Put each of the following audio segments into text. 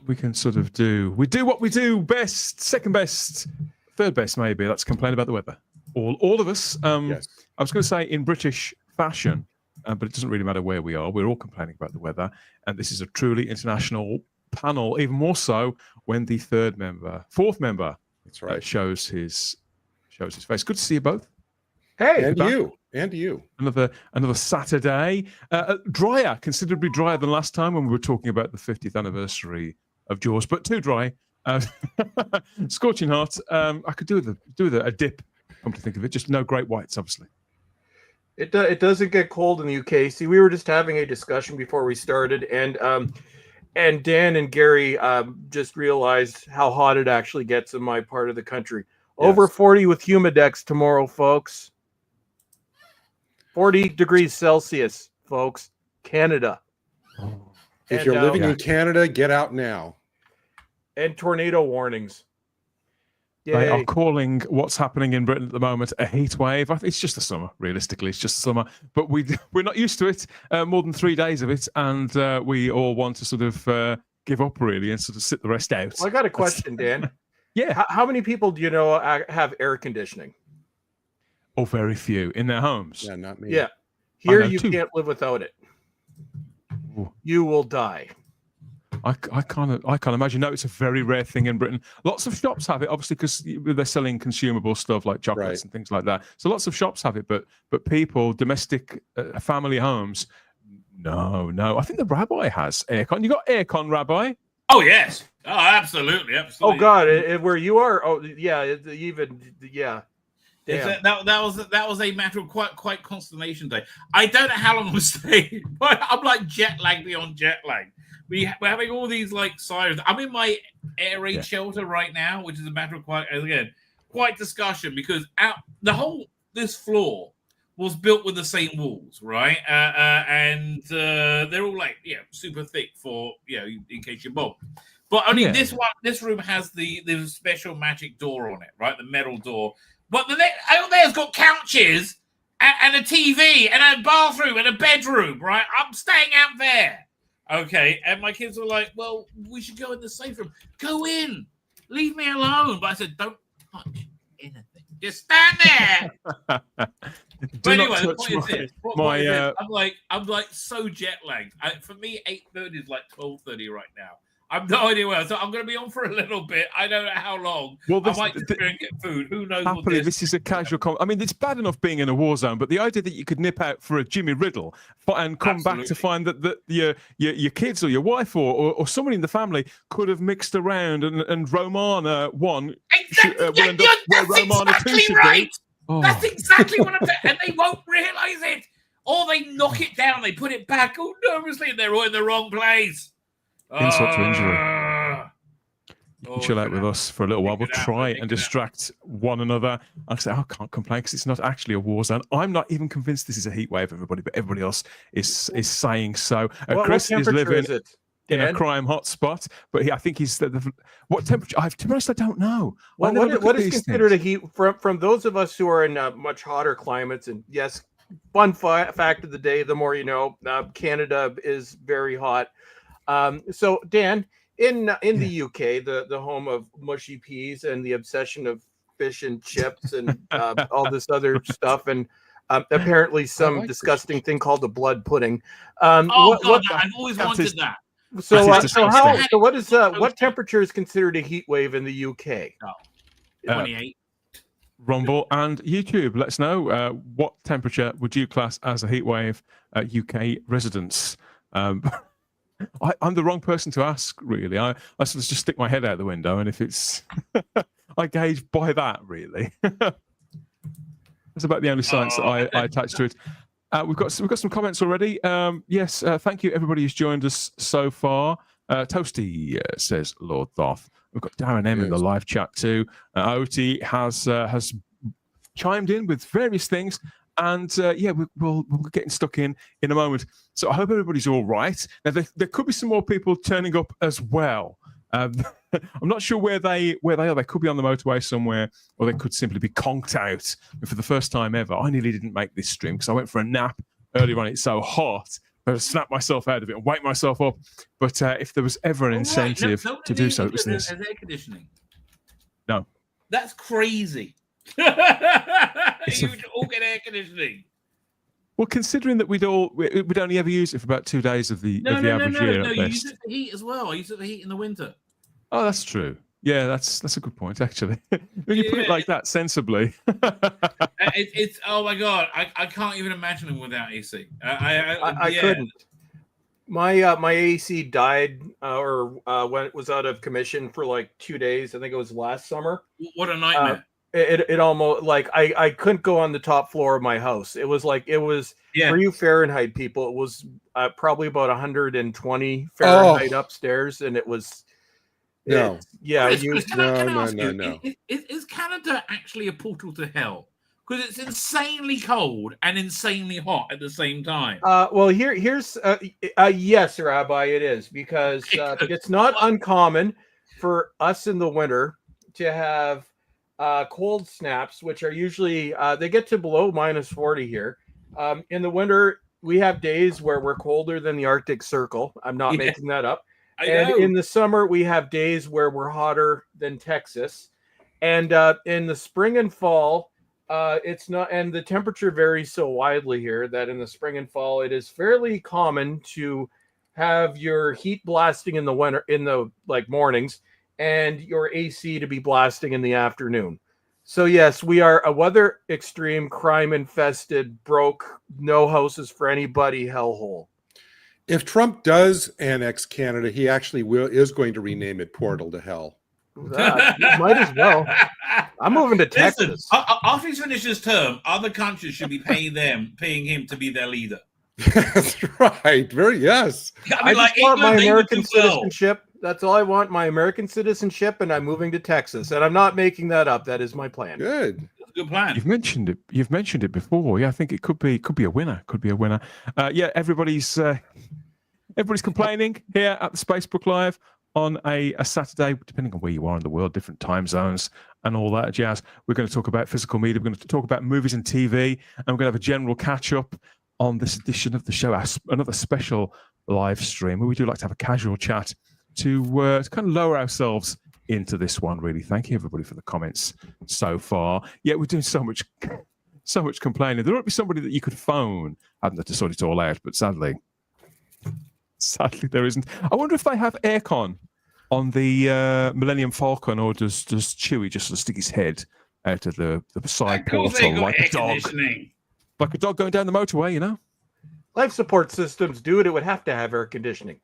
we can sort of do. We do what we do best, second best, third best, maybe. Let's complain about the weather. All of us. Yes. I was going to say in British fashion, but it doesn't really matter where we are. We're all complaining about the weather, and this is a truly international panel. Even more so when the fourth member, that's right, shows his face. Good to see you both. Hey, and you. Another Saturday. Drier, considerably drier than last time when we were talking about the 50th anniversary of Jaws, but too dry. Scorching hot. I could do with a dip. Come to think of it, just no great whites, obviously. It doesn't get cold in the UK. See, we were just having a discussion before we started, and Dan and Gary just realized how hot it actually gets in my part of the country. Over 40 with humidex tomorrow, folks. 40 degrees Celsius, folks. Canada. If you're living in Canada, get out now. And tornado warnings. Yay. They are calling what's happening in Britain at the moment a heat wave. I think it's just the summer, realistically. It's just the summer. But we're not used to it, more than 3 days of it. And we all want to sort of give up, really, and sort of sit the rest out. Well, I got a question, Dan. Yeah. How many people do you know have air conditioning? Oh, very few in their homes. Yeah, not me. Yeah. Here you can't live without it. Ooh. You will die. I can't imagine. No, it's a very rare thing in Britain. Lots of shops have it, obviously, because they're selling consumable stuff like chocolates and things like that. So lots of shops have it, but people, domestic family homes, no. I think the Rabbi has aircon. You got aircon, Rabbi? Oh yes. Oh, absolutely. Oh God, where you are? Oh yeah, Damn. That was a matter of quite consternation day. I don't know how long I'm staying, but I'm like jet lag beyond jet lag. We're having all these like sirens. I'm in my air raid shelter right now, which is a matter of quite discussion because this floor was built with the same walls, right? And they're all like super thick for in case you bomb. But only this room has the special magic door on it, right? The metal door. But out there's got couches and a TV and a bathroom and a bedroom, right? I'm staying out there. Okay. And my kids were like, well, we should go in the safe room. Go in. Leave me alone. But I said, don't touch anything. Just stand there. But anyway, the point is this. I'm like so jet lagged. For me, 8:30 is like 12:30 right now. I've no idea where. So I'm going to be on for a little bit. I don't know how long. Well, I might just go and get food. Who knows? Happily, this is a casual comment. I mean, it's bad enough being in a war zone, but the idea that you could nip out for a Jimmy Riddle and come back to find that your kids or your wife or someone in the family could have mixed around and Romana 1 will end up where Romana 2 should be. Oh. That's exactly what I'm saying. And they won't realise it. Or they knock it down, they put it back all nervously, and they're all in the wrong place. Insult to injury. Chill out with us for a little while. We'll try and distract one another. I say I can't complain because it's not actually a war zone. I'm not even convinced this is a heat wave, everybody, but everybody else is saying so. Chris is living in a crime hotspot, but I think he's what temperature? To be honest, I don't know. Well, what is considered a heat from those of us who are in much hotter climates? And yes, fun fact of the day: the more you know. Canada is very hot. So Dan, in the UK, the home of mushy peas and the obsession of fish and chips and all this other stuff, and apparently some disgusting thing called the blood pudding. I've always wanted that. So what temperature is considered a heat wave in the UK? 28. Rumble and YouTube, let us know what temperature would you class as a heat wave UK residents. I'm the wrong person to ask, really. I sort of just stick my head out the window, and if it's, I gauge by that, really. That's about the only science that I attach to it. We've got some comments already. Yes, thank you everybody who's joined us so far. Toasty says Lord Thoth. We've got Darren M in the live chat too. Oti has chimed in with various things. And we'll be getting stuck in a moment. So I hope everybody's all right. Now there could be some more people turning up as well. I'm not sure where they are. They could be on the motorway somewhere, or they could simply be conked out. And for the first time ever, I nearly didn't make this stream because I went for a nap earlier on. It's so hot better snap myself out of it and wake myself up. But if there was ever an incentive to do so, it was this. Air conditioning. No. That's crazy. You would all get air conditioning. Well, considering that we'd only ever use it for about 2 days of the average year. No, you use it for heat as well. I use it for heat in the winter. Oh, that's true. Yeah, that's a good point, actually. When you put it like that, sensibly. It's oh my god, I can't even imagine them without AC. I couldn't. My AC died when it was out of commission for like 2 days. I think it was last summer. What a nightmare. It almost like I couldn't go on the top floor of my house. It was for you Fahrenheit people, it was probably about 120 Fahrenheit upstairs, and it was no. Is Canada actually a portal to hell? Because it's insanely cold and insanely hot at the same time. Well, here's yes, Rabbi, it is, because it's not uncommon for us in the winter to have cold snaps, which are usually they get to below -40 here. In the winter, we have days where we're colder than the Arctic Circle. I'm not making that up. In the summer, we have days where we're hotter than Texas. And in the spring and fall, it's not, and the temperature varies so widely here that in the spring and fall, it is fairly common to have your heat blasting in the winter, in the mornings, and your AC to be blasting in the afternoon. So yes, we are a weather extreme, crime infested, broke, no houses for anybody hellhole. If Trump does annex Canada, he actually is going to rename it Portal to Hell. Might as well. I'm moving to Texas. Listen, after he's finished his term, other countries should be paying him to be their leader. That's right. Yes. I just want my American citizenship. That's all I want, my American citizenship, and I'm moving to Texas. And I'm not making that up. That is my plan. Good. That's a good plan. You've mentioned it before. Yeah, I think it could be a winner. Yeah, everybody's complaining here at the Spacebook Live on a Saturday, depending on where you are in the world, different time zones and all that jazz. We're going to talk about physical media. We're going to talk about movies and TV, and we're going to have a general catch up on this edition of the show, another special live stream where we do like to have a casual chat to kind of lower ourselves into this one. Really, thank you everybody for the comments so far. Yeah, we're doing so much complaining. There ought to be somebody that you could phone, hadn't to sort it all out, but sadly there isn't. I wonder if they have aircon on the Millennium Falcon, or does Chewie just stick his head out of the side portal like a dog? Like a dog going down the motorway, you know? Life support systems, dude, it would have to have air conditioning.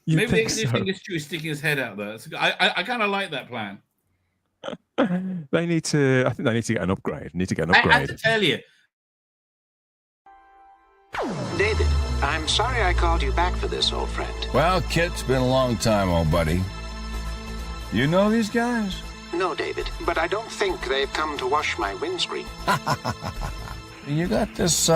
Maybe the air conditioning is Chewie sticking his head out there. I kind of like that plan. I think they need to get an upgrade. I have to tell you. David, I'm sorry I called you back for this, old friend. Well, Kit, it's been a long time, old buddy. You know these guys? No, David, but I don't think they've come to wash my windscreen. You got this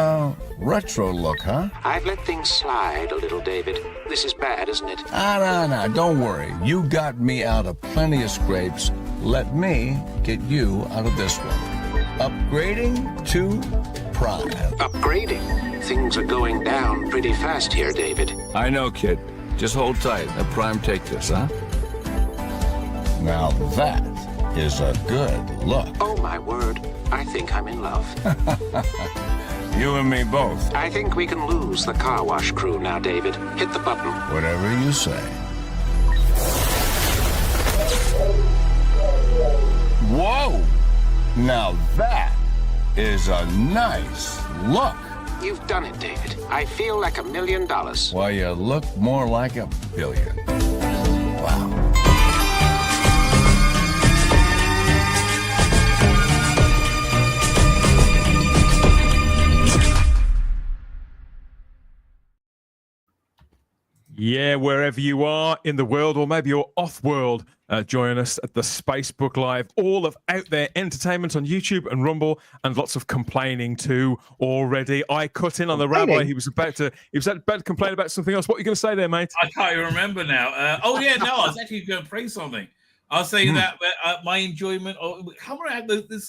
retro look, huh? I've let things slide a little, David. This is bad, isn't it? No, don't worry. You got me out of plenty of scrapes. Let me get you out of this one. Upgrading to Prime. Upgrading? Things are going down pretty fast here, David. I know, kid. Just hold tight. Let Prime take this, huh? Now that is a good look. Oh, my word. I think I'm in love. You and me both. I think we can lose the car wash crew now, David. Hit the button. Whatever you say. Whoa! Now that is a nice look. You've done it, David. I feel like $1 million. Why, you look more like $1 billion. Wow. Yeah, wherever you are in the world, or maybe you're off-world, join us at the Spacebook Live. All of out there entertainment on YouTube and Rumble, and lots of complaining too already. I cut in on the rabbi. He was about to complain about something else. What are you going to say there, mate? I can't even remember now. I was actually going to pray something. I'll say that my enjoyment of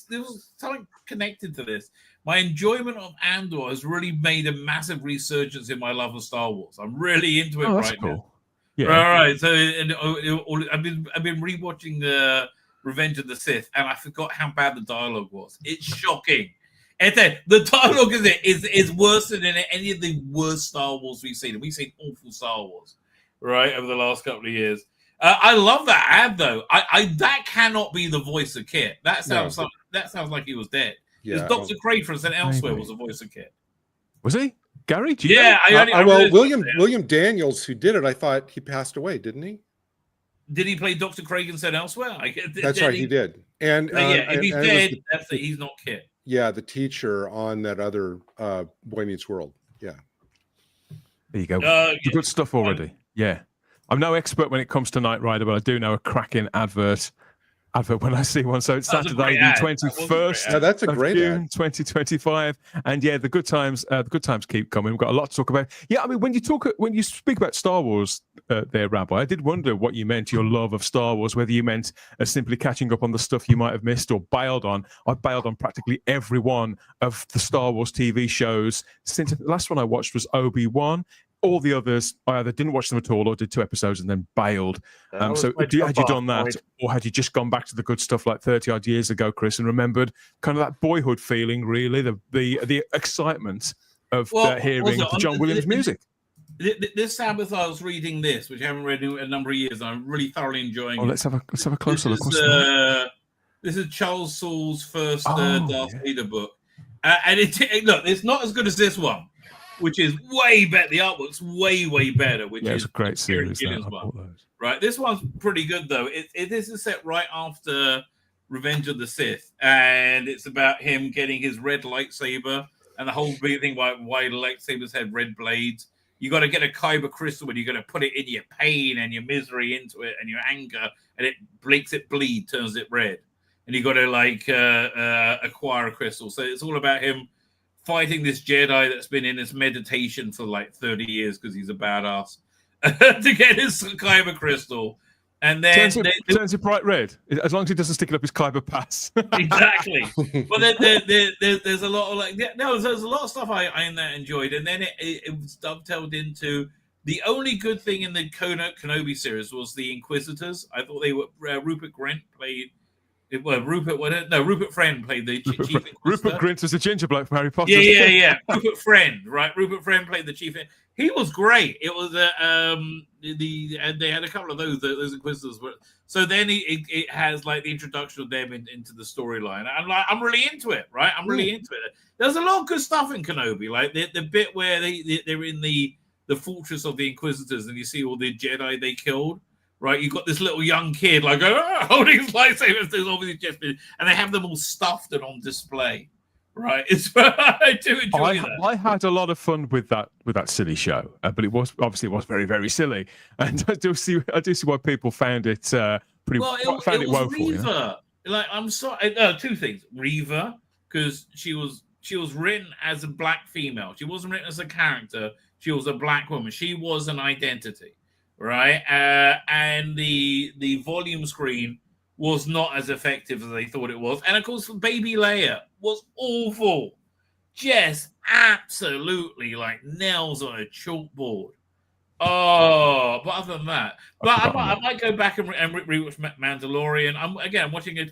there was something connected to this. My enjoyment of Andor has really made a massive resurgence in my love of Star Wars. I'm really into it right now. Yeah. Right. So I've been rewatching the Revenge of the Sith, and I forgot how bad the dialogue was. It's shocking. And then the dialogue is worse than in any of the worst Star Wars we've seen. And we've seen awful Star Wars, right, over the last couple of years. I love that ad though. That cannot be the voice of Kit. That sounds like he was dead. Because Dr. Craig from St. Elsewhere was the voice of Kit. Was he? Gary? Do you know? William Daniels, who did it, I thought he passed away, didn't he? Did he play Dr. Craig in St. Elsewhere? That's right, he did. And if he's dead, he's not Kit. Yeah, the teacher on that other Boy Meets World. Yeah. There you go. Good stuff already. Yeah. I'm no expert when it comes to Knight Rider, but I do know a cracking advert when I see one. So it's Saturday, the 21st that's a great June, ad. 2025. And yeah, the good times keep coming. We've got a lot to talk about. Yeah, I mean, when you speak about Star Wars there, Rabbi, I did wonder what you meant, your love of Star Wars, whether you meant simply catching up on the stuff you might have missed or bailed on. I bailed on practically every one of the Star Wars TV shows since the last one I watched was Obi-Wan. All the others, I either didn't watch them at all or did 2 episodes and then bailed. So had you done that, or had you just gone back to the good stuff like 30-odd years ago, Chris, and remembered kind of that boyhood feeling, really, the excitement of hearing the John Williams music? This Sabbath, I was reading this, which I haven't read in a number of years, and I'm really thoroughly enjoying it. Let's have a closer look. This is Charles Soule's first Darth Vader book. And look, it's not as good as this one, which is way better. The artwork's way better. Which is a great series. Right, this one's pretty good though. This is set right after Revenge of the Sith, and it's about him getting his red lightsaber, and the whole big thing why lightsabers had red blades. You got to get a kyber crystal, and you got to put it in your pain and your misery into it, and your anger, and it makes it bleed, turns it red, and you got to acquire a crystal. So it's all about him fighting this Jedi that's been in this meditation for like 30 years because he's a badass to get his kyber crystal. And then turns it bright red, as long as he doesn't stick it up his kyber pass. Exactly. But there's a lot of there's a lot of stuff I enjoyed. And then it was dovetailed into the only good thing in the Kenobi series was the Inquisitors. I thought they were Rupert Grint played. Rupert Friend played the chief Inquisitor. Rupert Grint was the ginger bloke from Harry Potter. Yeah. Rupert Friend, right? Rupert Friend played the chief. He was great. It was and they had a couple of those Inquisitors. So then it has like the introduction of them into the storyline. I'm really into it, right? I'm really into it. There's a lot of good stuff in Kenobi, like the bit where they're in the fortress of the Inquisitors, and you see all the Jedi they killed. Right, you've got this little young kid like holding his lightsabers, there's obviously just been, and they have them all stuffed and on display. Right, I do enjoy that. I had a lot of fun with that silly show, but it was very, very silly, and I do see why people found it pretty. Well, it was woeful. Reva. You know? Like, I'm sorry. Two things. Reva, because she was written as a black female. She wasn't written as a character. She was a black woman. She was an identity. Right, and the volume screen was not as effective as they thought it was, and of course, Baby Leia was awful, just absolutely like nails on a chalkboard. Oh, but other than that, I might go back and rewatch Mandalorian. I'm watching it.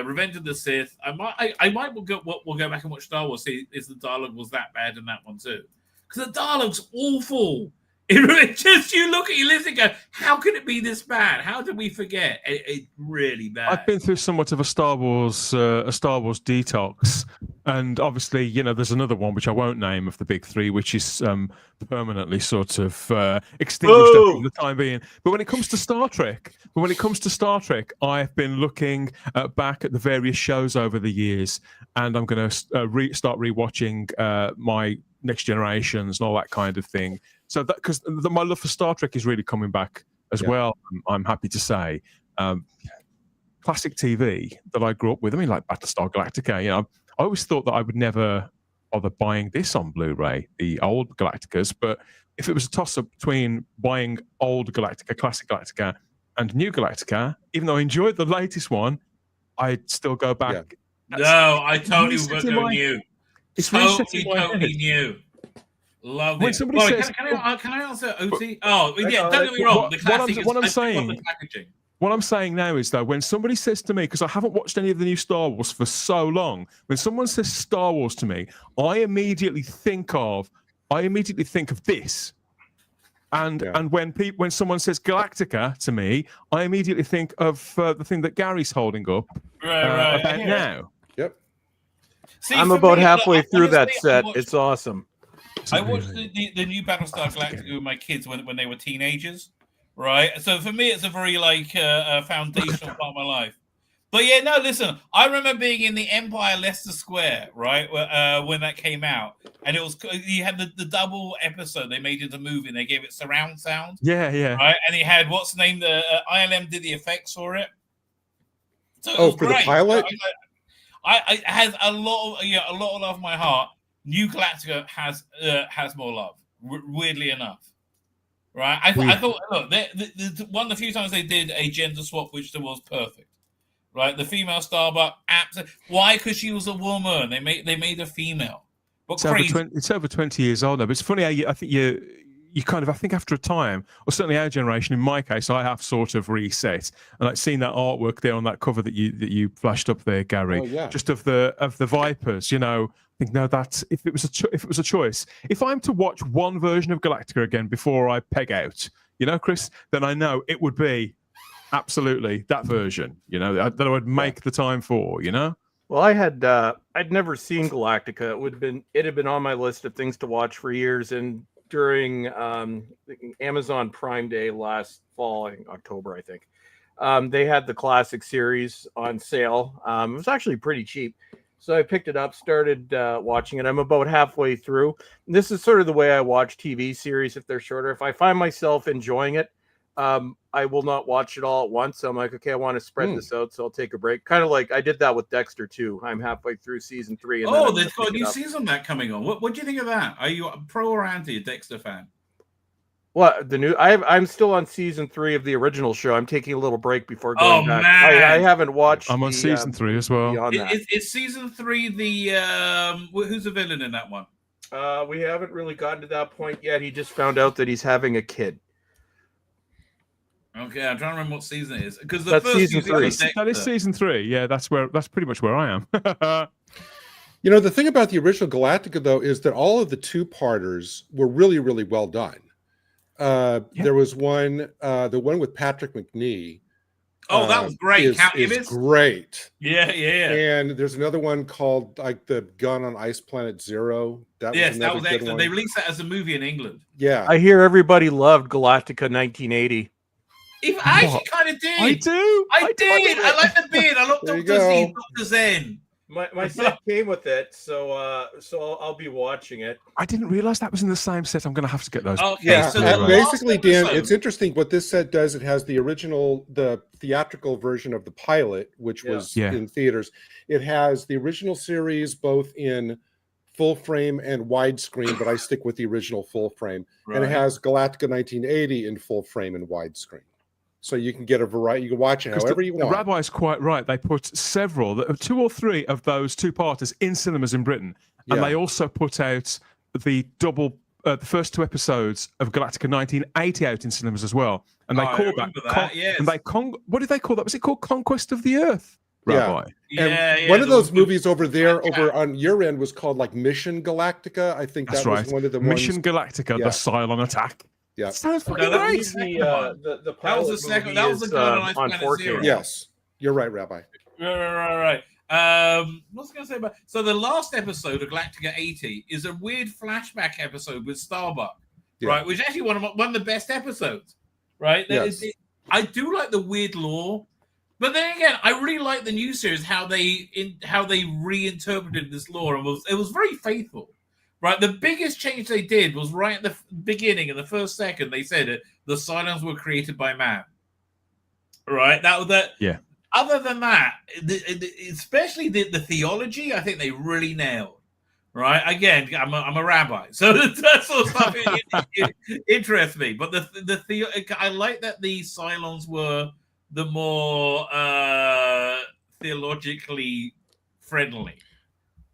Revenge of the Sith? I might go back and watch Star Wars. See, if the dialogue was that bad in that one too, because the dialogue's awful. It just, you look at your list and go, how can it be this bad? How did we forget? It's really bad. I've been through somewhat of a Star Wars detox, and obviously, there's another one which I won't name of the big three, which is permanently sort of extinguished for the time being. But when it comes to Star Trek, I've been looking back at the various shows over the years, and I'm going to start rewatching my Next Generations and all that kind of thing. So that, because my love for Star Trek is really coming back as well. I'm happy to say, classic TV that I grew up with. I mean, like Battlestar Galactica. I always thought that I would never bother buying this on Blu-ray, the old Galacticas. But if it was a toss-up between buying old Galactica, classic Galactica, and New Galactica, even though I enjoyed the latest one, I'd still go back. No, I totally would resetting go my- new. It's Totally, resetting my totally head. new. Love When it. somebody Well, says- can I answer OT? Oh, yeah, don't get me What- wrong. The classic is what I'm I pick up saying- the packaging. What I'm saying now is, though, when somebody says to me, because I haven't watched any of the new Star Wars for so long, when someone says Star Wars to me, I immediately think of this. And when someone says Galactica to me, I immediately think of the thing that Gary's holding up Right. about now. Yep. See, I'm for about me, halfway look, through that honestly, set. It's awesome. I watched the new Battlestar Galactica with my kids when they were teenagers, right? So for me, it's a very foundational part of my life. But yeah, no, listen. I remember being in the Empire Leicester Square, right, when that came out, and it was you had the double episode they made into a movie, and they gave it surround sound, Yeah. right, and it had what's the name? The ILM did the effects for it. So it was for the great. pilot? I has a lot of love in my heart. New Galactica has more love, weirdly enough, right? I thought, look, one of the few times they did a gender swap, which was perfect, right? The female Starbuck, absolutely. Why? Because she was a woman. They made her female. But It's over 20 years old now. But it's funny how I think I think after a time, or certainly our generation, in my case, I have sort of reset, and like seeing that artwork there on that cover that you flashed up there, Gary, just of the Vipers, I think no, that's if it was a choice. If I'm to watch one version of Galactica again before I peg out, Chris, then I know it would be absolutely that version, that I would make the time for, Well, I'd never seen Galactica. It had been on my list of things to watch for years, and during Amazon Prime Day last fall, in October, I think, they had the classic series on sale. It was actually pretty cheap, so I picked it up, started watching it. I'm about halfway through. And this is sort of the way I watch TV series if they're shorter. If I find myself enjoying it, I will not watch it all at once. So I'm like, okay, I want to spread this out, so I'll take a break. Kind of like I did that with Dexter too. I'm halfway through season 3. And they've got a new season that coming on. What do you think of that? Are you a pro or anti Dexter fan? What the new? I'm still on season 3 of the original show. I'm taking a little break before going back. I haven't watched. I'm on season 3 as well. Is season 3 the who's the villain in that one? We haven't really gotten to that point yet. He just found out that he's having a kid. Okay, I'm trying to remember what season it is because that's season 3. That is season 3. Yeah, that's pretty much where I am. The thing about the original Galactica, though, is that all of the two-parters were really, really well done. There was one, the one with Patrick McNee. Oh, that was great. Is great. Yeah. And there's another one called like the Gun on Ice Planet Zero. That was excellent. One. They released that as a movie in England. Yeah, I hear everybody loved Galactica 1980. I actually kind of did. I do. I did. I like the beard. I love Dr. Z, Dr. Zen. My set came with it, so I'll be watching it. I didn't realize that was in the same set. I'm going to have to get those. Okay, yeah. so Basically, Dan, it's interesting what this set does. It has the theatrical version of the pilot, which was in theaters. It has the original series both in full frame and widescreen, but I stick with the original full frame. Right. And it has Galactica 1980 in full frame and widescreen. So you can get a variety. You can watch it however you want. The rabbi's quite right. They put 2 or 3 of those two-parters in cinemas in Britain, and they also put out the first 2 episodes of Galactica 1980 out in cinemas as well. And they call that. What did they call that? Was it called Conquest of the Earth? Rabbi. And one of those movies over on your end was called like Mission Galactica. I think that was one of the Mission Galactica, the Cylon attack. Yeah, sounds fucking great. The that was the second. That was the Gun on Ice Planet Zero. Yes, you're right, Rabbi. Right. What's I going to say about? So the last episode of Galactica 80 is a weird flashback episode with Starbuck, right? Which is actually one of the best episodes, right? Yes. I do like the weird lore, but then again, I really like the new series how they reinterpreted this lore, and it was very faithful. Right, the biggest change they did was right at the beginning, in the first second, they said it. The Cylons were created by man. Right, Yeah. Other than that, especially the theology, I think they really nailed. right? Again, I'm a rabbi, so that sort of stuff interests me. But I like that the Cylons were the more theologically friendly,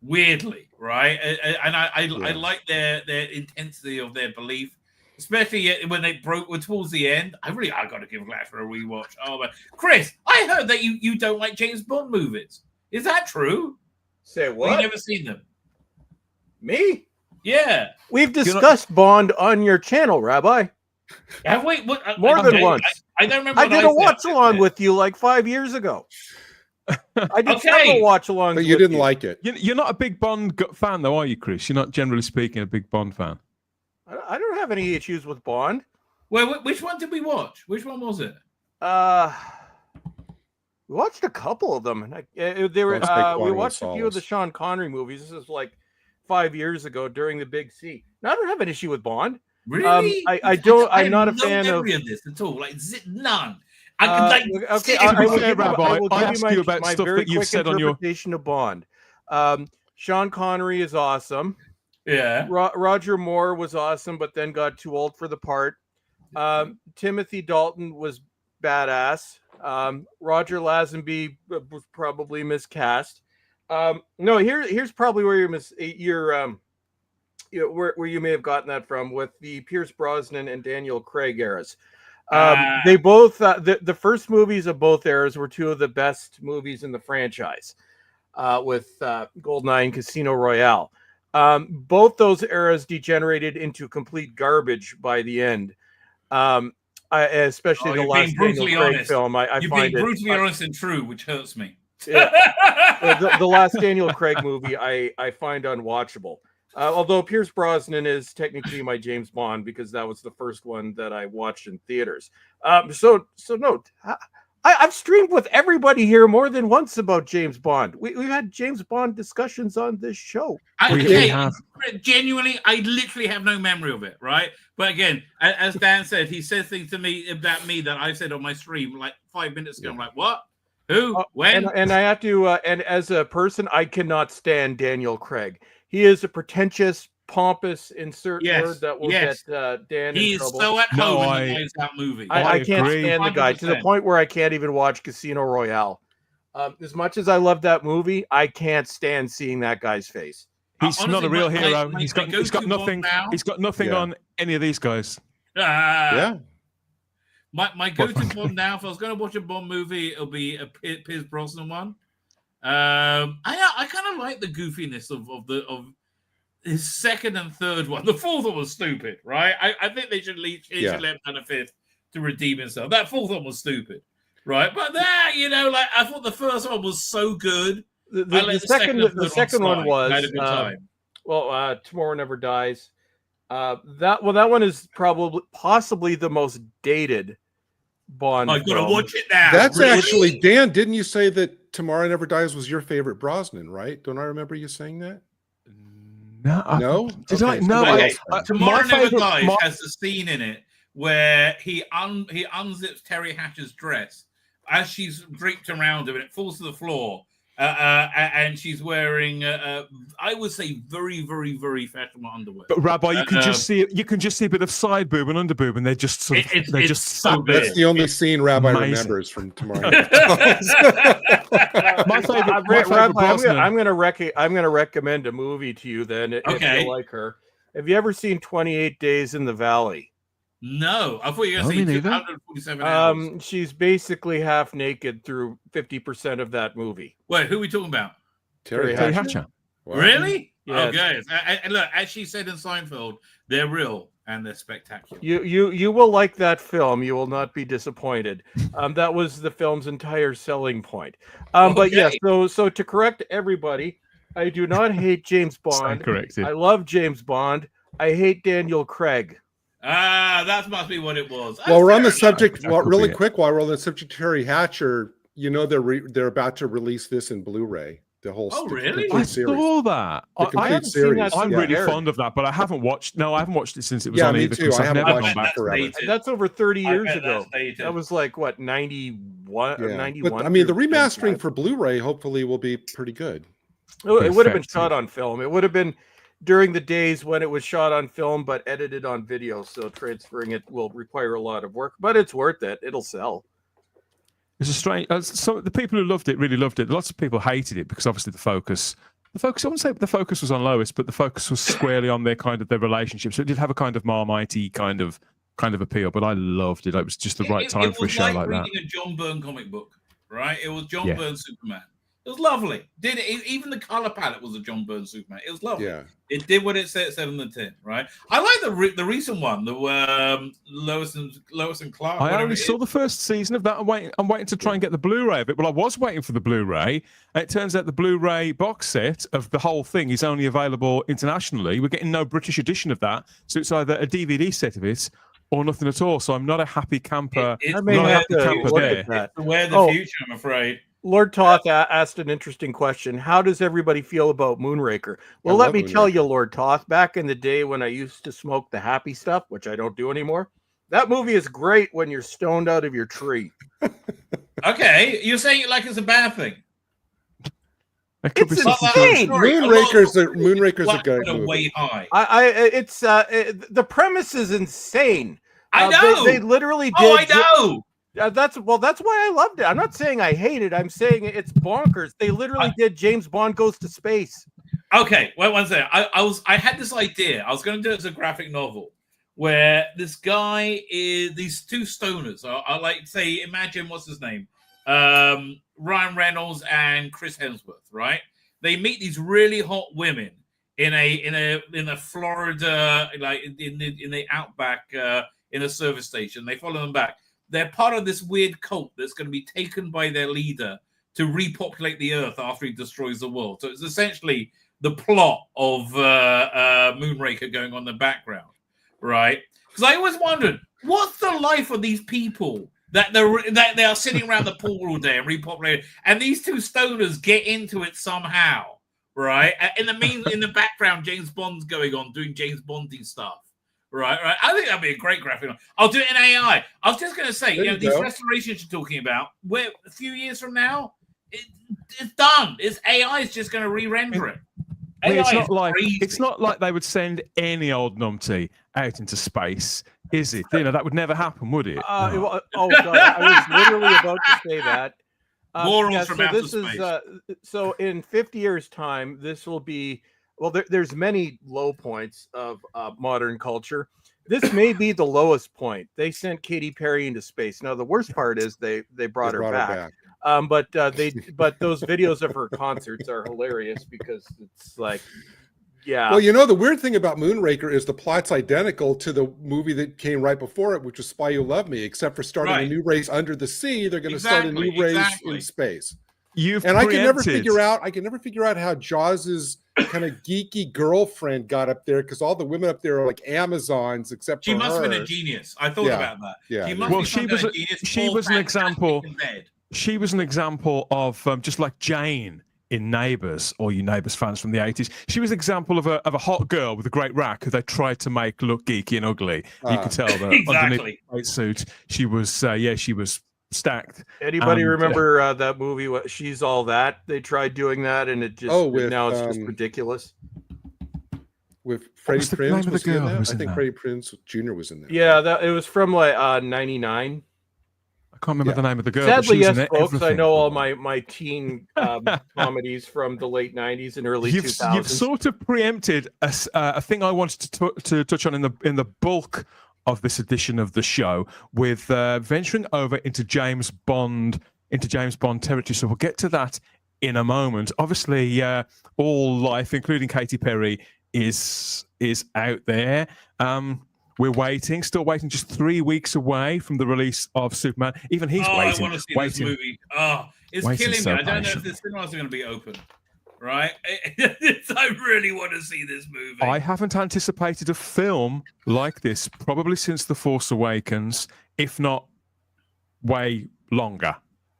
weirdly, right? And I like their intensity of their belief, especially when they broke towards the end. I got to give Glass for a rewatch. Oh, but Chris, I heard that you don't like James Bond movies. Is that true? Say what? Well, you never seen them? Me? Yeah. We've discussed Bond on your channel, Rabbi. Have we? More than once. I don't remember. I did a watch along with you like 5 years ago. I did several watch alongs, but you didn't like it. You're not a big Bond fan, though, are you, Chris? You're not, generally speaking, a big Bond fan. I don't have any issues with Bond. Well, which one did we watch? Which one was it? We watched a couple of them. We watched a few of the Sean Connery movies. This is like 5 years ago during the Big C. Now, I don't have an issue with Bond. Really? I don't. I'm not a fan of this at all. Like none. I will give you about my stuff very that you've quick said on your interpretation of Bond. Sean Connery is awesome. Yeah. Roger Moore was awesome, but then got too old for the part. Timothy Dalton was badass. Roger Lazenby was probably miscast. No, here's probably where where you may have gotten that from with the Pierce Brosnan and Daniel Craig eras. They both the first movies of both eras were two of the best movies in the franchise, with GoldenEye and Casino Royale. Both those eras degenerated into complete garbage by the end. Especially the last Daniel Craig film. You've been brutally honest and true, which hurts me. Yeah. the last Daniel Craig movie I find unwatchable. Although Pierce Brosnan is technically my James Bond because that was the first one that I watched in theaters. So no, I've streamed with everybody here more than once about James Bond. We've had James Bond discussions on this show. Genuinely, I literally have no memory of it, right? But again, as Dan said, he says things to me about me that I said on my stream like 5 minutes ago. I'm like, what? Who? When? And I have to, and as a person, I cannot stand Daniel Craig. He is a pretentious, pompous insert word that will get Dan in trouble. He's so at home in that movie. I can't stand the guy 100%. To the point where I can't even watch Casino Royale. As much as I love that movie, I can't stand seeing that guy's face. He's not a real hero. He's got nothing. He's got nothing on any of these guys. Yeah. My go-to Bond now, if I was going to watch a Bond movie, it'll be a Pierce Brosnan one. I kind of like the goofiness of his second and third one. The fourth one was stupid, right? I think they should let him down a fifth to redeem himself. That fourth one was stupid, right? But that, I thought the first one was so good. The second one was had a good time. Tomorrow Never Dies. That one is possibly the most dated Bond. I've got to watch it now. That's actually, Dan, didn't you say that Tomorrow Never Dies was your favorite Brosnan, right? Don't I remember you saying that? No? Did I? No. Tomorrow Never Dies has a scene in it where he unzips Terry Hatcher's dress as she's draped around him and it falls to the floor. And she's wearing, I would say, very, very, very fashionable underwear. But Rabbi, you can just see a bit of side boob and under boob, and they're just sort of That's the only scene Rabbi remembers from Tomorrow. My favorite. Rabbi, I'm going to recommend a movie to you then, if you like her. Have you ever seen 28 Days in the Valley? No, I thought you were going to say 247 hours. She's basically half naked through 50% of that movie. Wait, who are we talking about? Terry Hatcher. Wow. Really? Yes. Okay. And look, as she said in Seinfeld, they're real and they're spectacular. You will like that film. You will not be disappointed. That was the film's entire selling point. But yes, so to correct everybody, I do not hate James Bond. I love James Bond. I hate Daniel Craig. That must be what it was. Well, we're on the subject. Well, really quick, while we're on the subject of Terry Hatcher, they're about to release this in Blu-ray. The whole. Really? I saw that. I haven't seen that. I'm really fond of that, but I haven't watched. No, I haven't watched it since it was on me either. Too. I haven't watched it forever. That's over 30 years ago. That was like what 91. Yeah. 91. But I mean, the remastering for Blu-ray hopefully will be pretty good. It would have been shot on film. It would have been during the days when it was shot on film but edited on video. So transferring it will require a lot of work, but it's worth it. It'll sell. It's a strange. So the people who loved it really loved it. Lots of people hated it because obviously the focus. I wouldn't say the focus was on Lois, but the focus was squarely on their relationship. So it did have a kind of Marmite kind of appeal. But I loved it. It was just the right time for a show like that. It was like reading a John Byrne comic book, right? It was John Byrne Superman. It was lovely. Even the color palette was a John Byrne Superman. It was lovely. Yeah. It did what it said on the tin, right? I like the recent one, the Lois and Clark. I only saw the first season of that. I'm waiting to try and get the Blu-ray of it. Well, I was waiting for the Blu-ray. And it turns out the Blu-ray box set of the whole thing is only available internationally. We're getting no British edition of that, so it's either a DVD set of it or nothing at all. So I'm not a happy camper. I may have to look at that. Where the future, I'm afraid. Lord Toth asked an interesting question. How does everybody feel about Moonraker? Well, let me tell you, Lord Toth, back in the day when I used to smoke the happy stuff, which I don't do anymore, that movie is great when you're stoned out of your tree. Okay, you're saying it like it's a bad thing. It's insane. Moonraker's a good movie. Way high. The premise is insane. I know. They literally did. Oh, I know. That's why I loved it. I'm not saying I hate it. I'm saying it's bonkers. They literally did James Bond Goes to Space. Okay, wait one second. I had this idea. I was going to do it as a graphic novel where this guy is these two stoners. I like say, imagine what's his name, Ryan Reynolds and Chris Hemsworth. Right? They meet these really hot women in a Florida, like in the outback, in a service station. They follow them back. They're part of this weird cult that's going to be taken by their leader to repopulate the earth after he destroys the world. So it's essentially the plot of Moonraker going on in the background, right? Because I always wondered, what's the life of these people that they are sitting around the pool all day and repopulating, and these two stoners get into it somehow, right? In the background, James Bond's going on doing James Bondy stuff. Right. I think that'd be a great graphic. I'll do it in AI. I was just going to say, these restorations you're talking about, where a few years from now, it's done. It's AI is just going to re-render it. It's not like they would send any old numpty out into space, is it? That would never happen, would it? Oh God, I was literally about to say that. Morals from outer space. So in 50 years' time, this will be. Well, there's many low points of modern culture. This may be the lowest point. They sent Katy Perry into space. Now, the worst part is they brought her back. But those videos of her concerts are hilarious because it's like, yeah. Well, the weird thing about Moonraker is the plot's identical to the movie that came right before it, which was Spy Who Loved Me, except for starting a new race under the sea. They're going to start a new race in space. I can never figure out how Jaws's kind of geeky girlfriend got up there, because all the women up there are like Amazons, except for she must her. have been a genius. I thought about that. Yeah. She was an example. She was an example of just like Jane in Neighbours, all you Neighbours fans from the 80s. She was an example of a hot girl with a great rack who they tried to make look geeky and ugly. You could tell that underneath the white suit, she was she was stacked. Anybody remember that movie? She's All That? They tried doing that, and it just now it's just ridiculous. With Freddie Prinze, was he in that? I think Freddie Prinze Jr. was in there. Yeah, it was from like '99. I can't remember the name of the girl. Sadly, yes, folks. I know all my teen comedies from the late '90s and early 2000s. You've sort of preempted a thing I wanted to touch on in the bulk of this edition of the show, with venturing over into James Bond territory. So we'll get to that in a moment. Obviously, all life, including Katy Perry, is out there. We're still waiting, just 3 weeks away from the release of Superman. Even he's waiting. I want to see this movie. It's killing me. I don't know if the cinemas are going to be open. Right? I really want to see this movie. I haven't anticipated a film like this probably since The Force Awakens, if not way longer.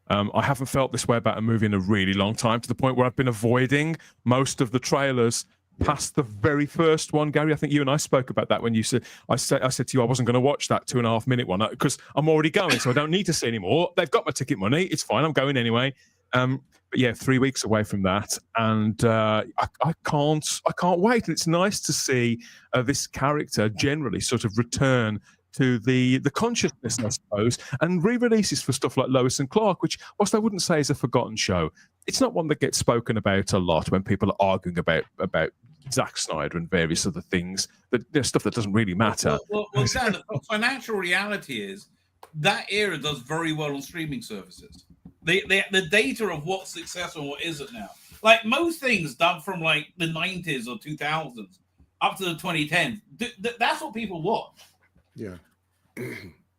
I haven't felt this way about a movie in a really long time, to the point where I've been avoiding most of the trailers past the very first one. Gary, I think you and I spoke about that when you said, I said to you I wasn't going to watch that 2.5 minute one because I'm already going, so I don't need to see any more. They've got my ticket money. It's fine. I'm going anyway. But yeah, 3 weeks away from that, and I can't wait. And it's nice to see this character generally sort of return to the consciousness, I suppose, and re-releases for stuff like Lois and Clark, which, whilst I wouldn't say is a forgotten show, it's not one that gets spoken about a lot when people are arguing about Zack Snyder and various other things. There's stuff that doesn't really matter. Well, Dan, the financial reality is that era does very well on streaming services. The data of what's successful and what isn't now. Like most things done from like the 90s or 2000s up to the 2010s, that's what people watch. Yeah.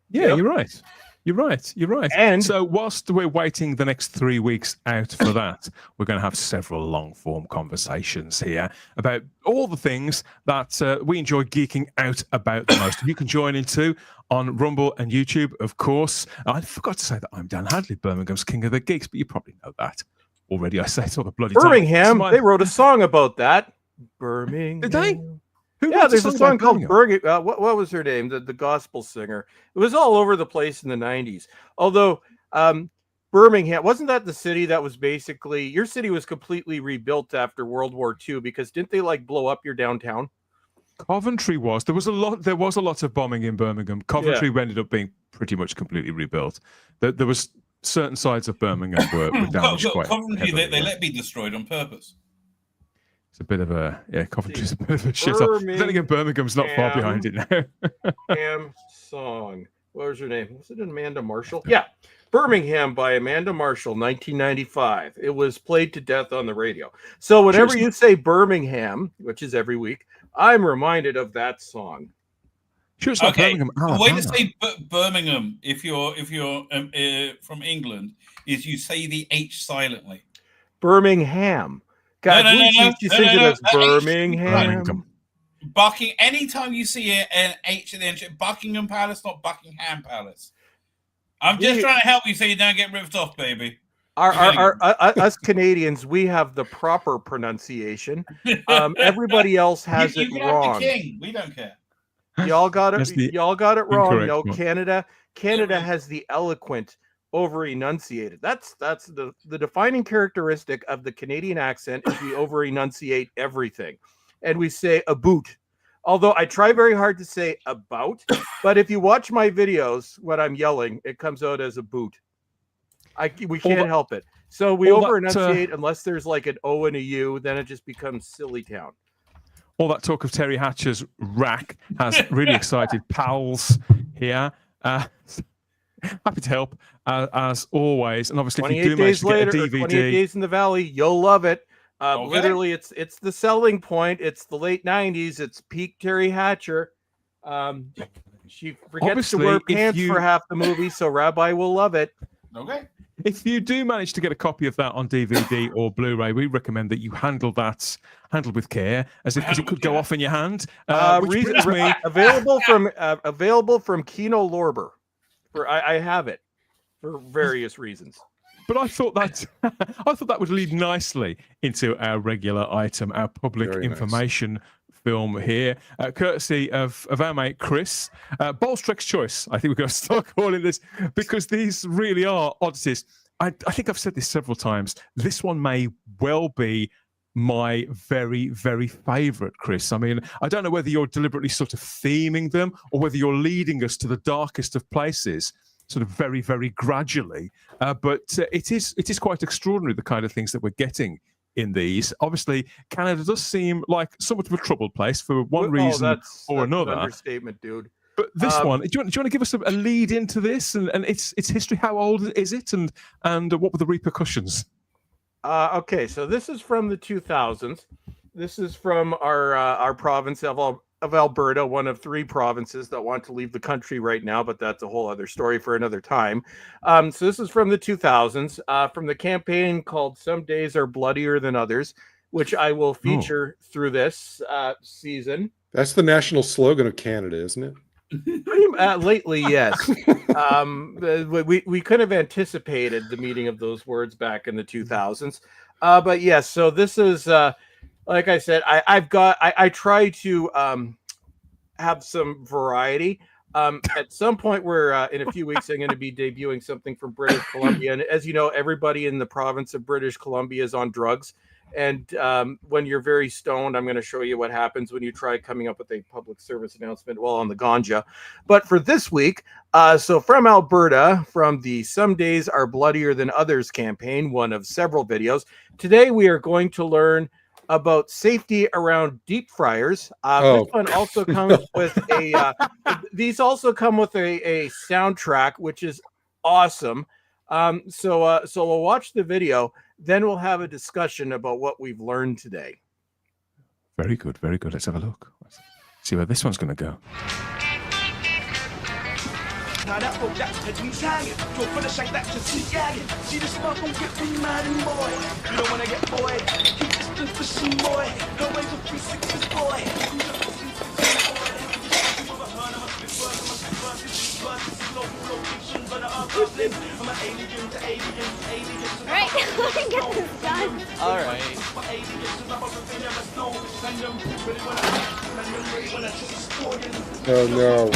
Yeah, you're right. You're right. And so whilst we're waiting the next 3 weeks out for that, we're going to have several long-form conversations here about all the things that we enjoy geeking out about the most. You can join in too on Rumble and YouTube, of course. I forgot to say that I'm Dan Hadley, Birmingham's King of the Geeks, but you probably know that already. I say it all the bloody Birmingham, time. they wrote a song about that. Birmingham. Did they? There's a song called Birmingham. What was her name? The gospel singer. It was all over the place in the 90s. Although Birmingham, wasn't that the city that was basically, your city was completely rebuilt after World War II, because didn't they like blow up your downtown? Coventry was. There was a lot of bombing in Birmingham. Coventry ended up being pretty much completely rebuilt. There was certain sides of Birmingham were damaged quite Coventry, heavily. they let be destroyed on purpose. It's a bit of a Coventry's a bit of a shit. Then again, Birmingham's not far behind it now. Song. What was her name? Was it Amanda Marshall? Yeah, Birmingham by Amanda Marshall, 1995. It was played to death on the radio. So whenever you say Birmingham, which is every week, I'm reminded of that song. Sure, it's not Birmingham. The way to say Birmingham, if you're from England, is you say the H silently. Birmingham. God, you sing it as Birmingham. Anytime you see an H at the end, Buckingham Palace, not Buckingham Palace. I'm just trying to help you so you don't get ripped off, baby. Us Canadians, we have the proper pronunciation. Everybody else has it wrong. The king. We don't care. Y'all got it wrong. No, Canada has the eloquent over enunciated. That's the defining characteristic of the Canadian accent is we over enunciate everything, and we say a boot. Although I try very hard to say about, but if you watch my videos when I'm yelling, it comes out as a boot. We can't help it. So we over enunciate unless there's like an O and a U, then it just becomes silly town. All that talk of Terry Hatcher's rack has really excited pals here. Happy to help as always, and obviously if you do manage to get a DVD, 28 Days in the Valley, you'll love it. Literally, it's the selling point. It's the late 90s. It's peak Terry Hatcher. She forgets to wear pants for half the movie, so Rabbi will love it. Okay. If you do manage to get a copy of that on DVD or Blu-ray, we recommend that you handle with care, as it could go off in your hand. Available from Kino Lorber. I have it for various reasons. But I thought that would lead nicely into our regular item, our public information film here, courtesy of our mate Chris. Bolstreck's Choice, I think we're going to start calling this, because these really are oddities. I think I've said this several times. This one may well be my very, very favorite, Chris. I mean, I don't know whether you're deliberately sort of theming them or whether you're leading us to the darkest of places, sort of very, very gradually. But it is quite extraordinary, the kind of things that we're getting in these. Obviously, Canada does seem like somewhat of a troubled place for one reason or another. That's an understatement, dude. But this one, do you want to give us a lead into this and its history? How old is it, and what were the repercussions? Okay, so this is from the 2000s. This is from our province of Alberta, one of 3 provinces that want to leave the country right now, but that's a whole other story for another time. So this is from the 2000s, from the campaign called Some Days Are Bloodier Than Others, which I will feature through this season. That's the national slogan of Canada, isn't it? Lately, yes. We could have anticipated the meaning of those words back in the 2000s. But yes, so this is, like I said, I try to have some variety. At some point, in a few weeks, I'm going to be debuting something from British Columbia. And as you know, everybody in the province of British Columbia is on drugs. And when you're very stoned, I'm going to show you what happens when you try coming up with a public service announcement while on the ganja. But for this week, so from Alberta, from the Some Days Are Bloodier Than Others campaign, one of several videos, today we are going to learn about safety around deep fryers. This one also comes with these also come with a soundtrack, which is awesome. So we'll watch the video, then we'll have a discussion about what we've learned today. Very good, very good. Let's have a look. Let's see where this one's going to go. Now that folk that's to be tagging, to finish like that, just keep gagging. See the smoke gon' get me mad and boy. You don't wanna get boy, keep this fishing boy. No way to 360s boy. Alright, let me get this done. Alright. Oh no,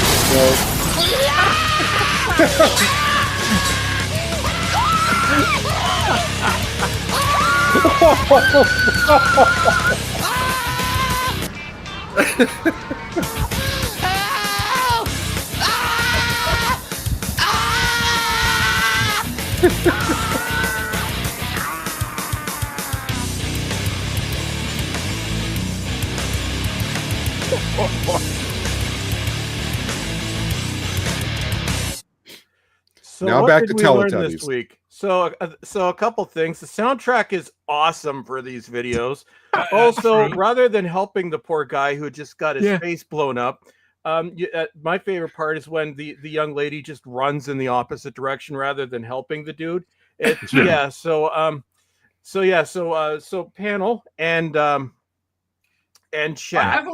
So now what back did to we learn Teletubbies. this week? So a couple things. The soundtrack is awesome for these videos. Also, rather than helping the poor guy who just got his face blown up, my favorite part is when the young lady just runs in the opposite direction rather than helping the dude. So panel and chat.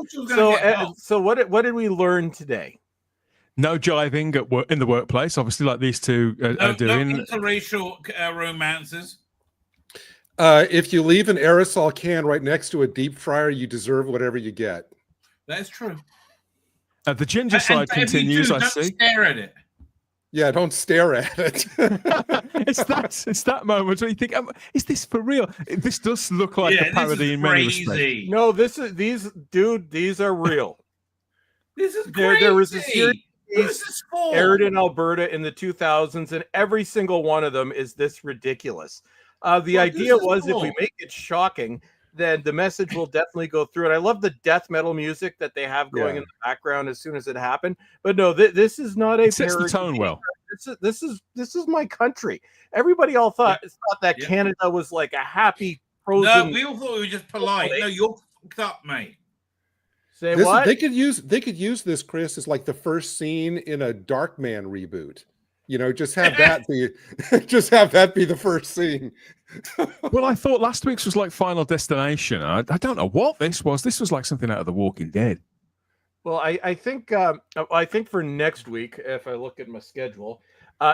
So what did we learn today? No jiving at work, in the workplace, obviously, like these two are doing. No interracial romances. If you leave an aerosol can right next to a deep fryer, you deserve whatever you get. That's true. The ginger side continues. Don't stare at it. Yeah, don't stare at it. it's that moment where you think, is this for real? This does look like a parody in many respects. No, these are real. This is crazy. There was a series aired in Alberta in the 2000s, and every single one of them is this ridiculous. The idea was if we make it shocking, then the message will definitely go through. And I love the death metal music that they have going in the background as soon as it happened. But no, this is not a sets the tone well. This is my country. Everybody all thought that Canada was like a happy frozen. No, we all thought we were just polite. No, you're fucked up, mate. What? They could use this, Chris, as like the first scene in a Darkman reboot. You know, just have that be the first scene. Well, I thought last week's was like Final Destination. I don't know what this was. This was like something out of The Walking Dead. Well, I think for next week, if I look at my schedule,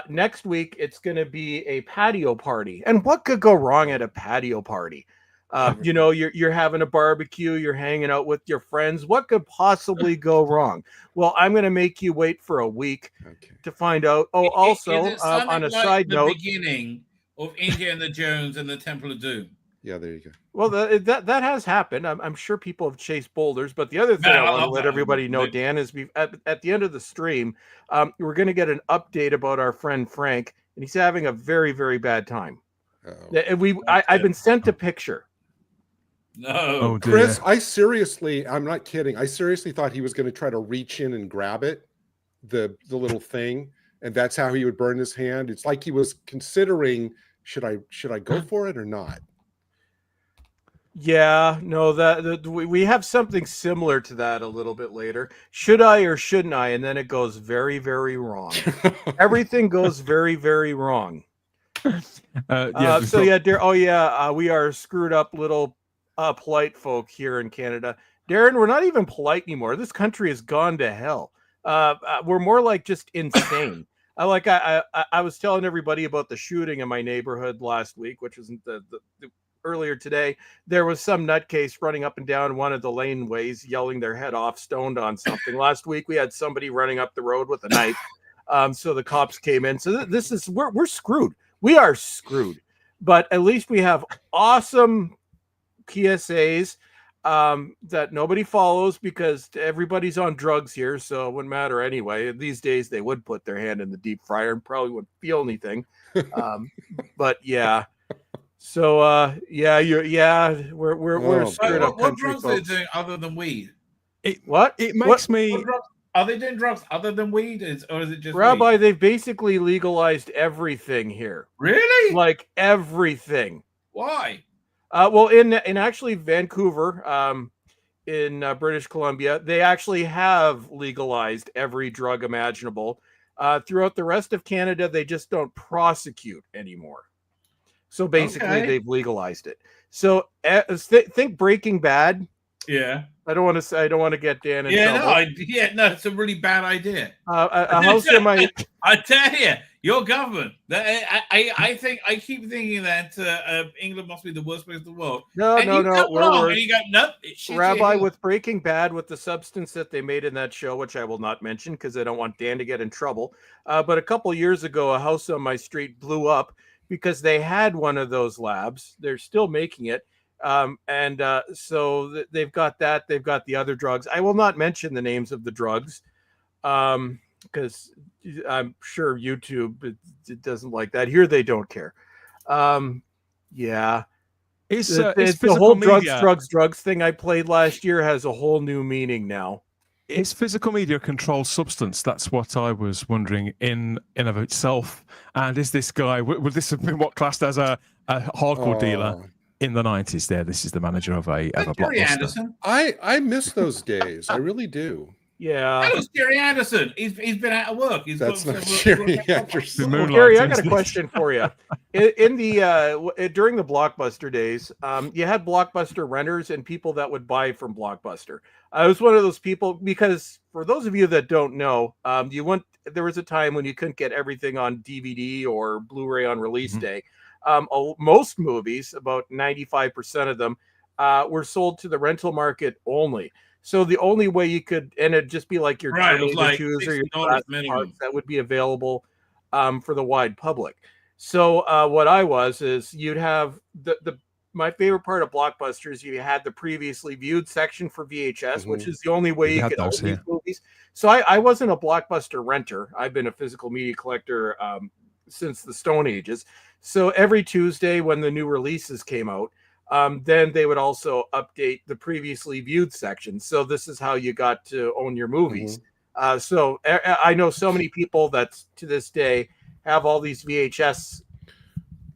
next week it's going to be a patio party. And what could go wrong at a patio party? You know, you're having a barbecue, you're hanging out with your friends. What could possibly go wrong? Well, I'm going to make you wait for a week to find out. Oh, also, on a side note, beginning of Indiana Jones and the Temple of Doom. Yeah, there you go. Well, that has happened. I'm sure people have chased boulders, but the other thing I want to let everybody know, Dan, is at the end of the stream, we're going to get an update about our friend Frank, and he's having a very, very bad time. I've been sent a picture. No, Chris, I'm not kidding. I seriously thought he was going to try to reach in and grab it, the little thing, and that's how he would burn his hand. It's like he was considering, should I go for it or not? Yeah, no, we have something similar to that a little bit later. Should I or shouldn't I? And then it goes very, very wrong. Everything goes very, very wrong. We are screwed up little polite folk here in Canada. Darren, we're not even polite anymore. This country has gone to hell. We're more like just insane. I was telling everybody about the shooting in my neighborhood last week, which isn't earlier today, there was some nutcase running up and down one of the laneways, yelling their head off, stoned on something. Last week, we had somebody running up the road with a knife. So the cops came in. So this is we're screwed. We are screwed. But at least we have awesome PSAs that nobody follows because everybody's on drugs here. So it wouldn't matter anyway. These days they would put their hand in the deep fryer and probably wouldn't feel anything. But yeah. So we're screwed up. What drugs are they doing other than weed? It makes me. Are they doing drugs other than weed, or is it just Rabbi? weed? They've basically legalized everything here. Really? Like everything. Why? Well, in actually Vancouver, in British Columbia, they actually have legalized every drug imaginable. Throughout the rest of Canada, they just don't prosecute anymore. So basically, they've legalized it. So think Breaking Bad. Yeah. I don't want to get Dan in trouble. No, it's a really bad idea. A house in my. I tell you, your government. I keep thinking that England must be the worst place in the world. No. We're worse. And you go, no, Rabbi, with Breaking Bad, with the substance that they made in that show, which I will not mention because I don't want Dan to get in trouble. But a couple years ago, a house on my street blew up because they had one of those labs. They're still making it. So they've got that. They've got the other drugs. I will not mention the names of the drugs because I'm sure YouTube it doesn't like that. Here they don't care. Yeah. It's the whole drugs thing I played last year has a whole new meaning now. Is physical media a controlled substance? That's what I was wondering in of itself. And is this guy, would this have been what classed as a hardcore dealer in the 90s there? This is the manager of a Blockbuster. Anderson. I miss those days. I really do. Yeah. That was Jerry Anderson. He's been out of work. That's not Jerry Anderson. Well, Gary, I got a question for you. In the during the Blockbuster days, you had Blockbuster renters and people that would buy from Blockbuster. I was one of those people because for those of you that don't know, there was a time when you couldn't get everything on DVD or Blu-ray on release day. Most movies, about 95% of them, were sold to the rental market only. So the only way you could, and it'd just be like your Terminator 2s or your parts that would be available for the wide public. So what I is you'd have my favorite part of Blockbuster is you had the previously viewed section for VHS, which is the only way you could own these movies. So I wasn't a Blockbuster renter. I've been a physical media collector since the Stone Ages. So every Tuesday when the new releases came out, then they would also update the previously viewed section. So this is how you got to own your movies. So I know so many people that to this day have all these VHS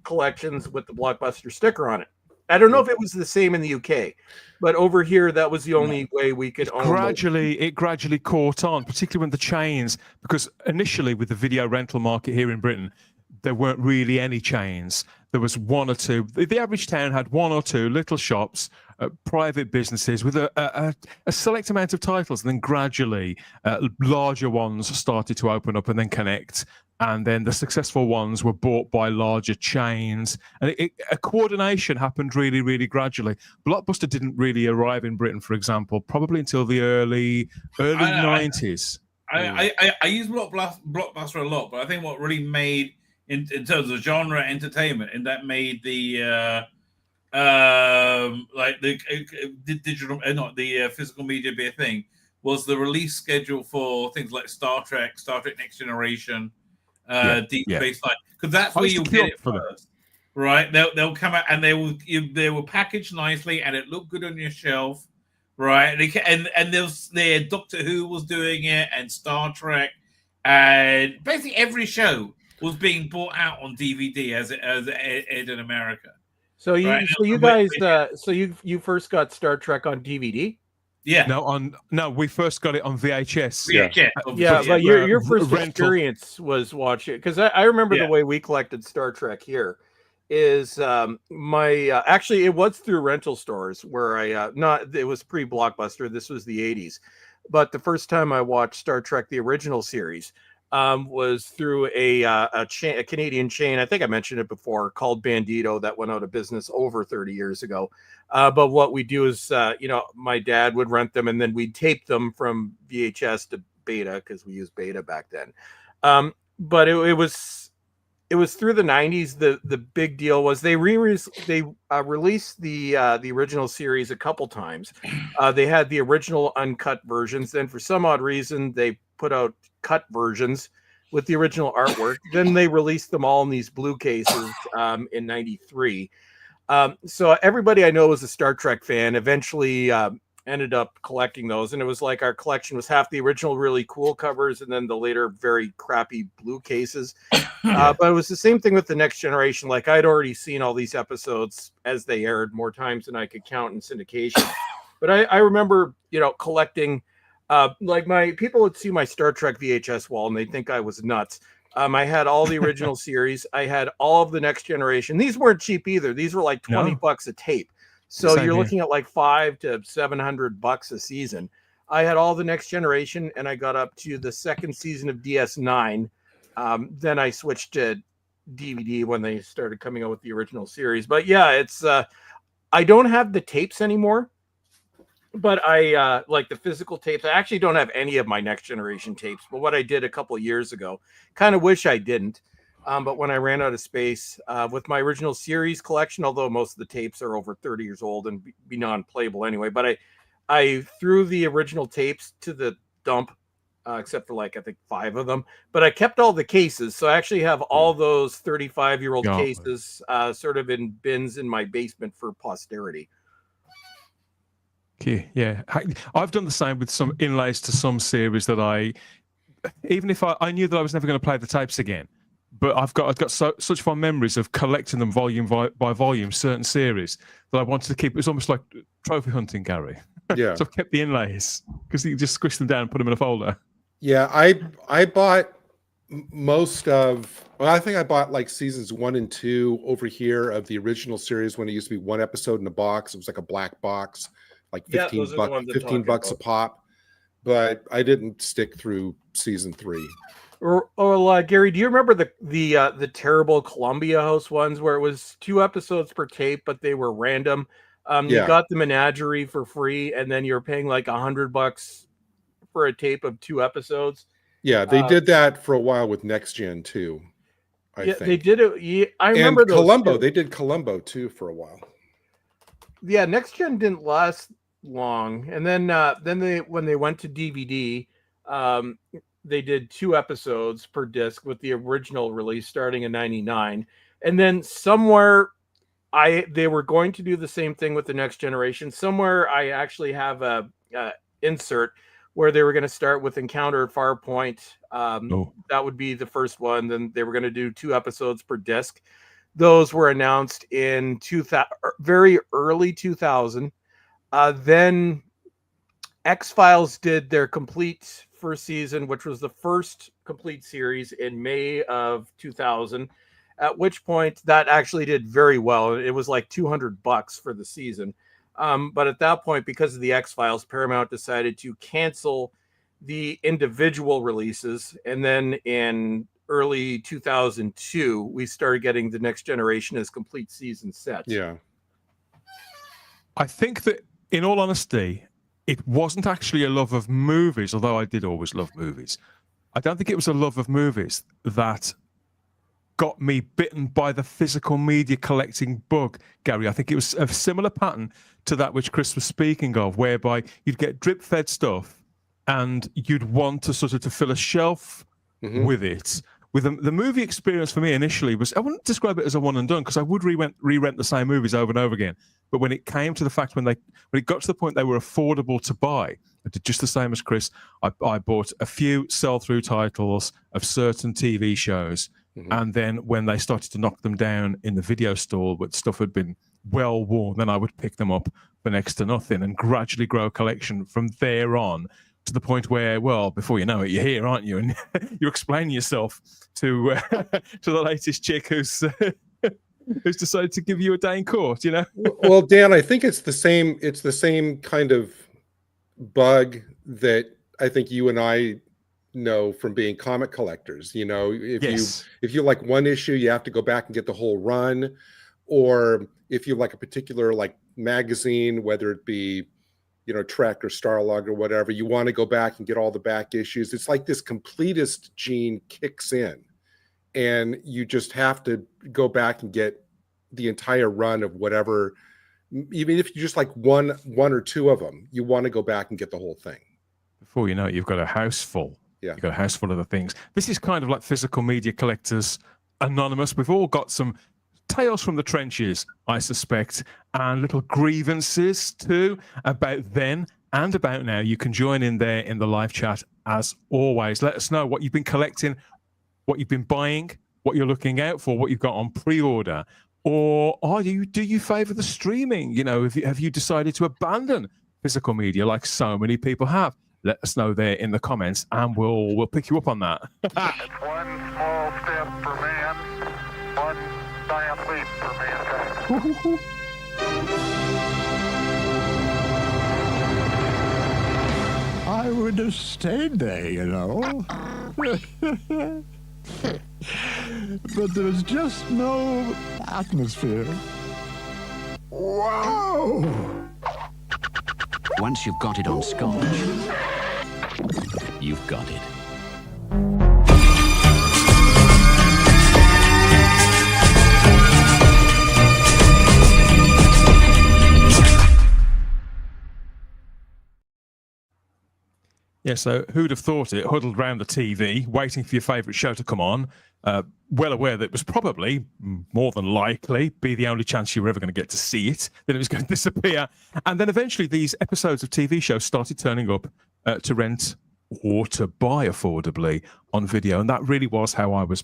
collections with the Blockbuster sticker on it. I don't know if it was the same in the UK, but over here, that was the only way we could own it gradually caught on, particularly when the chains, because initially with the video rental market here in Britain, there weren't really any chains. There was one or two. The average town had one or two little shops, private businesses with a select amount of titles. And then gradually, larger ones started to open up and then connect. And then the successful ones were bought by larger chains. And a coordination happened really, really gradually. Blockbuster didn't really arrive in Britain, for example, probably until the early 90s. I use Blockbuster a lot, but I think what really made in terms of genre entertainment, and that made the digital, not the physical media be a thing, was the release schedule for things like Star Trek Next Generation, Deep Space Nine, because that's where you'll get it first, right? They'll come out and they will package nicely and it looked good on your shelf, right? And their Doctor Who was doing it, and Star Trek, and basically every show was being bought out on DVD as it aired in America. So you first got Star Trek on DVD? Yeah. No, we first got it on VHS. Yeah, but your first experience was watching, because I remember the way we collected Star Trek here is actually it was through rental stores where it was pre-Blockbuster. This was the 80s, but the first time I watched Star Trek the original series, was through a Canadian chain. I think I mentioned it before, called Bandito, that went out of business over 30 years ago. But what we do is, my dad would rent them, and then we'd tape them from VHS to beta, because we used beta back then. But it was through the 90s. The big deal was they released the original series a couple times. They had the original uncut versions. Then for some odd reason, they put out cut versions with the original artwork. Then they released them all in these blue cases in 93. So everybody I know was a Star Trek fan. Eventually ended up collecting those, and it was like our collection was half the original really cool covers and then the later very crappy blue cases. But it was the same thing with the Next Generation. Like, I'd already seen all these episodes as they aired more times than I could count in syndication. But I remember, collecting, like, my people would see my Star Trek VHS wall and they'd think I was nuts. I had all the original series. I had all of the Next Generation. These weren't cheap either. These were like $20 a tape. So you're looking at like $500 to $700 a season. I had all the Next Generation, and I got up to the second season of DS9. Then I switched to DVD when they started coming out with the original series. But yeah, it's I don't have the tapes anymore, but I like the physical tapes. I actually don't have any of my Next Generation tapes. But what I did a couple of years ago, kind of wish I didn't. But when I ran out of space with my original series collection, although most of the tapes are over 30 years old and be non-playable anyway, but I threw the original tapes to the dump, except for like, I think 5 of them, but I kept all the cases. So I actually have all those 35-year-old cases sort of in bins in my basement for posterity. Okay, yeah. I've done the same with some inlays to some series that even if I knew that I was never going to play the tapes again, but I've got such fond memories of collecting them volume by volume, certain series, that I wanted to keep. It was almost like trophy hunting, Gary. Yeah. So I've kept the inlays because you just squish them down and put them in a folder. Yeah, I bought most of. Well, I think I bought like seasons 1 and 2 over here of the original series when it used to be one episode in a box. It was like a black box, like $15 a pop. But I didn't stick through season 3. Gary, do you remember the terrible Columbia House ones where it was 2 episodes per tape, but they were random? You got the menagerie for free, and then you're paying like $100 for a tape of 2 episodes. Yeah, they did that for a while with Next Gen too. I think they did it. Yeah, I remember those Columbo. They did Columbo too for a while. Yeah, Next Gen didn't last long, and then when they went to DVD, they did 2 episodes per disc with the original release starting in '99, and then somewhere they were going to do the same thing with the Next Generation. Somewhere I actually have a insert where they were going to start with Encounter at Farpoint. That would be the first one. Then they were going to do 2 episodes per disc. Those were announced in very early 2000. Then X-Files did their complete first season, which was the first complete series, in May of 2000, at which point that actually did very well. It was like $200 for the season. But at that point, because of the X-Files, Paramount decided to cancel the individual releases. And then in early 2002, we started getting the Next Generation as complete season sets. Yeah. I think that, in all honesty, it wasn't actually a love of movies, although I did always love movies. I don't think it was a love of movies that got me bitten by the physical media collecting bug, Gary. I think it was a similar pattern to that which Chris was speaking of, whereby you'd get drip-fed stuff and you'd want to sort of to fill a shelf with it. With the movie experience for me initially was, I wouldn't describe it as a one and done, because I would re-rent the same movies over and over again. But when it came to the fact when it got to the point they were affordable to buy, I did just the same as Chris. I bought a few sell-through titles of certain TV shows, and then when they started to knock them down in the video store, but stuff had been well worn, then I would pick them up for next to nothing and gradually grow a collection from there on, to the point where, well, before you know it, you're here, aren't you? And you're explaining yourself to the latest chick who's decided to give you a day in court, you know? Well, Dan, I think it's the same kind of bug that I think you and I know from being comic collectors. You know, if you like one issue, you have to go back and get the whole run, or if you like a particular like magazine, whether it be, you know, Trek or Starlog or whatever, you want to go back and get all the back issues. It's like this completist gene kicks in, and you just have to go back and get the entire run of whatever. Even if you just like one or two of them, you want to go back and get the whole thing. Before you know it, you've got a house full. Yeah. You've got a house full of the things. This is kind of like Physical Media Collectors Anonymous. We've all got some tales from the trenches, I suspect, and little grievances too about then and about now. You can join in there in the live chat as always. Let us know what you've been collecting, what you've been buying, what you're looking out for, what you've got on pre-order. Or do you favor the streaming? You know, have you decided to abandon physical media like so many people have? Let us know there in the comments, and we'll pick you up on that. It's one small step for man, one giant leap for mankind. I would have stayed there, you know. But there was just no atmosphere. Whoa! Once you've got it on Scotch, you've got it. Yeah, so who'd have thought it, huddled around the TV, waiting for your favourite show to come on, well aware that it was probably, more than likely, be the only chance you were ever going to get to see it, then it was going to disappear. And then eventually these episodes of TV shows started turning up to rent or to buy affordably on video. And that really was how I was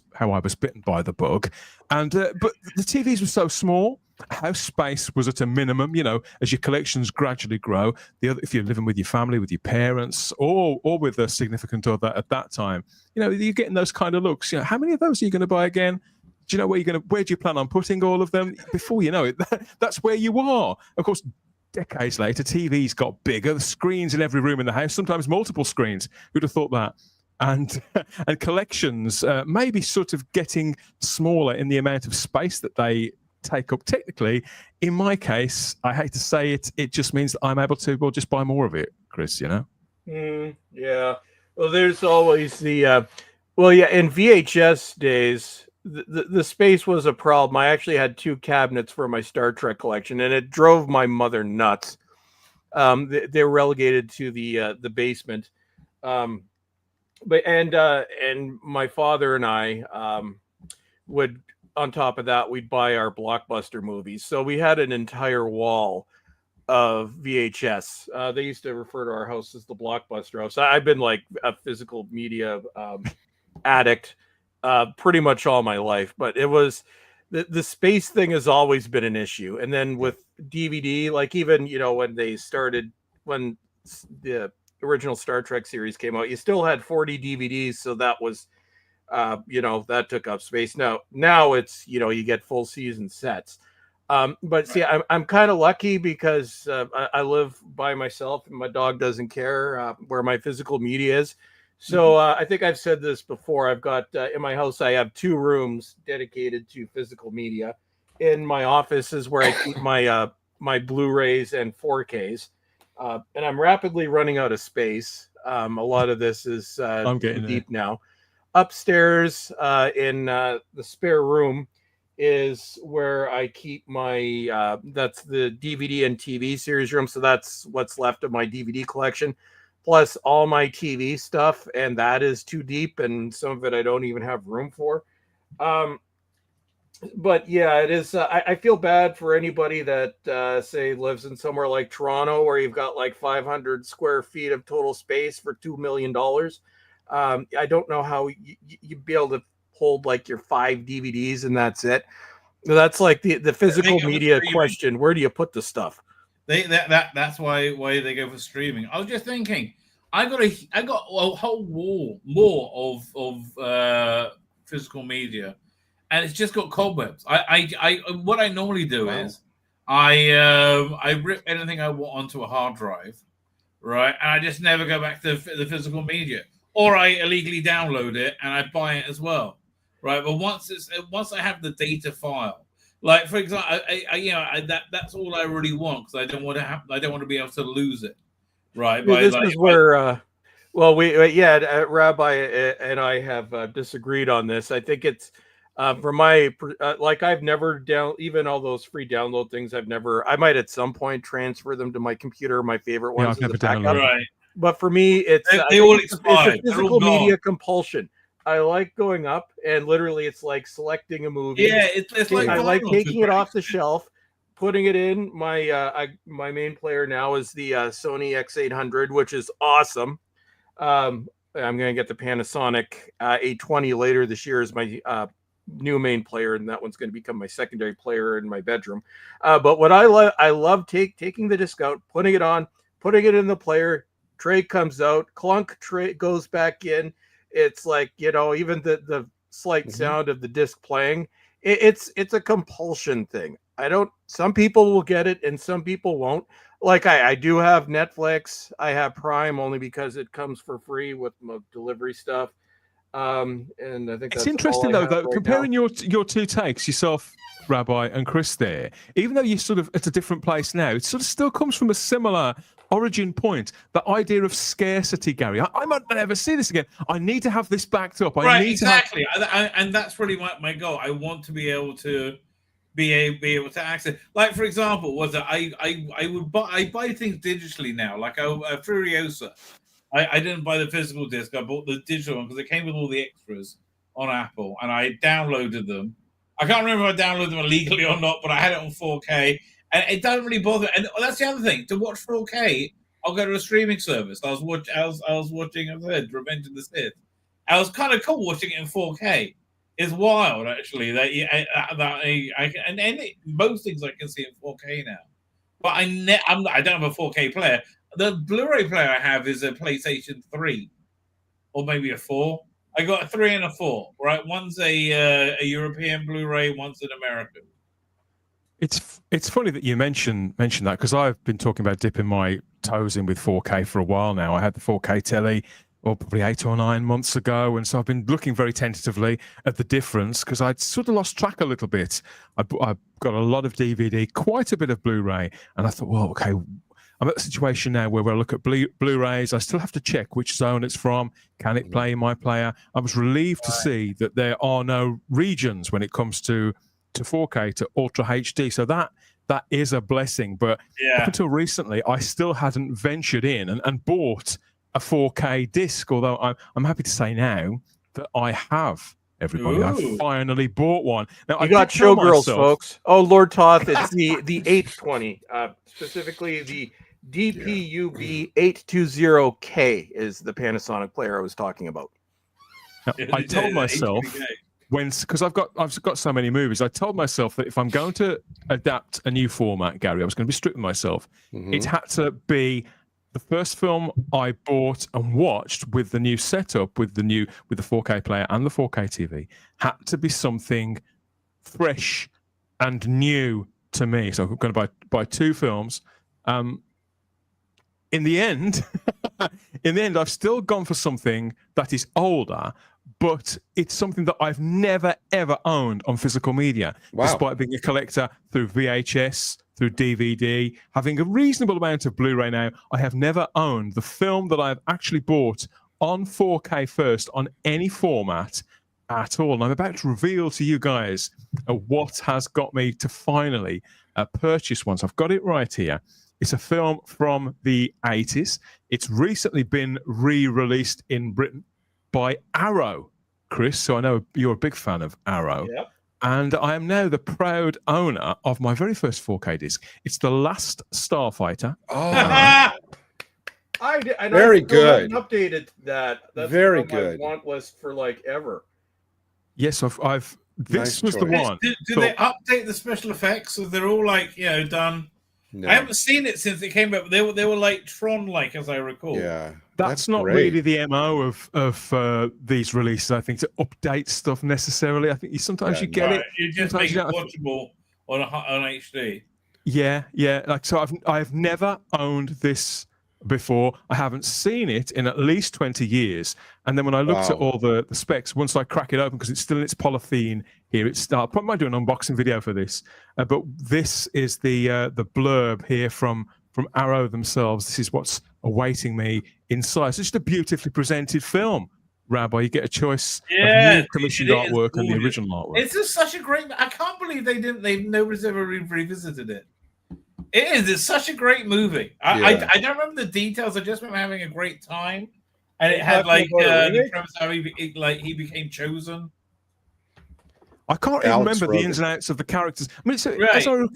bitten by the bug. And but the TVs were so small. House space was at a minimum, you know, as your collections gradually grow. If you're living with your family, with your parents, or with a significant other at that time, you know, you're getting those kind of looks. You know, how many of those are you going to buy again? Do you know where do you plan on putting all of them? Before you know it, that's where you are. Of course, decades later, TVs got bigger, the screens in every room in the house, sometimes multiple screens. Who'd have thought that? And collections maybe sort of getting smaller in the amount of space that they take up. Technically, in my case, I hate to say it, it just means that I'm able to just buy more of it, Chris, you know? Yeah. Well, there's always the in VHS days, the space was a problem. I actually had 2 cabinets for my Star Trek collection, and it drove my mother nuts. They were relegated to the basement. And my father and I would, on top of that, we'd buy our Blockbuster movies. So we had an entire wall of VHS. They used to refer to our house as the Blockbuster house. I've been like a physical media addict pretty much all my life, but it was the space thing has always been an issue. And then with DVD, like even, you know, when the original Star Trek series came out, you still had 40 DVDs. So that was, that took up space. Now it's, you know, you get full season sets. But see, I'm kind of lucky because I live by myself and my dog doesn't care where my physical media is. So I think I've said this before. I've got in my house, I have 2 rooms dedicated to physical media. In my office is where I keep my my Blu-rays and 4Ks. And I'm rapidly running out of space. A lot of this is I'm getting deep now. Upstairs in the spare room is where I keep my that's the DVD and TV series room. So that's what's left of my DVD collection, plus all my TV stuff, and that is too deep, and some of it I don't even have room for. But yeah, it is. I feel bad for anybody that say lives in somewhere like Toronto, where you've got like 500 square feet of total space for $2 million. I don't know how you'd be able to hold like your 5 DVDs and that's it. That's like the physical media question. Where do you put the stuff? That's why they go for streaming. I was just thinking, I got a whole wall more of physical media, and it's just got cobwebs. I what I normally do is I rip anything I want onto a hard drive, right, and I just never go back to the physical media. or I illegally download it and I buy it as well, right? But once I have the data file, like for example, that's all I really want because I don't want to be able to lose it, right? This is where, Rabbi and I have disagreed on this. I think it's for my like I've never even all those free download things. I might at some point transfer them to my computer. My favorite ones, I've never downloaded. Right. But for me, it's it's a physical media compulsion. I like going up and literally it's like selecting a movie. Yeah, it's like I like taking it off the shelf, putting it in. My my main player now is the Sony X800, which is awesome. I'm gonna get the Panasonic 820 later this year as my new main player, and that one's going to become my secondary player in my bedroom. But what I love taking the disc out, putting it on, putting it in the player. Tray comes out, clunk, tray goes back in. It's like, even the slight sound of the disc playing. It's a compulsion thing. Some people will get it and some people won't. Like I do have Netflix. I have Prime only because it comes for free with my delivery stuff. And I think it's interesting though, comparing your two takes, yourself, Rabbi, and Chris there, even though you're sort of at a different place now, it sort of still comes from a similar origin point. The idea of scarcity, Gary. I might never see this again. I need to have this backed up. Exactly. And that's really my goal. I want to be able to be able to access. Like for example, I buy things digitally now. Like Furiosa. I didn't buy the physical disc. I bought the digital one because it came with all the extras on Apple, and I downloaded them. I can't remember if I downloaded them illegally or not, but I had it on 4K, and it doesn't really bother. And that's the other thing. To watch 4K, I'll go to a streaming service. I was watching, as I said, Revenge of the Sith. I was kind of cool watching it in 4K. It's wild, actually. Most things I can see in 4K now, but I don't have a 4K player. The Blu-ray player I have is a PlayStation 3 or maybe a 4. I got a 3 and a 4, right? One's a European Blu-ray, one's an American. It's funny that you mention that because I've been talking about dipping my toes in with 4K for a while now. I had the 4K telly probably 8 or 9 months ago, and so I've been looking very tentatively at the difference because I'd sort of lost track a little bit. I've got a lot of DVD, quite a bit of Blu-ray, and I thought, well, okay, I'm at the situation now where I look at Blu-rays. I still have to check which zone it's from. Can it play in my player? I was relieved to see that there are no regions when it comes to 4K, to Ultra HD. So that is a blessing. But up until recently, I still hadn't ventured in and bought a 4K disc, although I'm happy to say now that I have. Everybody, I finally bought one. Now you got Showgirls, folks. Oh, Lord Toth, it's the 820, specifically the DPUB 820K is the Panasonic player I was talking about. Now, I told myself because I've got so many movies. I told myself that if I'm going to adapt a new format, Gary, I was going to be strict with myself. It had to be the first film I bought and watched with the new setup, with the 4K player and the 4K TV, had to be something fresh and new to me. So I'm going to buy two films. In the end, I've still gone for something that is older, but it's something that I've never ever owned on physical media, despite being a collector through VHS, through DVD, having a reasonable amount of Blu-ray now. I have never owned the film that I've actually bought on 4K first on any format at all. And I'm about to reveal to you guys what has got me to finally purchase one. So I've got it right here. It's a film from the 80s. It's recently been re-released in Britain by Arrow, Chris. So I know you're a big fan of Arrow. Yep. And I am now the proud owner of my very first 4K disc. It's The Last Starfighter. Oh, very good. Updated that. That's very good. My want list for like ever. Yes, I've. This was the one. Do they update the special effects? So they're all like done. No. I haven't seen it since it came out. They were like Tron-like, as I recall. Yeah, that's not really the MO of these releases. I think to update stuff necessarily. I think you get it. You just make it watchable on HD. Yeah. Like so, I've never owned this before. I haven't seen it in at least 20 years. And then when I looked at all the specs, once I crack it open, because it's still in its polythene here, it's I probably might do an unboxing video for this. But this is the blurb here from Arrow themselves. This is what's awaiting me inside. So it's just a beautifully presented film. Rabbi, you get a choice of new commissioned artwork and the original artwork. It's just such a great. I can't believe nobody's ever revisited it. It is. It's such a great movie. I don't remember the details. I just remember having a great time, and it had like the premise how he became chosen. I can't even remember the ins and outs of the characters. I mean,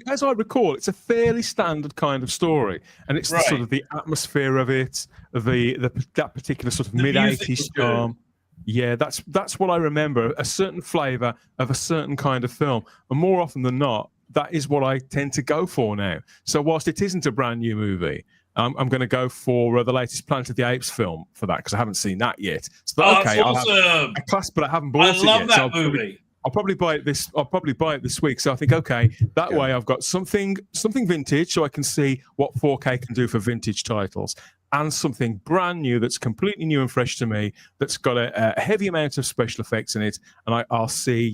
as I recall, it's a fairly standard kind of story, and it's the sort of the atmosphere of it, that particular sort of mid-80s charm. Yeah, that's what I remember. A certain flavour of a certain kind of film, and more often than not, that is what I tend to go for now. So whilst it isn't a brand new movie, I'm going to go for the latest Planet of the Apes film for that because I haven't seen that yet. So okay, I'll have a class, but I haven't bought it yet. I love that movie. I'll probably buy it this week. So I think, okay, that way I've got something vintage, so I can see what 4K can do for vintage titles, and something brand new that's completely new and fresh to me, that's got a heavy amount of special effects in it, and I'll see,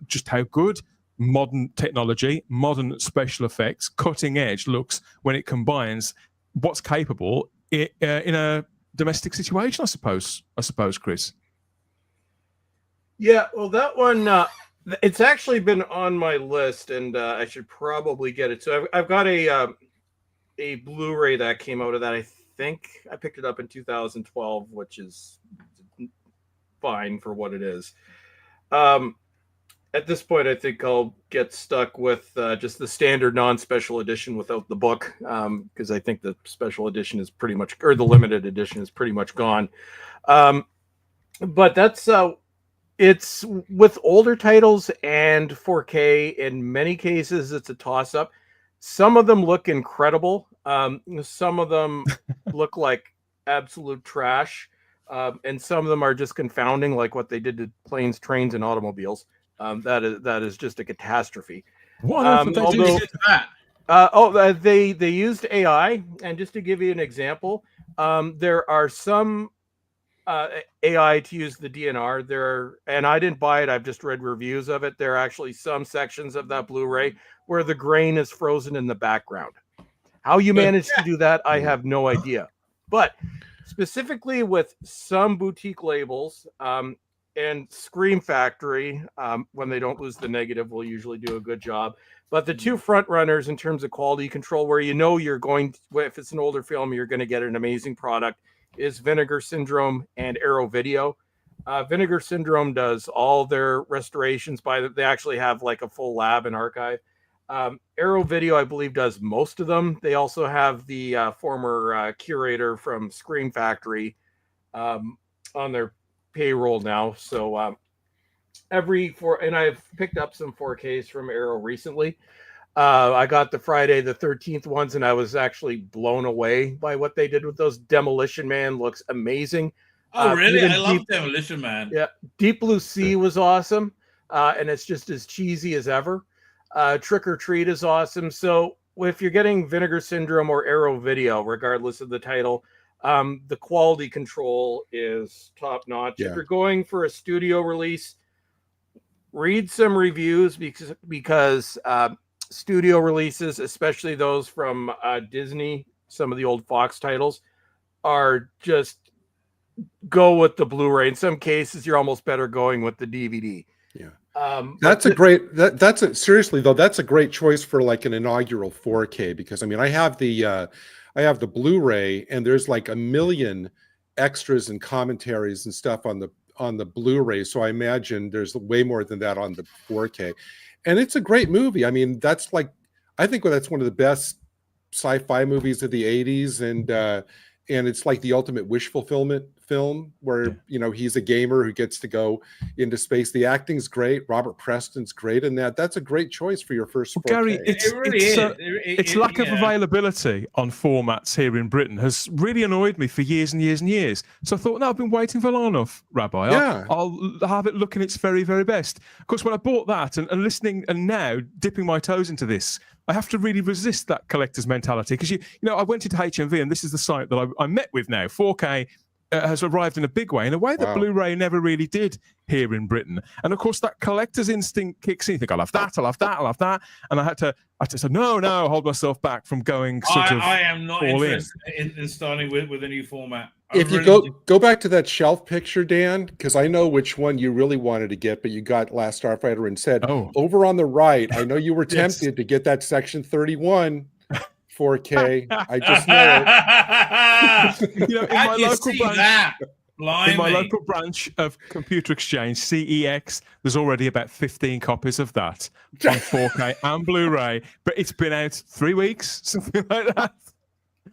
just how good modern technology, modern special effects, cutting edge looks when it combines what's capable in a domestic situation. I suppose, Chris. Yeah, well, that one, it's actually been on my list, and I should probably get it. So I've got a Blu-ray that came out of that. I think I picked it up in 2012, which is fine for what it is. At this point, I think I'll get stuck with just the standard non-special edition without the book, because I think the special edition is pretty much, or the limited edition is pretty much gone. But that's... It's with older titles and 4K. In many cases, it's a toss-up. Some of them look incredible. Some of them look like absolute trash. And some of them are just confounding, like what they did to planes, trains, and automobiles. That is just a catastrophe. They used AI. And just to give you an example, there are some AI to use the DNR and I didn't buy it, I've just read reviews of it. There are actually some sections of that Blu-ray where the grain is frozen in the background. How you manage to do that, I have no idea. But specifically with some boutique labels and Scream Factory, when they don't lose the negative, will usually do a good job. But the two front runners in terms of quality control, where you're going to, if it's an older film, you're going to get an amazing product, is Vinegar Syndrome and Arrow Video. Vinegar Syndrome does all their restorations they actually have like a full lab and archive. Arrow Video, I believe, does most of them. They also have the former curator from Scream Factory on their payroll now. So and I've picked up some 4Ks from Arrow recently. I got the Friday the 13th ones, and I was actually blown away by what they did with those. Demolition Man looks amazing. Oh, really? I love Demolition Man. Yeah. Deep Blue Sea was awesome, and it's just as cheesy as ever. Trick or Treat is awesome. So if you're getting Vinegar Syndrome or Arrow Video, regardless of the title, the quality control is top notch. Yeah. If you're going for a studio release, read some reviews because studio releases, especially those from Disney, some of the old Fox titles, are just go with the Blu-ray. In some cases, you're almost better going with the DVD. Yeah, that's seriously though, that's a great choice for like an inaugural 4K, because I mean, I have the Blu-ray, and there's like a million extras and commentaries and stuff on the Blu-ray. So I imagine there's way more than that on the 4K. And it's a great movie. I mean, I think that's one of the best sci-fi movies of the 80s, and it's like the ultimate wish fulfillment film where he's a gamer who gets to go into space. The acting's great. Robert Preston's great in that. That's a great choice for your first 4K. Gary, it's lack of yeah. availability on formats here in Britain has really annoyed me for years and years and years. So I thought, no, I've been waiting for long enough, Rabbi. Yeah. I'll have it looking its very, very best. Of course, when I bought that and listening and now dipping my toes into this, I have to really resist that collector's mentality because I went into HMV and this is the site that I met with now. 4K has arrived in a big way, in a way that Blu-ray never really did here in Britain. And of course, that collector's instinct kicks in. You think, I'll have that, I'll have that, I'll have that. And I had to say, no, hold myself back from going I am not interested in starting with a new format. If you go back to that shelf picture, Dan, because I know which one you really wanted to get, but you got Last Starfighter and said, over on the right, I know you were tempted to get that Section 31 4K. I just know it. In my local branch of Computer Exchange, CEX, there's already about 15 copies of that on 4K and Blu-ray, but it's been out 3 weeks, something like that.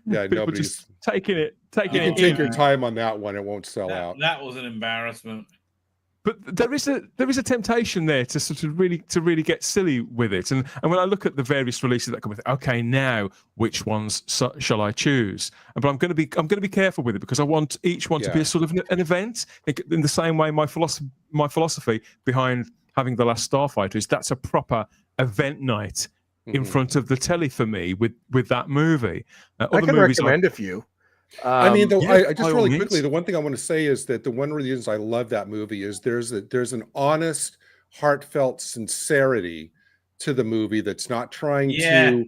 Yeah, People nobody's just taking it. You can take your time on that one; it won't sell out. That was an embarrassment. But there is a temptation there to sort of really get silly with it, and when I look at the various releases that come with it, okay, now which ones shall I choose? But I'm going to be careful with it because I want each one to be a sort of an event. In the same way, my philosophy behind having The Last Starfighter is that's a proper event night in front of the telly for me with that movie. I can recommend a few. I mean, I just really quickly, the one thing I want to say is that the one of the reasons I love that movie is there's an honest, heartfelt sincerity to the movie that's not trying to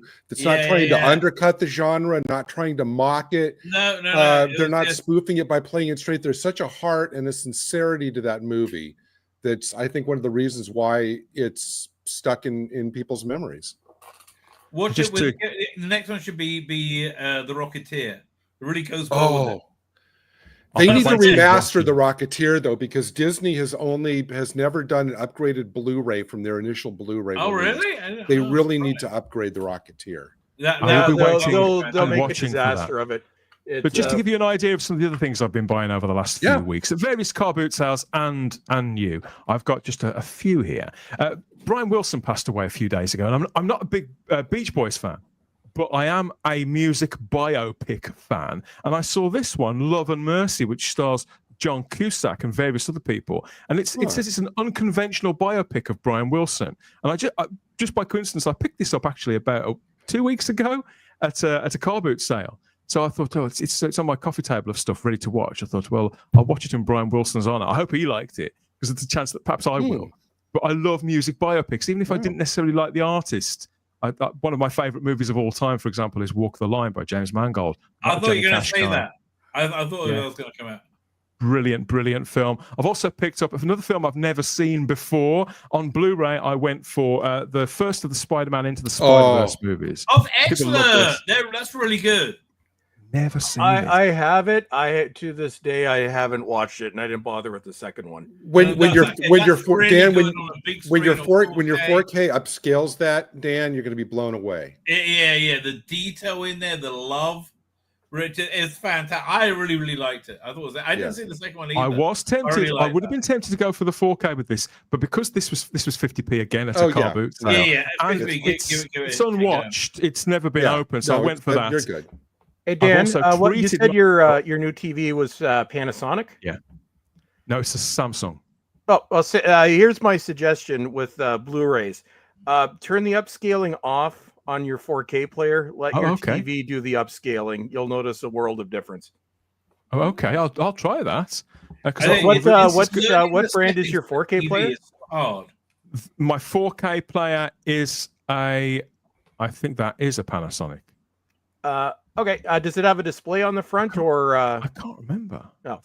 undercut the genre, not trying to mock it. No. They're not spoofing it by playing it straight. There's such a heart and a sincerity to that movie that's, I think, one of the reasons why it's stuck in people's memories. The next one should be The Rocketeer. It really goes well with it. They need to remaster The Rocketeer though, because Disney has never done an upgraded Blu-ray from their initial Blu-ray. Oh, release. really? They really need to upgrade The Rocketeer. They'll make a disaster of it. But just to give you an idea of some of the other things I've been buying over the last few weeks at various car boot sales and new, I've got just a few here. Brian Wilson passed away a few days ago, and I'm not a big Beach Boys fan, but I am a music biopic fan. And I saw this one, Love and Mercy, which stars John Cusack and various other people. And it says it's an unconventional biopic of Brian Wilson. And I just by coincidence, I picked this up actually about 2 weeks ago at a car boot sale. So I thought, it's on my coffee table of stuff ready to watch. I thought, well, I'll watch it in Brian Wilson's honor. I hope he liked it because there's a chance that perhaps I will. But I love music biopics, even if I didn't necessarily like the artist. One of my favorite movies of all time, for example, is Walk the Line by James Mangold. I thought you were going to say that. I thought it was going to come out. Brilliant film. I've also picked up another film I've never seen before. On Blu-ray, I went for the first of the Spider-Man Into the Spider-Verse movies. Oh, excellent! That's really good. Never seen it. I have it. To this day, I haven't watched it, and I didn't bother with the second one. When your 4K upscales that, Dan, you're going to be blown away. Yeah. The detail in there, the love, it's fantastic. I really liked it. I thought I didn't see the second one either. I was tempted. I would have been tempted to go for the 4K with this, but because this was 50p again at a car boot sale, and it's unwatched. It's never been open, so I went for that. You're good. Hey Dan, what you said your new TV was Panasonic? Yeah. No, it's a Samsung. Oh, well, here's my suggestion with Blu-rays. Turn the upscaling off on your 4K player. Let your TV do the upscaling. You'll notice a world of difference. Oh, okay. I'll try that. What brand is your 4K player? My 4K player is I think that is a Panasonic. Okay. Does it have a display on the front or? I can't remember. No.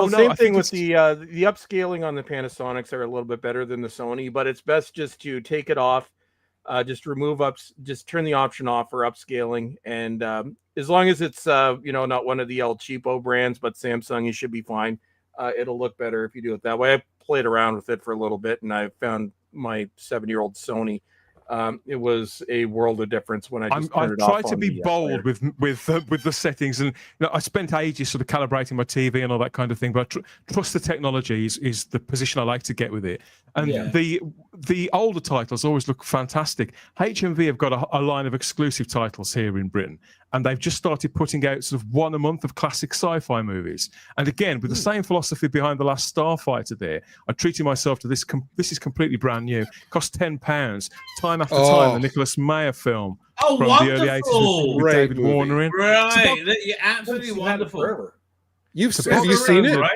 Same thing with the upscaling on the Panasonics are a little bit better than the Sony, but it's best just to take it off, just turn the option off for upscaling, and as long as it's not one of the El Cheapo brands, but Samsung, you should be fine. It'll look better if you do it that way. I played around with it for a little bit, and I found my 7-year-old Sony it was a world of difference when I just turned it off. I try to be bold with the settings, and I spent ages sort of calibrating my TV and all that kind of thing. But trust the technology is the position I like to get with it. And the older titles always look fantastic. HMV have got a line of exclusive titles here in Britain, and they've just started putting out sort of one a month of classic sci-fi movies. And again, with the same philosophy behind The Last Starfighter there, I treated myself to this. This is completely brand new. Cost £10. Time After Time, the Nicholas Mayer film from the early 80s with David Warner in. Right, you're absolutely wonderful. Have you seen it? Right?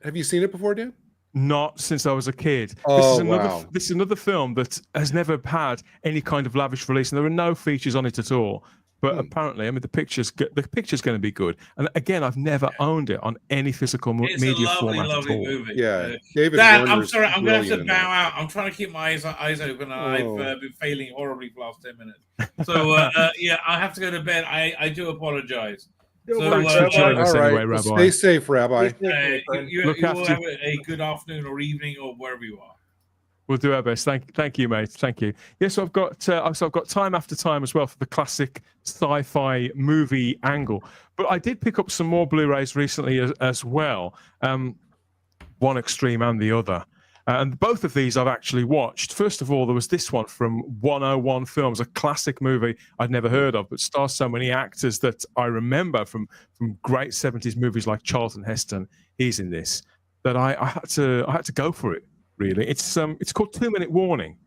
Have you seen it before, Dan? Not since I was a kid. Oh, this is another film that has never had any kind of lavish release, and there are no features on it at all. But apparently, I mean, the picture's going to be good. And again, I've never owned it on any physical media format at all. Movie. Yeah, David. Dan, I'm sorry, I'm going to have to bow out. I'm trying to keep my eyes open, and I've been failing horribly for the last 10 minutes. So I have to go to bed. I do apologize. Thanks for joining us anyway, Rabbi. Stay safe, Rabbi. You will have a good afternoon or evening or wherever you are. We'll do our best. Thank you, mate. Thank you. Yes, so I've got Time After Time as well for the classic sci-fi movie angle. But I did pick up some more Blu-rays recently as well. One extreme and the other. And both of these I've actually watched. First of all, there was this one from 101 Films, a classic movie I'd never heard of, but stars so many actors that I remember from great 70s movies like Charlton Heston. He's in this. That I had to go for it. Really, it's called 2 Minute Warning.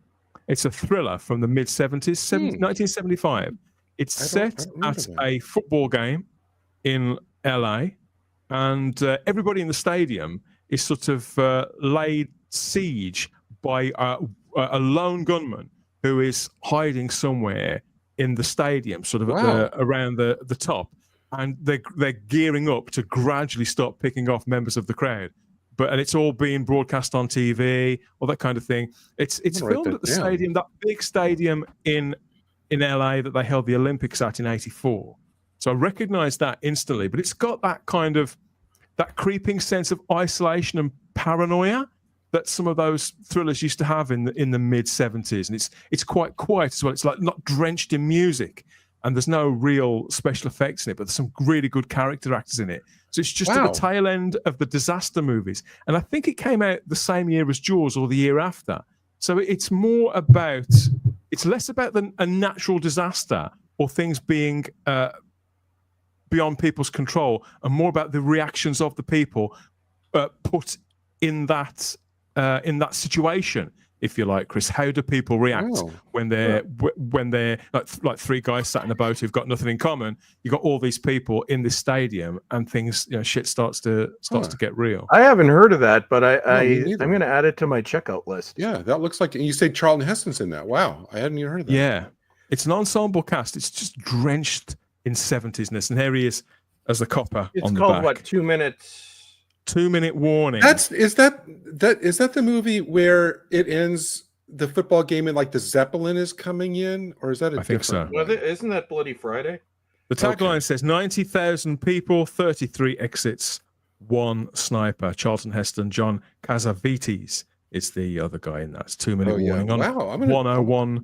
It's a thriller from the mid 70s, 1975. It's set at a football game in LA, and everybody in the stadium is sort of laid siege by a lone gunman who is hiding somewhere in the stadium, sort of around the top, and they're gearing up to gradually start picking off members of the crowd. And it's all being broadcast on TV, all that kind of thing. It's filmed at the stadium, that big stadium in LA that they held the Olympics at in '84. So I recognized that instantly. But it's got that kind of that creeping sense of isolation and paranoia that some of those thrillers used to have in the mid '70s, and it's quite quiet as well. It's like not drenched in music, and there's no real special effects in it, but there's some really good character actors in it. So it's just at the tail end of the disaster movies. And I think it came out the same year as Jaws or the year after. So it's less about a natural disaster or things being beyond people's control, and more about the reactions of the people put in that situation. If you like, Chris, how do people react when they're like three guys sat in a boat who've got nothing in common? You got all these people in this stadium, and things, shit starts to get real. I haven't heard of that, but I'm going to add it to my checkout list. Yeah, that looks like. And you say Charlton Heston's in that? Wow, I hadn't even heard of that. Yeah, it's an ensemble cast. It's just drenched in 70s-ness, and here he is as the copper. It's on the called back. what? 2 minutes. 2 Minute Warning. Is that the movie where it ends the football game and like the Zeppelin is coming in, or is that I think so. Well, isn't that Bloody Friday? The tagline says 90,000 people, 33 exits, 1 sniper. Charlton Heston, John Cassavetes is the other guy in that. It's 2 Minute Warning on 101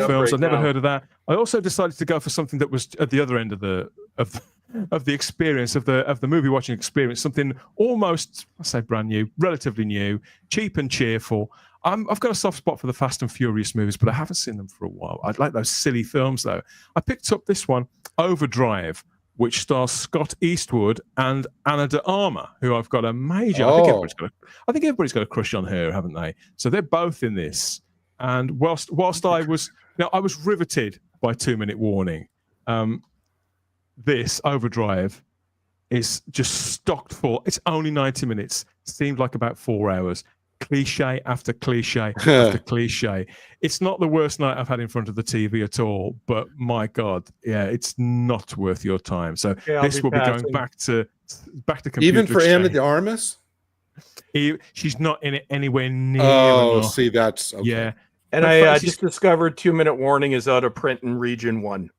Films. I've never heard of that. I also decided to go for something that was at the other end of the experience of the movie watching experience, something almost, I say brand new, relatively new, cheap and cheerful. I've got a soft spot for the Fast and Furious movies, but I haven't seen them for a while. I like those silly films though. I picked up this one, Overdrive, which stars Scott Eastwood and Ana de Armas, who I've got a major. I think everybody's got a crush on her, haven't they? So they're both in this. And whilst I was riveted by 2 Minute Warning. This Overdrive is just stocked full. It's only 90 minutes. Seemed like about 4 hours. Cliche after cliche after cliche. It's not the worst night I've had in front of the TV at all, but my God, yeah, it's not worth your time. So this will be going back to computer even for Ana de Armas. She's not in it anywhere near. Oh, enough. See, that's okay. Yeah. And I just discovered 2 Minute Warning is out of print in Region 1.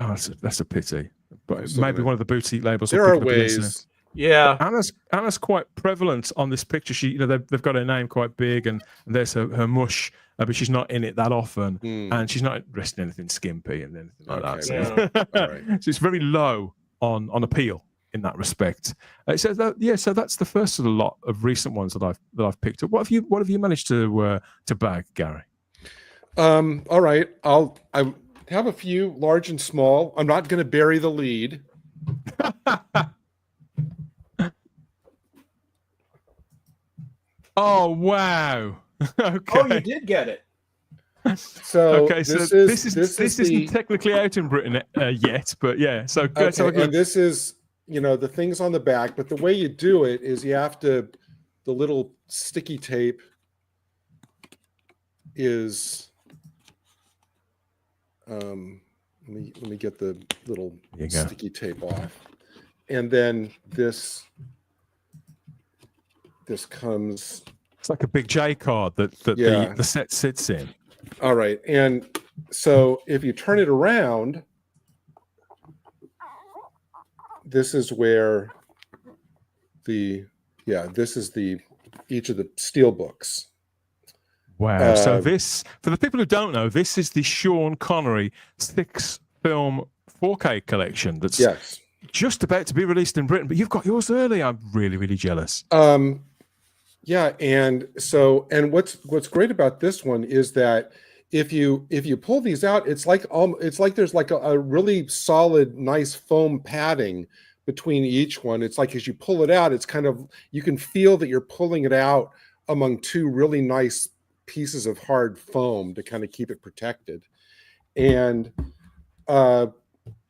Oh, that's a pity. But maybe one of the boutique labels. There are ways. Yeah, Anna's quite prevalent on this picture. She, they've got her name quite big, and there's her mush, but she's not in it that often, and she's not dressed in anything skimpy and anything like that. So, so it's very low on appeal in that respect. So that's the first sort of lot of recent ones that I've picked up. What have you managed to bag, Gary? All right, I have a few large and small. I'm not going to bury the lead. Oh wow! Okay. Oh, you did get it. So this isn't technically out in Britain yet, but yeah. So and this is the things on the back, but the way you do it is you have to the little sticky tape is let me get the little sticky tape off, and then this comes. It's like a big J card that the set sits in. All right, and so if you turn it around, this is where this is each of the steel books. Wow! So this, for the people who don't know, this is the Sean Connery 6-film 4K collection that's just about to be released in Britain. But you've got yours early. I'm really, really jealous. Yeah, and what's great about this one is that if you pull these out, it's like there's like a really solid, nice foam padding between each one. It's like as you pull it out, it's kind of, you can feel that you're pulling it out among two really nice pieces of hard foam to kind of keep it protected. And I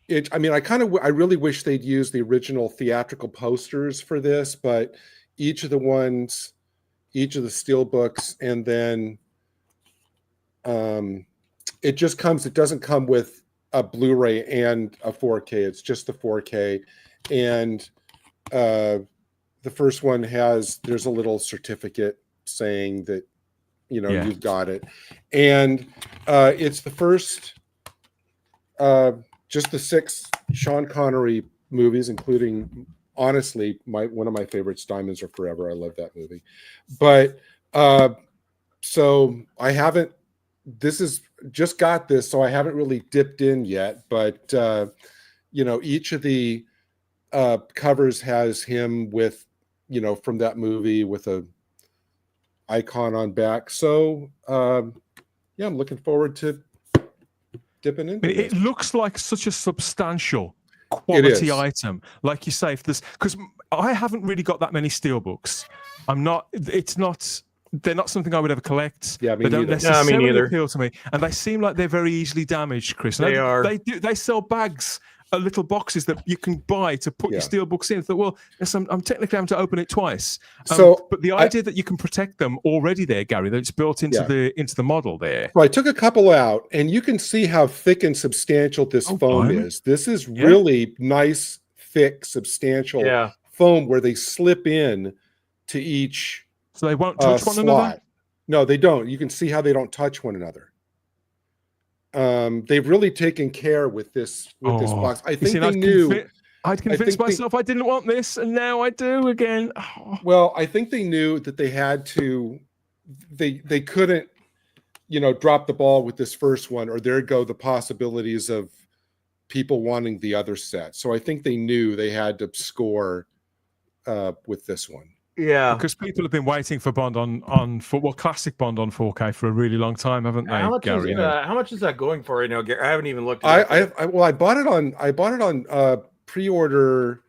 really wish they'd use the original theatrical posters for this, but each of the steel books, and then it doesn't come with a Blu-ray and a 4K. It's just the 4K. And the first one there's a little certificate saying that you've got it, and it's the first just the 6 Sean Connery movies, including, honestly, one of my favorites, Diamonds Are Forever. I love that movie. But so I haven't, this is just got this, so I haven't really dipped in yet. But each of the covers has him with, from that movie with a icon on back. So I'm looking forward to dipping into it. It looks like such a substantial quality item, like you say, because I haven't really got that many steelbooks. They're not something I would ever collect. Yeah, they don't necessarily appeal to me, and they seem like they're very easily damaged, Chris. They are. They sell bags, little boxes that you can buy to put your steelbooks in. I thought, well, yes, I'm technically having to open it twice. But the idea that you can protect them already there, Gary, that it's built into the model there. Well, I took a couple out, and you can see how thick and substantial this foam is. This is really nice, thick, substantial foam where they slip in to each. So they won't touch one another? No, they don't. You can see how they don't touch one another. They've really taken care with this box. I think they knew. I'd convinced myself I didn't want this, and now I do again. Oh. Well, I think they knew that they had to. They couldn't, drop the ball with this first one, or there go the possibilities of people wanting the other set. So I think they knew they had to score with this one. Yeah, Uh, because people have been waiting for Bond classic Bond on 4K for a really long time, haven't they? How much, Gary, how much is that going for right now, Gary? I haven't even looked. I bought it on pre-order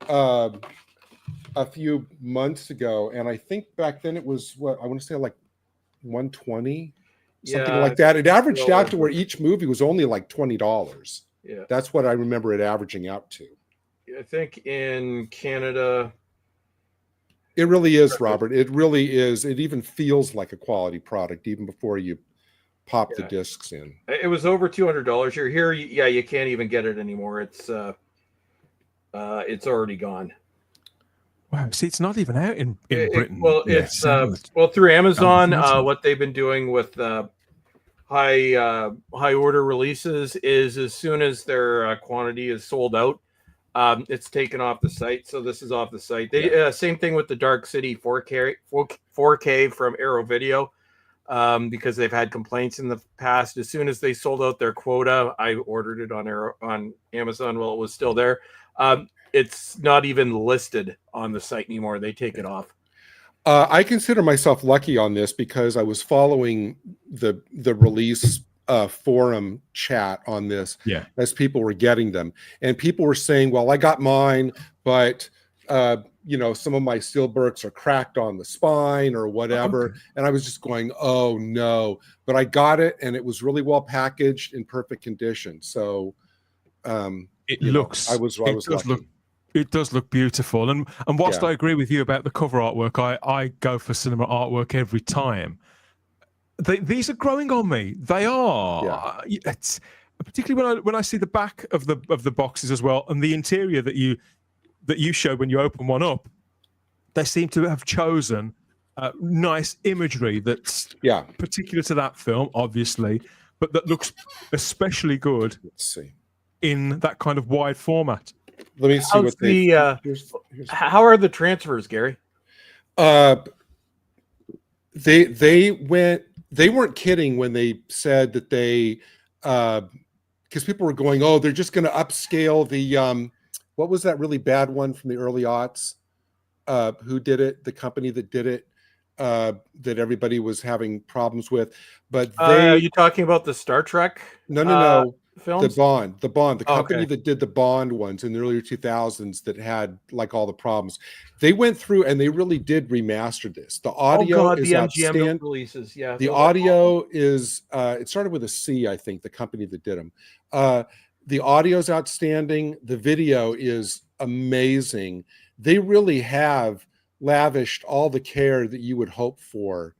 a few months ago, and I think back then it was I want to say like $120, something like that. It averaged out to where each movie was only like $20. Yeah, that's what I remember it averaging out to. I think in Canada. It really is, Robert. It really is. It even feels like a quality product even before you pop the discs in. It was over $200 here. You can't even get it anymore. It's already gone. Wow. See, it's not even out in Britain. Well, it's through Amazon. What they've been doing with high order releases is as soon as their quantity is sold out, It's taken off the site, so this is off the site. They same thing with the Dark City 4K from Arrow Video, because they've had complaints in the past. As soon as they sold out their quota, I ordered it on Amazon while it was still there. It's not even listed on the site anymore. They take it off. I consider myself lucky on this because I was following the release forum chat on this as people were getting them, and people were saying, well, I got mine, but some of my steelbooks are cracked on the spine or whatever. And I was just going, oh no, but I got it and it was really well packaged in perfect condition. So it does look beautiful. And whilst I agree with you about the cover artwork, I go for cinema artwork every time. These are growing on me. They are. It's particularly when I see the back of the boxes as well, and the interior that you show when you open one up. They seem to have chosen nice imagery that's particular to that film, obviously, but that looks especially good. Let's see, in that kind of wide format. Let me see what here's how are the transfers, Gary? They weren't kidding when they said that because people were going, oh, they're just going to upscale the what was that really bad one from the early aughts? Who did it? The company that did it, that everybody was having problems with. But are you talking about the Star Trek? No. Films? The Bond, the company that did the Bond ones in the earlier 2000s that had like all the problems. They went through and they really did remaster this. The audio is outstanding. Releases, the audio is it started with a C, I think, the company that did them. The audio is outstanding. The video is amazing. They really have lavished all the care that you would hope for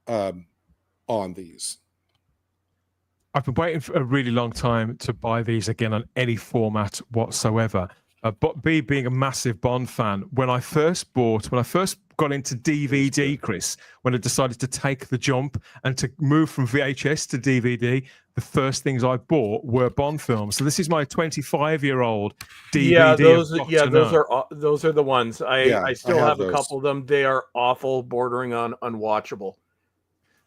on these. I've been waiting for a really long time to buy these again on any format whatsoever. But being a massive Bond fan, when I first got into DVD, Chris, when I decided to take the jump and to move from VHS to DVD, the first things I bought were Bond films. So this is my 25-year-old DVD. Those are the ones. I still have a couple of them. They are awful, bordering on unwatchable.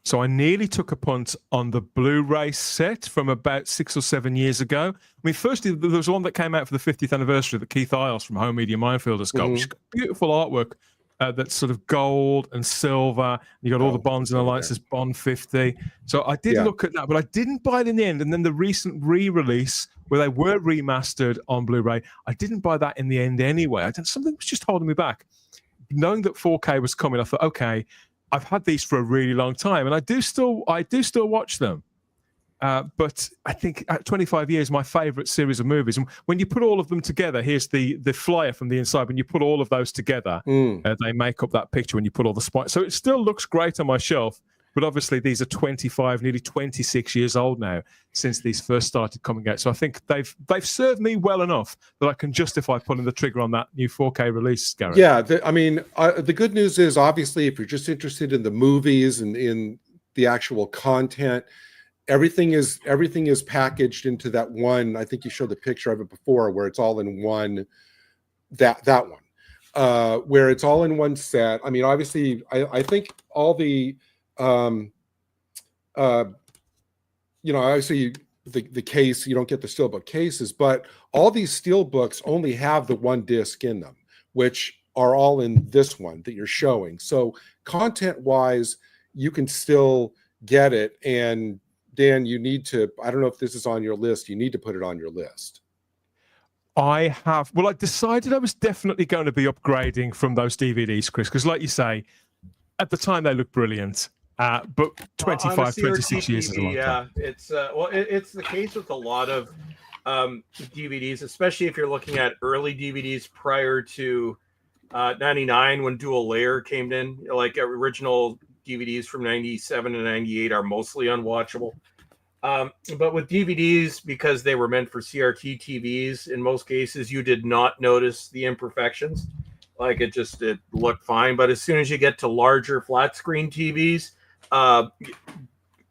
So I nearly took a punt on the Blu-ray set from about 6 or 7 years ago. I mean, firstly, there was one that came out for the 50th anniversary that Keith Isles from Home Media Mindfielders got, which got beautiful artwork that's sort of gold and silver. You got all the Bonds and the lights as Bond 50. So I did look at that, but I didn't buy it in the end. And then the recent re-release where they were remastered on Blu-ray, I didn't buy that in the end anyway. Something was just holding me back. Knowing that 4K was coming, I thought, okay, I've had these for a really long time, and I do still watch them. But I think at 25 years, my favorite series of movies. And when you put all of them together, here's the flyer from the inside. When you put all of those together, they make up that picture when you put all the spots. So it still looks great on my shelf. But obviously, these are 25, nearly 26 years old now since these first started coming out. So I think they've served me well enough that I can justify pulling the trigger on that new 4K release, Gary. Yeah, the good news is, obviously, if you're just interested in the movies and in the actual content, everything is packaged into that one. I think you showed the picture of it before, where it's all in one. That one, where it's all in one set. I mean, obviously, I think all the obviously the case, you don't get the steelbook cases, but all these steelbooks only have the one disc in them, which are all in this one that you're showing. So content wise, you can still get it. And Dan, you need to, I don't know if this is on your list, you need to put it on your list. I decided I was definitely going to be upgrading from those DVDs, Chris, because like you say, at the time they look brilliant. But 25, 26 years is a long time. It's it's the case with a lot of DVDs, especially if you're looking at early DVDs prior to 99 when dual layer came in. Like original DVDs from 97 and 98 are mostly unwatchable. But with DVDs, because they were meant for CRT TVs, in most cases, you did not notice the imperfections. Like it looked fine. But as soon as you get to larger flat screen TVs,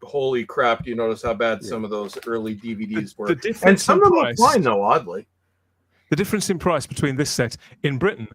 holy crap, do you notice how bad some of those early DVDs were? And some of them were fine, though, oddly. The difference in price between this set in Britain,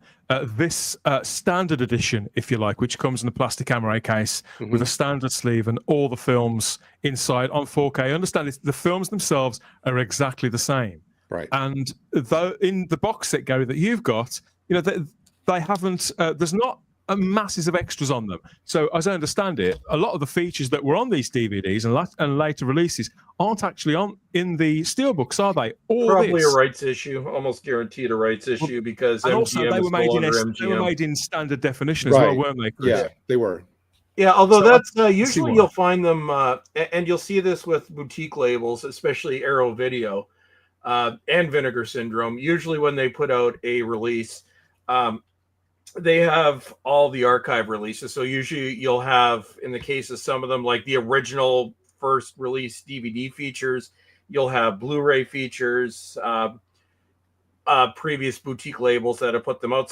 this standard edition, if you like, which comes in a plastic amaray case with a standard sleeve and all the films inside on 4K. I understand the films themselves are exactly the same. Right. And though in the box set, Gary, that you've got, they haven't, there's not masses of extras on them. So as I understand it, a lot of the features that were on these DVDs and later releases aren't actually in the steelbooks, are they? Probably a rights issue, almost guaranteed a rights issue, because and MGM also they were made MGM. They were made in standard definition as well, weren't they, Chris? Yeah, they were. Yeah, although that's usually you'll find them, and you'll see this with boutique labels, especially Arrow Video and Vinegar Syndrome. Usually when they put out a release, they have all the archive releases. So usually you'll have, in the case of some of them, like the original first release DVD features, you'll have Blu-ray features, previous boutique labels that have put them out.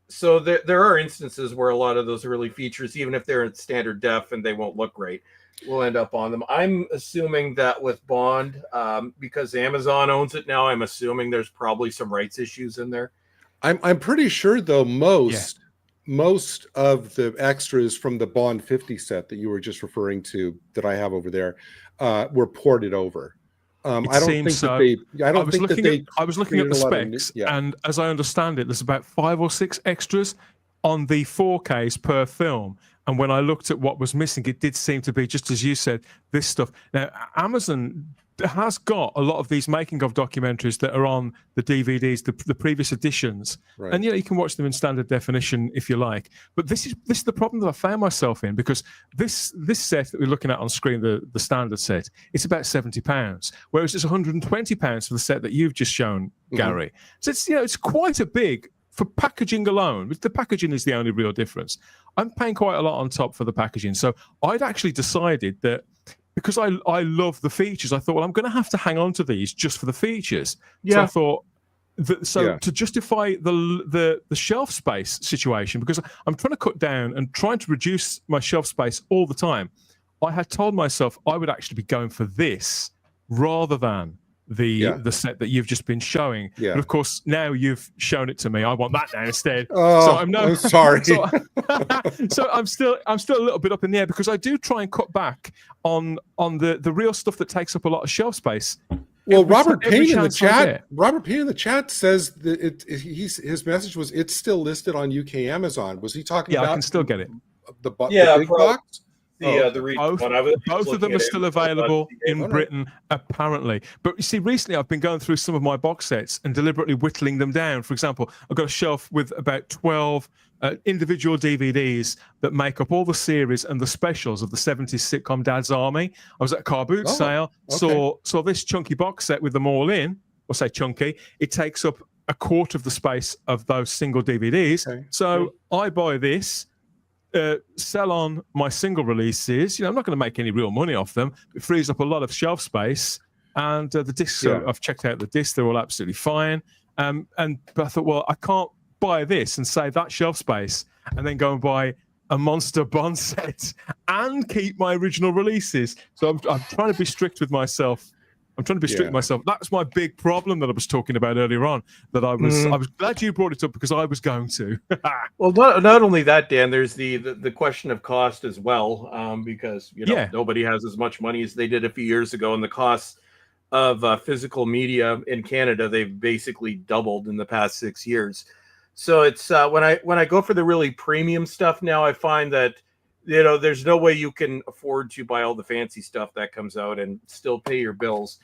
So there are instances where a lot of those early features, even if they're in standard def and they won't look great, will end up on them. I'm assuming that with Bond, because Amazon owns it now, I'm assuming there's probably some rights issues in there. I'm pretty sure though most of the extras from the Bond 50 set that you were just referring to that I have over there were ported over. I don't think so. I was looking at the specs, and as I understand it, there's about 5 or 6 extras on the 4Ks per film. And when I looked at what was missing, it did seem to be, just as you said, this stuff. Now, Amazon has got a lot of these making of documentaries that are on the DVDs, the previous editions, and you can watch them in standard definition if you like. But this is the problem that I found myself in, because this set that we're looking at on screen, the standard set, it's about £70, whereas it's £120 for the set that you've just shown, Gary. So it's quite a big, for packaging alone. The packaging is the only real difference. I'm paying quite a lot on top for the packaging. So I'd actually decided that, because I love the features, I thought, well, I'm going to have to hang on to these just for the features. Yeah. So I thought, to justify the shelf space situation, because I'm trying to cut down and trying to reduce my shelf space all the time, I had told myself I would actually be going for this rather than the set that you've just been showing. Yeah. But of course, now you've shown it to me. I want that now instead. So I'm sorry. So I'm still a little bit up in the air, because I do try and cut back on the real stuff that takes up a lot of shelf space. Well, Robert Payne in the chat says that his message was it's still listed on UK Amazon. Was he talking about? Yeah, I can still get it. The big box. Both of them are still available in Britain, apparently. But you see, recently I've been going through some of my box sets and deliberately whittling them down. For example, I've got a shelf with about 12 individual DVDs that make up all the series and the specials of the 70s sitcom Dad's Army. I was at a car boot sale, saw this chunky box set with them all in. Or say chunky. It takes up a quarter of the space of those single DVDs. Okay. So I buy this. Sell on my single releases. I'm not going to make any real money off them. It frees up a lot of shelf space, and the discs. I've checked out the discs; they're all absolutely fine. But I thought, well, I can't buy this and save that shelf space, and then go and buy a monster Bond set and keep my original releases. So I'm trying to be strict with myself. That's my big problem that I was talking about earlier on. That I was glad you brought it up, because I was going to. Well, not only that, Dan. There's the question of cost as well, because nobody has as much money as they did a few years ago, and the costs of physical media in Canada, they've basically doubled in the past 6 years. So it's when I go for the really premium stuff now, I find that there's no way you can afford to buy all the fancy stuff that comes out and still pay your bills.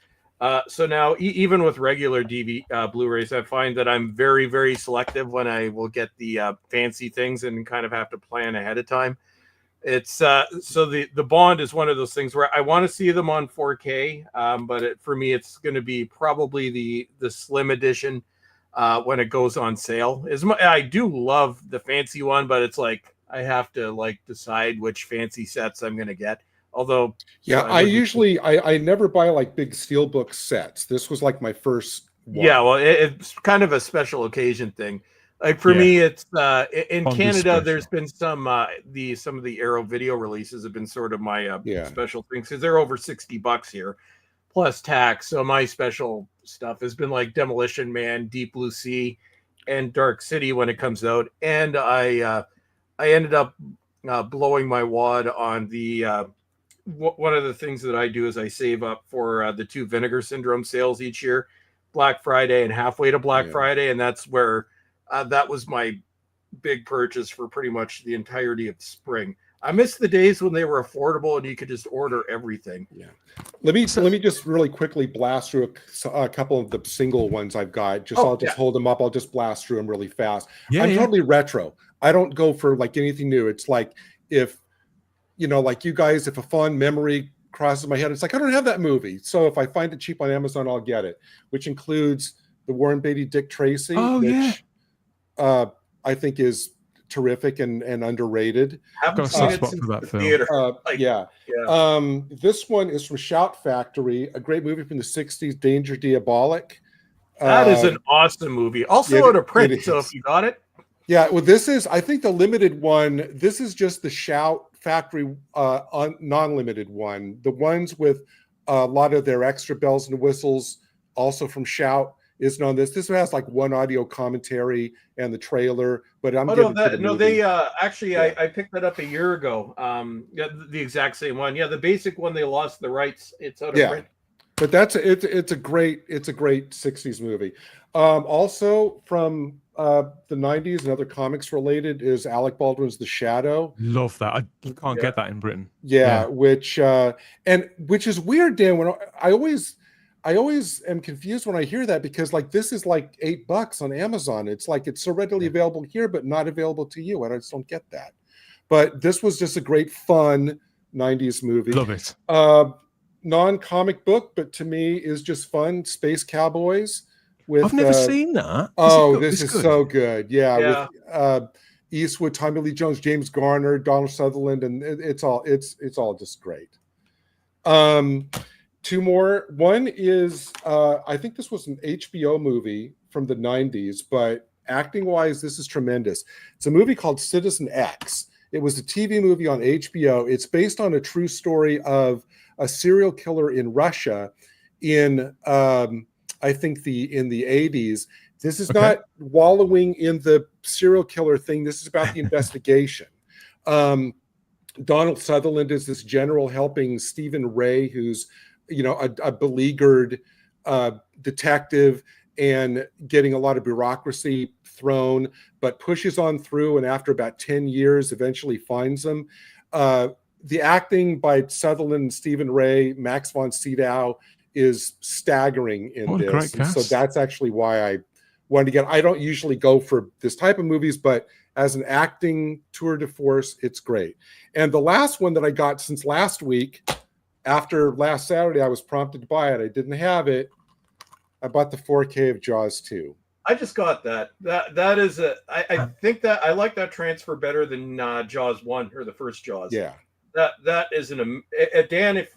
So now, even with regular Blu-rays, I find that I'm very, very selective when I will get the fancy things and kind of have to plan ahead of time. It's so the Bond is one of those things where I want to see them on 4K, but for me, it's going to be probably the slim edition when it goes on sale. I do love the fancy one, but it's like I have to decide which fancy sets I'm going to get. Although, I never buy like big steelbook sets. This was like my first one. Yeah, well, it's kind of a special occasion thing. Like for me, it's in Canada. There's been some of the Arrow video releases have been sort of my special things, because they're over $60 here. plus tax. So my special stuff has been like Demolition Man, Deep Blue Sea, and Dark City when it comes out. And I ended up blowing my wad on the one of the things that I do is I save up for the 2 Vinegar Syndrome sales each year, Black Friday and halfway to Black Friday, and that's where that was my big purchase for pretty much the entirety of spring. I miss the days when they were affordable and you could just order everything. Yeah. Let me just really quickly blast through a couple of the single ones I've got. I'll just hold them up. I'll just blast through them really fast. I'm totally retro. I don't go for like anything new. It's like if, you know, like you guys, if a fond memory crosses my head, it's like, I don't have that movie. So if I find it cheap on Amazon, I'll get it, which includes the Warren Beatty, Dick Tracy, which I think is terrific and underrated. I've got a soft spot for that film. This one is from Shout Factory, a great movie from the 60s, Danger Diabolic. That is an awesome movie. Also out of print, so if you got it. Yeah, well, this is, I think, the limited one. This is just the Shout Factory non-limited one. The ones with a lot of their extra bells and whistles, also from Shout, isn't on this. This one has like one audio commentary and the trailer, but I'm I picked that up a year ago. The exact same one. Yeah, the basic one, they lost the rights. It's out of print. But it's a great 60s movie. Also from the 90s and other comics related is Alec Baldwin's The Shadow. Love that. I can't get that in Britain. Which is weird, Dan. When I always am confused when I hear that, because like this is like $8 on Amazon. It's like it's so readily available here, but not available to you. I just don't get that. But this was just a great fun 90s movie. Love it. Non-comic book, but to me is just fun. Space Cowboys. I've never seen that. This is so good. With Eastwood, Tommy Lee Jones, James Garner, Donald Sutherland, and it's all just great. 2 more. One is I think this was an HBO movie from the 90s, but acting wise, this is tremendous. It's a movie called Citizen X. It was a TV movie on HBO. It's based on a true story of a serial killer in Russia in I think in the 80s. This is not wallowing in the serial killer thing. This is about the investigation. Donald Sutherland is this general helping Stephen Ray, who's, you know, a beleaguered detective and getting a lot of bureaucracy thrown, but pushes on through, and after about 10 years eventually finds them. The acting by Sutherland and Stephen Ray, Max von Sydow, is staggering in this. And so that's actually why I wanted to get. I don't usually go for this type of movies, but as an acting tour de force, it's great. And the last one that I got since last week, after last Saturday, I was prompted to buy it. I didn't have it. I bought the 4K of Jaws 2. I just got that. That is I think that I like that transfer better than Jaws 1 or the first Jaws. Yeah. That is Dan, if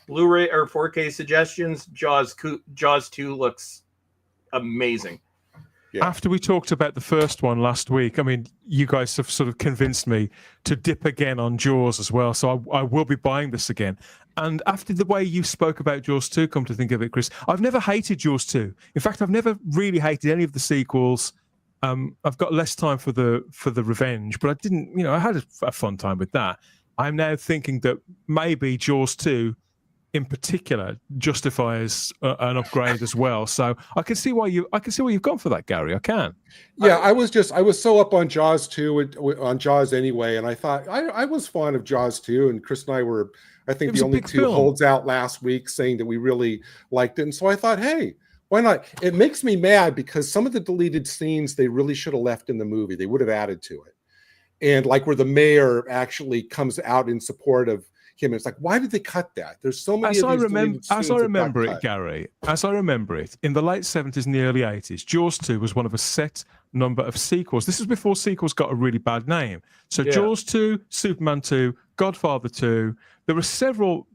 Blu-ray or 4K suggestions, Jaws 2 looks amazing. Yeah. After we talked about the first one last week, I mean, you guys have sort of convinced me to dip again on Jaws as well. So I will be buying this again. And after the way you spoke about Jaws 2, come to think of it, Chris, I've never hated Jaws 2. In fact, I've never really hated any of the sequels. I've got less time for the revenge, but I didn't, you know, I had a fun time with that. I'm now thinking that maybe Jaws 2 in particular justifies an upgrade as well. So I can see why you've gone for that, Gary. I can. Yeah, I was so up on Jaws 2 on Jaws anyway, and I thought I was fond of Jaws 2, and Chris and I were, I think, the only two holds out last week saying that we really liked it. And so I thought, hey, why not? It makes me mad because some of the deleted scenes they really should have left in the movie. They would have added to it. And like where the mayor actually comes out in support of him. It's like, why did they cut that? There's so many. As I remember it, Gary, as I remember it, in the late 70s and the early 80s, Jaws 2 was one of a set number of sequels. This was before sequels got a really bad name. So Jaws 2, Superman 2, Godfather 2. There were several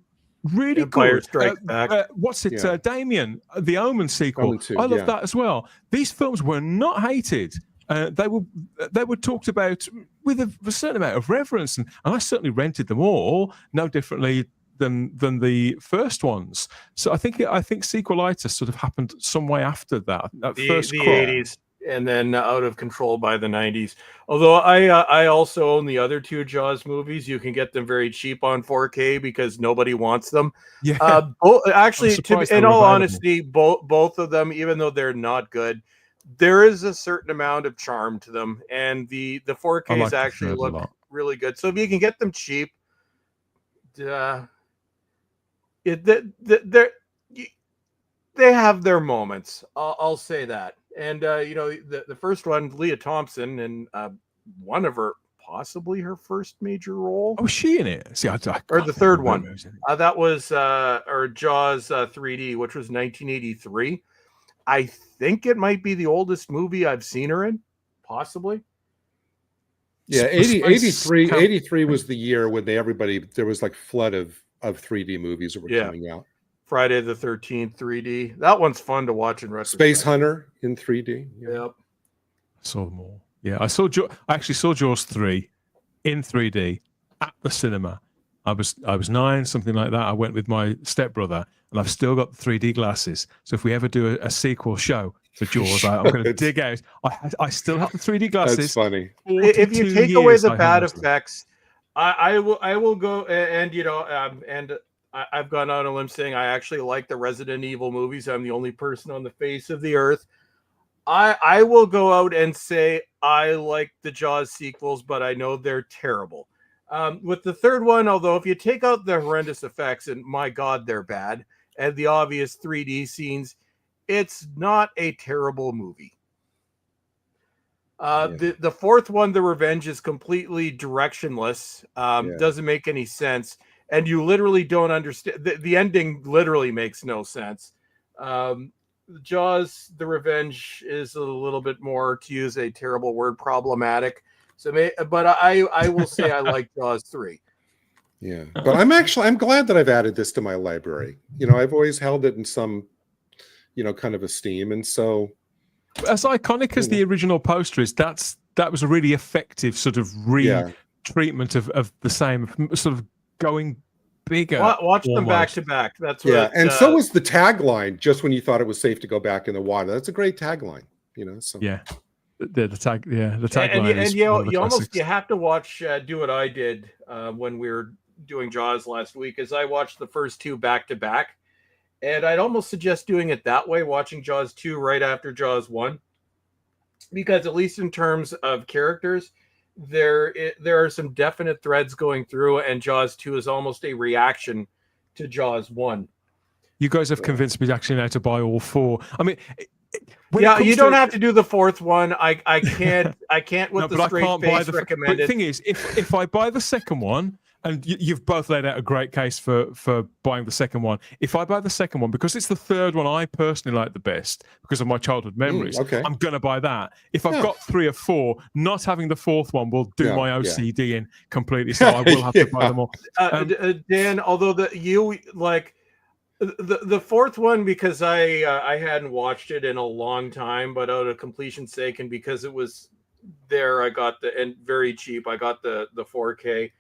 really Empire good. Strikes Back. What's it? Damien, the Omen sequel. Omen 2, I love that as well. These films were not hated. They were talked about with a certain amount of reverence, and I certainly rented them all, no differently than the first ones. So I think sequelitis sort of happened some way after that. The First 80s, and then out of control by the 90s. Although I also own the other two Jaws movies. You can get them very cheap on 4K because nobody wants them. Yeah. Actually, in all honesty, both of them, even though they're not good, there is a certain amount of charm to them, and the 4Ks actually look really good. So if you can get them cheap, they have their moments. I'll say that. And the first one, Leah Thompson, and one of her, possibly her first major role. Oh, was she in it? See, or the third one. That was or Jaws 3D, which was 1983. I think it might be the oldest movie I've seen her in, possibly. Yeah, 83 was the year when there was like flood of 3D movies that were coming out. Friday the 13th 3D. That one's fun to watch in retrospect. Space Hunter in 3D. Yep. Saw them all. Yeah, I actually saw Jaws 3 in 3D at the cinema. I was 9, something like that. I went with my stepbrother, and I've still got the 3D glasses. So if we ever do a sequel show for Jaws, I'm going to dig out. I still have the 3D glasses. That's funny. If you take away the bad effects, I will go and I've gone on a limb saying I actually like the Resident Evil movies. I'm the only person on the face of the earth. I will go out and say I like the Jaws sequels, but I know they're terrible. With the third one, although if you take out the horrendous effects, and my God, they're bad, and the obvious 3D scenes, it's not a terrible movie. The fourth one, The Revenge, is completely directionless. Doesn't make any sense. And you literally don't understand. The ending literally makes no sense. Jaws, The Revenge is a little bit more, to use a terrible word, problematic. But I will say I like Jaws 3. Yeah, but I'm glad that I've added this to my library. I've always held it in some, kind of esteem, and so as iconic as the original poster is, that was a really effective sort of treatment of the same sort of going bigger. Watch them back to back. That's what. And so was the tagline. Just when you thought it was safe to go back in the water, that's a great tagline. So the tagline. And you have to watch Do What I Did when we were doing Jaws last week, as I watched the first two back to back, and I'd almost suggest doing it that way, watching Jaws 2 right after Jaws 1, because at least in terms of characters, there are some definite threads going through, and Jaws 2 is almost a reaction to Jaws 1. You guys have convinced me actually now to buy all 4. I mean, you don't have to do the fourth one. I can't with the straight face recommend it. The thing is, if I buy the second one, and you've both laid out a great case for buying the second one. If I buy the second one, because it's the third one I personally like the best because of my childhood memories, I'm going to buy that. If I've got 3 or 4, not having the fourth one will do my OCD in completely, so I will have to buy them all. Dan, although the fourth one, because I hadn't watched it in a long time, but out of completion's sake, and because it was there, I got and very cheap, I got the 4K.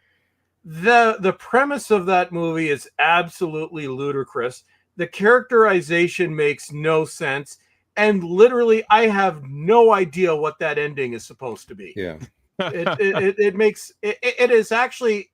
The premise of that movie is absolutely ludicrous. The characterization makes no sense, and literally I have no idea what that ending is supposed to be. It is actually,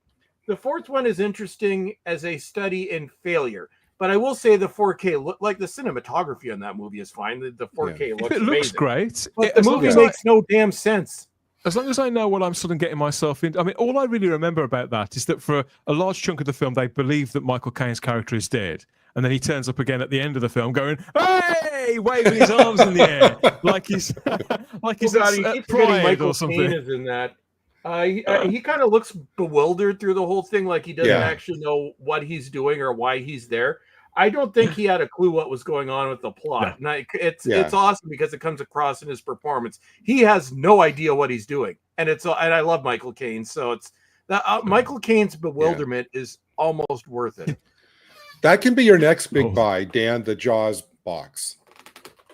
the fourth one is interesting as a study in failure, but I will say the 4K like the cinematography on that movie is fine. The 4K looks amazing. Looks great, but the movie makes no damn sense. As long as I know what I'm sort of getting myself into. I mean, all I really remember about that is that for a large chunk of the film, they believe that Michael Caine's character is dead. And then he turns up again at the end of the film going, hey, waving his arms in the air. like he's at Pride Michael or something. Caine is in that. He kind of looks bewildered through the whole thing, like he doesn't actually know what he's doing or why he's there. I don't think he had a clue what was going on with the plot. No. It's awesome because it comes across in his performance. He has no idea what he's doing, and I love Michael Caine. So it's that Michael Caine's bewilderment is almost worth it. That can be your next big buy, Dan. The Jaws box.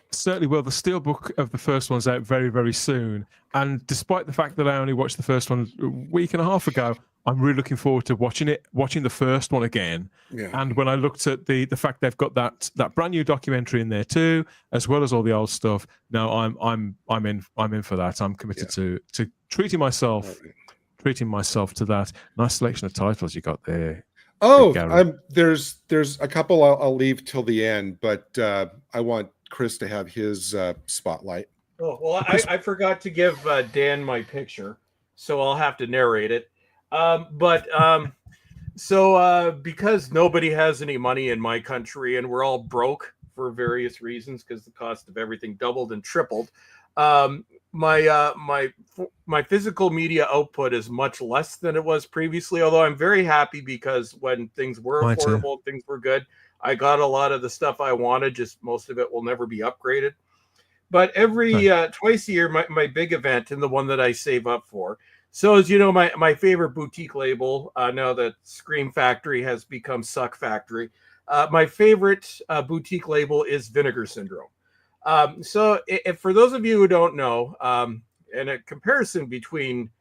Certainly will. The steelbook of the first one's out very, very soon. And despite the fact that I only watched the first one a week and a half ago, I'm really looking forward to watching the first one again. Yeah. And when I looked at the fact they've got that brand new documentary in there too, as well as all the old stuff. No, I'm in for that. I'm committed to treating myself to that. Nice selection of titles you got there. Oh, there's a couple I'll leave till the end, but I want Chris to have his spotlight. Oh, well, I forgot to give Dan my picture, so I'll have to narrate it. So because nobody has any money in my country and we're all broke for various reasons because the cost of everything doubled and tripled, my physical media output is much less than it was previously, although I'm very happy because when things were affordable, things were good, I got a lot of the stuff I wanted, just most of it will never be upgraded. But every twice a year, my big event and the one that I save up for. So as you know, my favorite boutique label, now that Scream Factory has become Suck Factory, my favorite boutique label is Vinegar Syndrome. So if for those of you who don't know, and a comparison between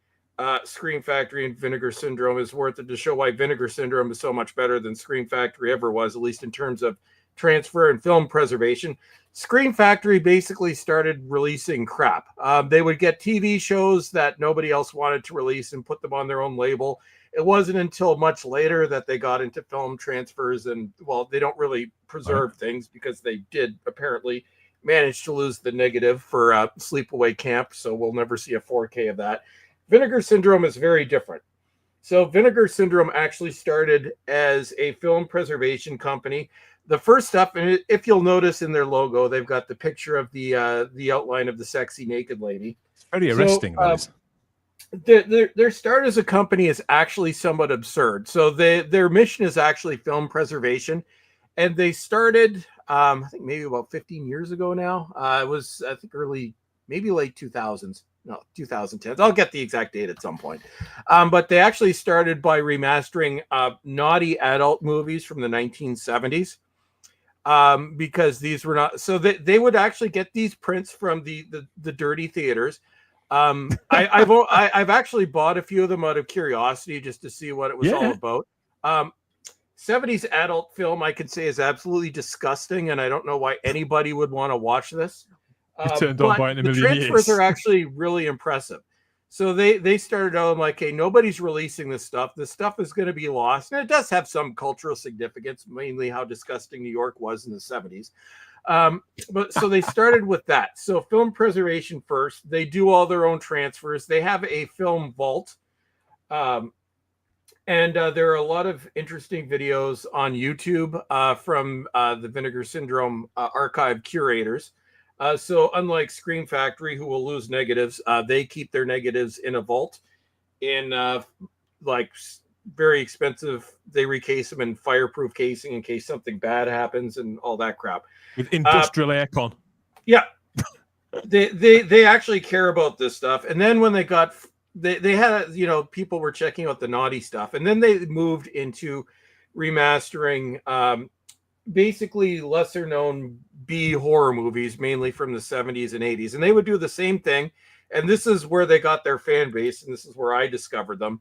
Scream Factory and Vinegar Syndrome is worth it to show why Vinegar Syndrome is so much better than Scream Factory ever was, at least in terms of transfer and film preservation. Scream Factory basically started releasing crap. They would get TV shows that nobody else wanted to release and put them on their own label. It wasn't until much later that they got into film transfers, and well, they don't really preserve things because they did apparently manage to lose the negative for Sleepaway Camp, so we'll never see a 4K of that. Vinegar Syndrome is very different. So Vinegar Syndrome actually started as a film preservation company. The first stuff, and if you'll notice in their logo, they've got the picture of the outline of the sexy naked lady. It's very arresting. Their start as a company is actually somewhat absurd. So their mission is actually film preservation, and they started, I think maybe about 15 years ago now. It was, I think, maybe late 2000s. No, 2010s. I'll get the exact date at some point. But they actually started by remastering naughty adult movies from the 1970s. Because these were not, so they would actually get these prints from the dirty theaters. I've actually bought a few of them out of curiosity just to see what it was all about. 70s adult film, I can say, is absolutely disgusting, and I don't know why anybody would want to watch this. Turned on by it in a million years. The transfers are actually really impressive. So they started out like, hey, nobody's releasing this stuff. This stuff is going to be lost. And it does have some cultural significance, mainly how disgusting New York was in the 70s. But so they started with that. So film preservation first. They do all their own transfers. They have a film vault. And there are a lot of interesting videos on YouTube from the Vinegar Syndrome archive curators. So unlike Scream Factory, who will lose negatives, they keep their negatives in a vault in like very expensive. They recase them in fireproof casing in case something bad happens and all that crap. With industrial aircon. Yeah. They actually care about this stuff. And then when they got, they had, people were checking out the naughty stuff. And then they moved into remastering basically lesser known B horror movies, mainly from the 70s and 80s. And they would do the same thing. And this is where they got their fan base. And this is where I discovered them,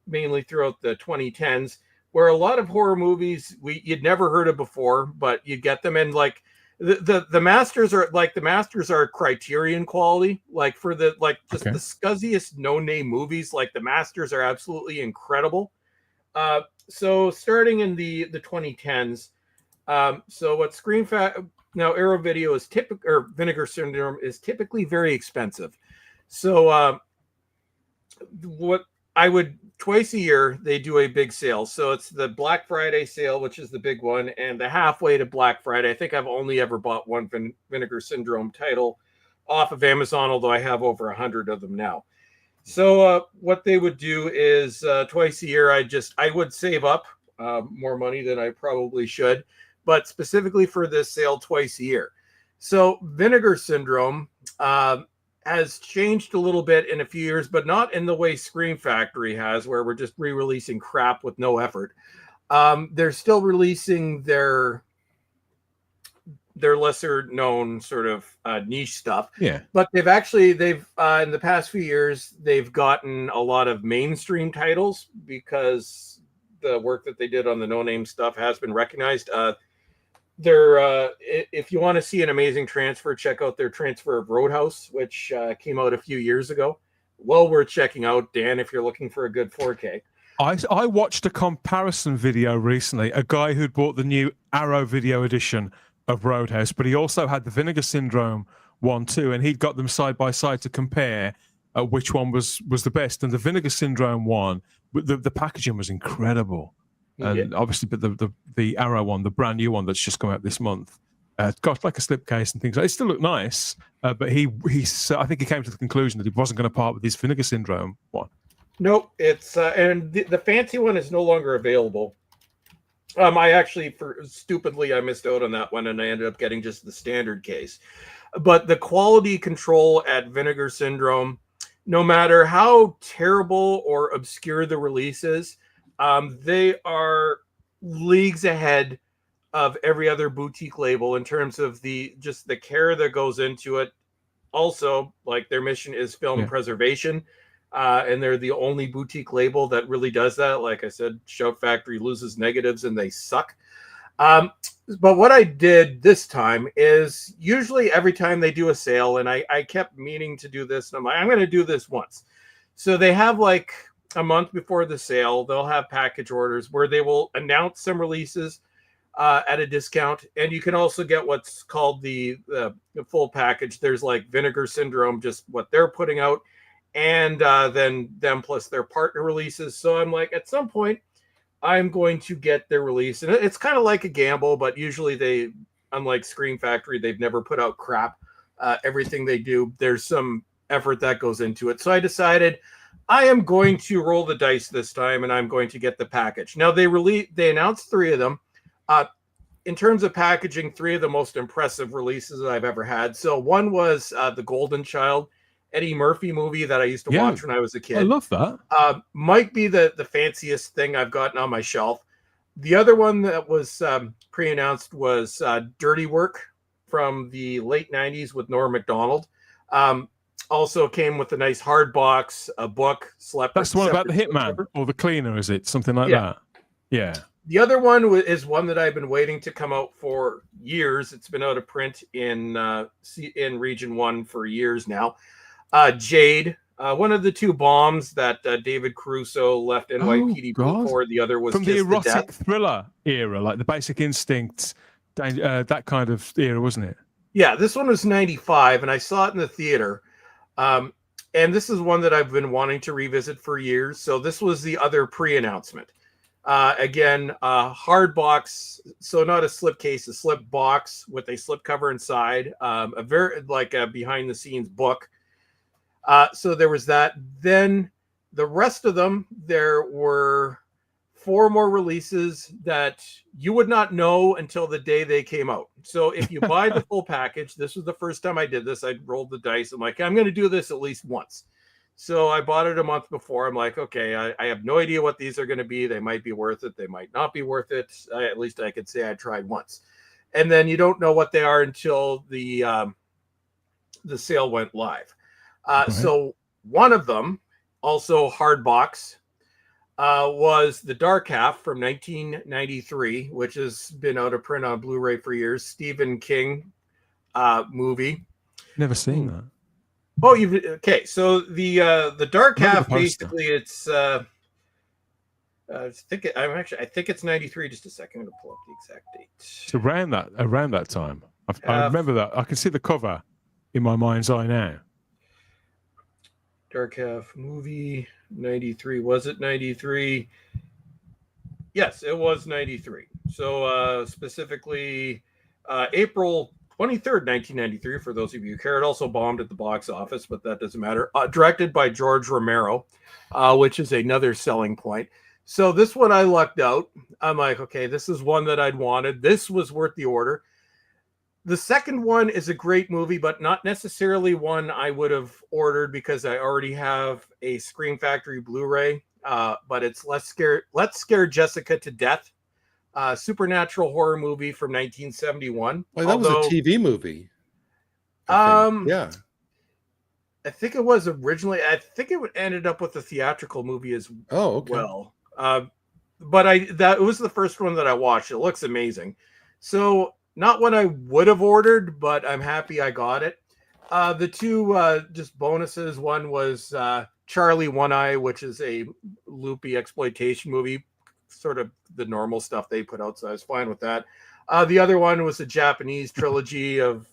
mainly throughout the 2010s, where a lot of horror movies you'd never heard of before, but you'd get them. And like the masters are Criterion quality, like for the, like just the scuzziest no-name movies, like the masters are absolutely incredible. So starting in the 2010s, so what now Arrow Video is or Vinegar Syndrome is typically very expensive. So what I would twice a year they do a big sale. So it's the Black Friday sale, which is the big one, and the halfway to Black Friday. I think I've only ever bought one Vinegar Syndrome title off of Amazon, although I have over 100 of them now. So what they would do is twice a year, I would save up more money than I probably should, but specifically for this sale twice a year. So Vinegar Syndrome has changed a little bit in a few years, but not in the way Scream Factory has, where we're just re-releasing crap with no effort. They're still releasing their their lesser known sort of niche stuff. Yeah. But they've in the past few years, they've gotten a lot of mainstream titles because the work that they did on the no-name stuff has been recognized. If you want to see an amazing transfer, check out their transfer of Roadhouse, which came out a few years ago. Well worth checking out, Dan, if you're looking for a good 4K. I watched a comparison video recently, a guy who'd bought the new Arrow Video Edition of Roadhouse, but he also had the Vinegar Syndrome one too, and he'd got them side by side to compare which one was the best. And the Vinegar Syndrome one, the packaging was incredible. And obviously, but the Arrow one, the brand new one that's just come out this month, got like a slipcase and things. It still looked nice, but I think he came to the conclusion that he wasn't going to part with his Vinegar Syndrome one. Nope, it's and the fancy one is no longer available. I actually, stupidly, I missed out on that one, and I ended up getting just the standard case. But the quality control at Vinegar Syndrome, no matter how terrible or obscure the release is, they are leagues ahead of every other boutique label in terms of the care that goes into it. Also, like, their mission is film preservation. And they're the only boutique label that really does that. Like I said, Shout Factory loses negatives and they suck. But what I did this time is usually every time they do a sale, and I kept meaning to do this, and I'm going to do this once. So they have like a month before the sale, they'll have package orders where they will announce some releases at a discount. And you can also get what's called the full package. There's like Vinegar Syndrome, just what they're putting out, and then them plus their partner releases. So I'm like, at some point, I'm going to get their release. And it's kind of like a gamble, but usually they, unlike Scream Factory, they've never put out crap. Everything they do, there's some effort that goes into it. So I decided I am going to roll the dice this time, and I'm going to get the package. Now, they announced 3 of them. In terms of packaging, 3 of the most impressive releases that I've ever had. So one was The Golden Child, Eddie Murphy movie that I used to watch when I was a kid. I love that. Might be the fanciest thing I've gotten on my shelf. The other one that was pre-announced was Dirty Work from the late 90s with Norm Macdonald. Also came with a nice hard box, a book. That's the one about the hitman or the cleaner, is it? Something like that. Yeah. The other one is one that I've been waiting to come out for years. It's been out of print in Region 1 for years now. Jade, one of the 2 bombs that David Caruso left NYPD for. The other was from just the erotic thriller era, like the Basic Instinct, that kind of era, wasn't it? Yeah, this one was 95, and I saw it in the theater. And this is one that I've been wanting to revisit for years. So this was the other pre-announcement. Again, hard box, so not a slip case, a slip box with a slip cover inside, a very like a behind the scenes book. So there was that. Then the rest of them, there were 4 more releases that you would not know until the day they came out. So if you buy the full package, this was the first time I did this. I rolled the dice. I'm like, I'm going to do this at least once. So I bought it a month before. I'm like, okay, I have no idea what these are going to be. They might be worth it. They might not be worth it. At least I could say I tried once. And then you don't know what they are until the sale went live. So one of them, also hard box, was The Dark Half from 1993, which has been out of print on Blu-ray for years. Stephen King movie. Never seen that. Oh, okay. So the Dark Half, basically, it's I think it's 93. Just a second, I'm gonna pull up the exact date. It's around that time. I remember that. I can see the cover in my mind's eye now. Dark Half movie 93. Was it 93? Yes, it was 93. So specifically April 23rd, 1993, for those of you who care. It also bombed at the box office, but that doesn't matter. Directed by George Romero, which is another selling point. So this one I lucked out. I'm like, okay, this is one that I'd wanted. This was worth the order. The second one is a great movie, but not necessarily one I would have ordered because I already have a Scream Factory Blu-ray. But it's Let's Scare Jessica to Death supernatural horror movie from 1971. Well, that was a TV movie. Yeah. I think it was originally. I think it ended up with a theatrical movie as well. But it was the first one that I watched. It looks amazing. So not what I would have ordered, but I'm happy I got it. The two just bonuses. One was Charlie One Eye, which is a loopy exploitation movie, sort of the normal stuff they put out. So I was fine with that. The other one was a Japanese trilogy of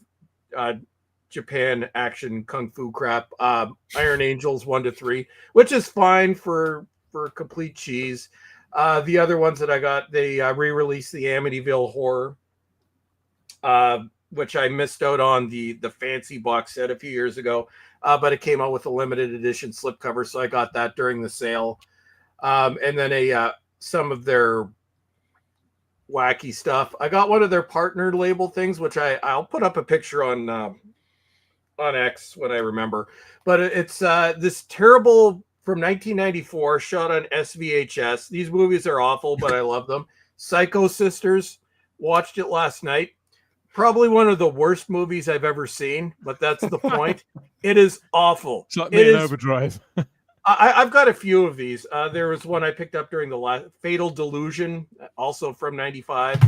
Japan action kung fu crap. Iron Angels 1 to 3, which is fine for complete cheese. The other ones that I got, they re-released the Amityville Horror, which I missed out on the fancy box set a few years ago, but it came out with a limited edition slipcover, so I got that during the sale. And then some of their wacky stuff. I got one of their partner label things, which I'll put up a picture on X when I remember. But it's this terrible from 1994 shot on SVHS. These movies are awful, but I love them. Psycho Sisters. Watched it last night. Probably one of the worst movies I've ever seen, but that's the point. It is awful. It's like me in Overdrive. I've got a few of these. There was one I picked up during the last Fatal Delusion, also from 95.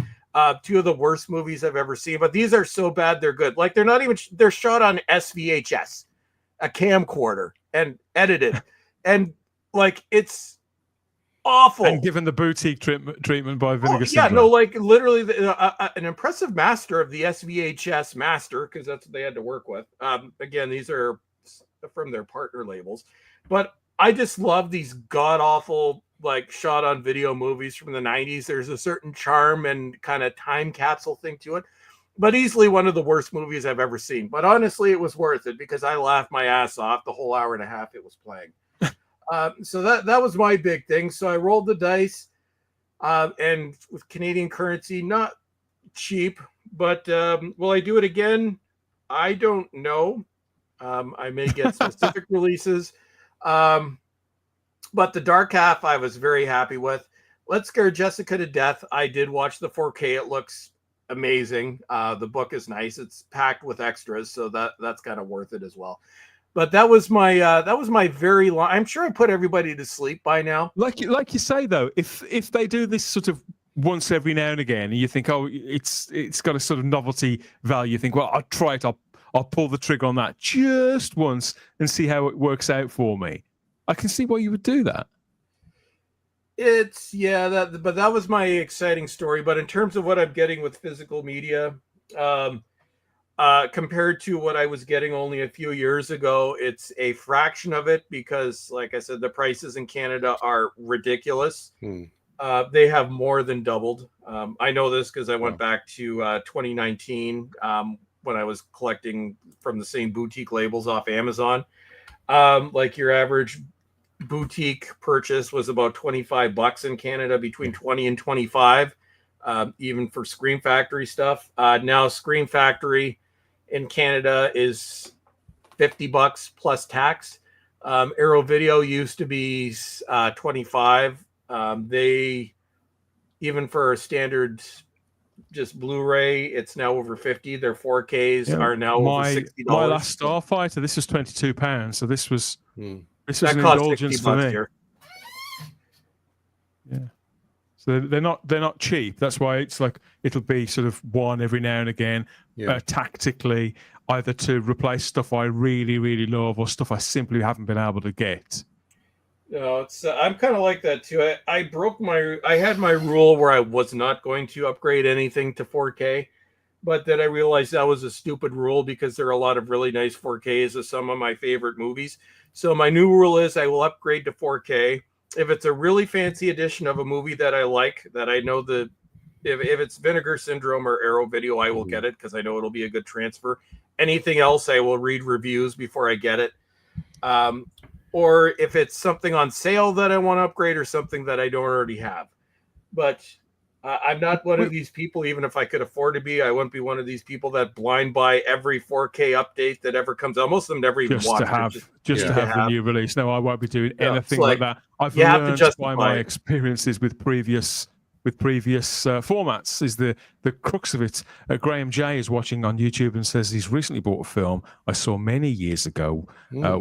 Two of the worst movies I've ever seen, but these are so bad they're good. Like they're not even, they're shot on SVHS, a camcorder, and edited. And like it's awful. And given the boutique treatment by Vinegar Yeah, Syndrome. no, like literally an impressive master of the SVHS master, because that's what they had to work with. Again, these are from their partner labels, but I just love these god awful like shot on video movies from the 90s. There's a certain charm and kind of time capsule thing to it, but easily one of the worst movies I've ever seen. But honestly, it was worth it because I laughed my ass off the whole hour and a half it was playing. So that was my big thing. So I rolled the dice, and with Canadian currency, not cheap, but will I do it again? I don't know. I may get specific releases. But the Dark Half I was very happy with. Let's Scare Jessica to Death. I did watch the 4K. It looks amazing. The book is nice. It's packed with extras, so that's kind of worth it as well. But that was my very long. I'm sure I put everybody to sleep by now. Like you say though, if they do this sort of once every now and again, and you think, oh, it's got a sort of novelty value. You think, well, I'll try it. I'll pull the trigger on that just once and see how it works out for me. I can see why you would do that. But that was my exciting story. But in terms of what I'm getting with physical media, compared to what I was getting only a few years ago, it's a fraction of it because, like I said, the prices in Canada are ridiculous. They have more than doubled. I know this because I went back to 2019 when I was collecting from the same boutique labels off Amazon. Like your average boutique purchase was about $25 in Canada, between 20 and 25, even for Scream Factory stuff. Now Scream Factory in Canada is $50 plus tax. Arrow Video used to be 25. They, even for a standard just Blu-ray, it's now over 50. Their 4Ks are now over $60. My last Starfighter, this was £22, so this was an indulgence for me. Here. Yeah, so they're not cheap. That's why it's like it'll be sort of one every now and again, tactically, either to replace stuff I really really love or stuff I simply haven't been able to get. No, it's I'm kind of like that too. I had my rule where I was not going to upgrade anything to 4K, but then I realized that was a stupid rule because there are a lot of really nice 4Ks of some of my favorite movies. So my new rule is I will upgrade to 4K if it's a really fancy edition of a movie that I like, that I know if it's Vinegar Syndrome or Arrow Video, I will get it because I know it'll be a good transfer. Anything else, I will read reviews before I get it. Or if it's something on sale that I want to upgrade or something that I don't already have. But I'm not one of these people, even if I could afford to be, I wouldn't be one of these people that blind buy every 4K update that ever comes out. Most of them never even watch it. Just to have the new release. No, I won't be doing anything like that. I've learned by my experiences with previous with previous formats is the crux of it. Graham J is watching on YouTube and says he's recently bought a film I saw many years ago,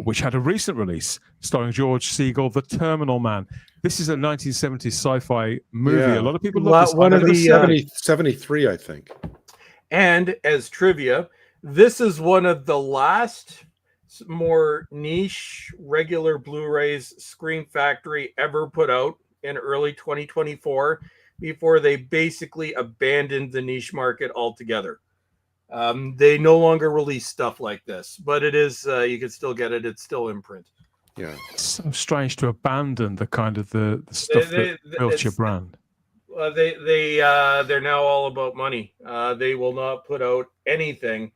which had a recent release starring George Segal, The Terminal Man. This is a 1970s sci-fi movie. Yeah. A lot of people love this. One of the 73, I think. And as trivia, this is one of the last more niche regular Blu-rays Scream Factory ever put out in early 2024 before they basically abandoned the niche market altogether. They no longer release stuff like this, but it is you can still get it. It's still in print. Yeah, it's so strange to abandon the kind of the stuff that built your brand. They're now all about money. They will not put out anything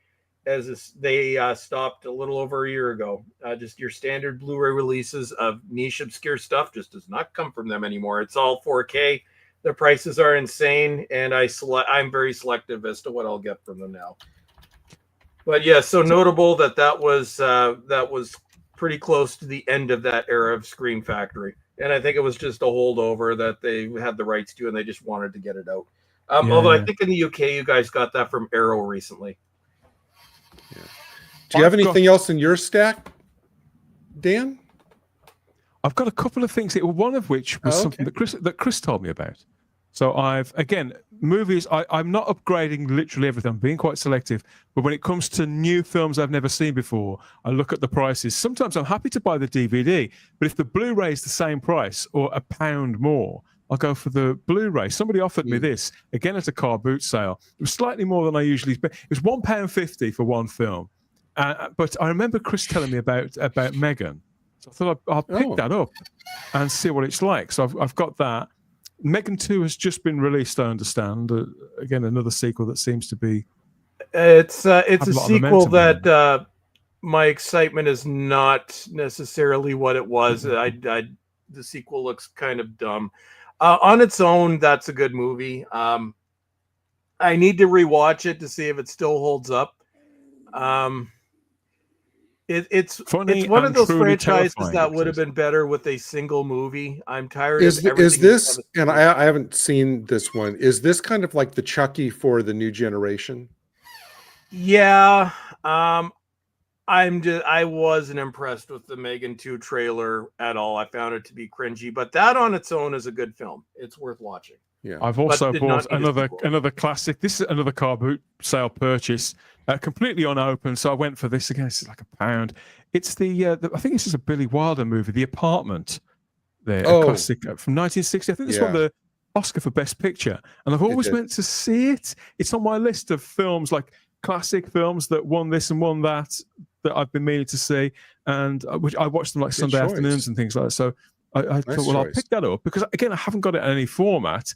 as they stopped a little over a year ago. Just your standard Blu-ray releases of niche obscure stuff just does not come from them anymore. It's all 4K. The prices are insane, and I'm very selective as to what I'll get from them now. But yeah, so notable that was pretty close to the end of that era of Scream Factory. And I think it was just a holdover that they had the rights to, and they just wanted to get it out. Although I think in the UK, you guys got that from Arrow recently. Yeah. Do you have anything else in your stack, Dan? I've got a couple of things. One of which was something that Chris told me about. So movies, I'm not upgrading literally everything. I'm being quite selective. But when it comes to new films I've never seen before, I look at the prices. Sometimes I'm happy to buy the DVD, but if the Blu-ray is the same price or £1 more, I'll go for the Blu-ray. Somebody offered me this, again at a car boot sale. It was slightly more than I usually spend. It was £1.50 for one film. But I remember Chris telling me about Megan. So I thought I'll pick that up and see what it's like. So I've got that. Megan 2 has just been released, I understand. Again, another sequel that seems to be... It's a sequel that my excitement is not necessarily what it was. The sequel looks kind of dumb. On its own, that's a good movie. I need to rewatch it to see if it still holds up. It's one of those franchises that would have been better with a single movie. I'm tired of everything. Is this, and I haven't seen this one, is this kind of like the Chucky for the new generation? Yeah. I wasn't impressed with the Megan 2 trailer at all. I found it to be cringy, but that on its own is a good film. It's worth watching. Yeah. I've also bought another classic. This is another car boot sale purchase, completely unopened. So I went for this again. This is like £1. It's the I think this is a Billy Wilder movie, The Apartment. A classic from 1960. I think this won the Oscar for Best Picture, and I've always meant to see it. It's on my list of films, like classic films that won this and won that I've been meaning to see, and which I watched them like Sunday afternoons and things like that. So I thought, well, I'll pick that up because again, I haven't got it in any format.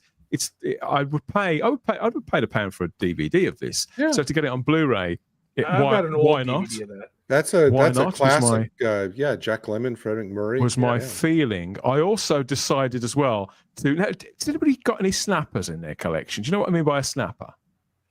I would pay £1 for a DVD of this. Yeah. So to get it on Blu-ray, why not? That's a classic. Jack Lemmon, Frederick Murray was my feeling. I also decided as well to. Now, has anybody got any snappers in their collection? Do you know what I mean by a snapper?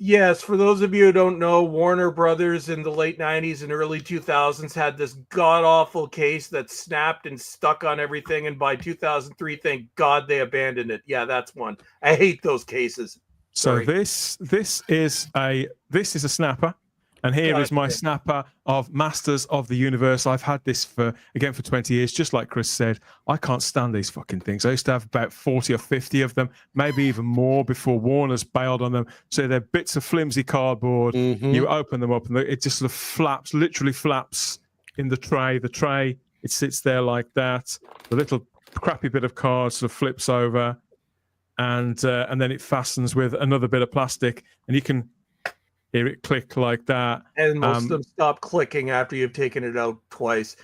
Yes, for those of you who don't know, Warner Brothers in the late 90s and early 2000s had this god-awful case that snapped and stuck on everything, and by 2003, thank God they abandoned it. Yeah, that's one. I hate those cases. Sorry. So this is a snapper, and here is my snapper of Masters of the Universe. I've had this for 20 years, just like Chris said. I can't stand these fucking things. I used to have about 40 or 50 of them, maybe even more before Warner's bailed on them. So they're bits of flimsy cardboard. You open them up and it just sort of literally flaps in the tray. The tray, it sits there like that. The little crappy bit of card sort of flips over, and then it fastens with another bit of plastic, and you can hear it click like that. And most of them stop clicking after you've taken it out twice.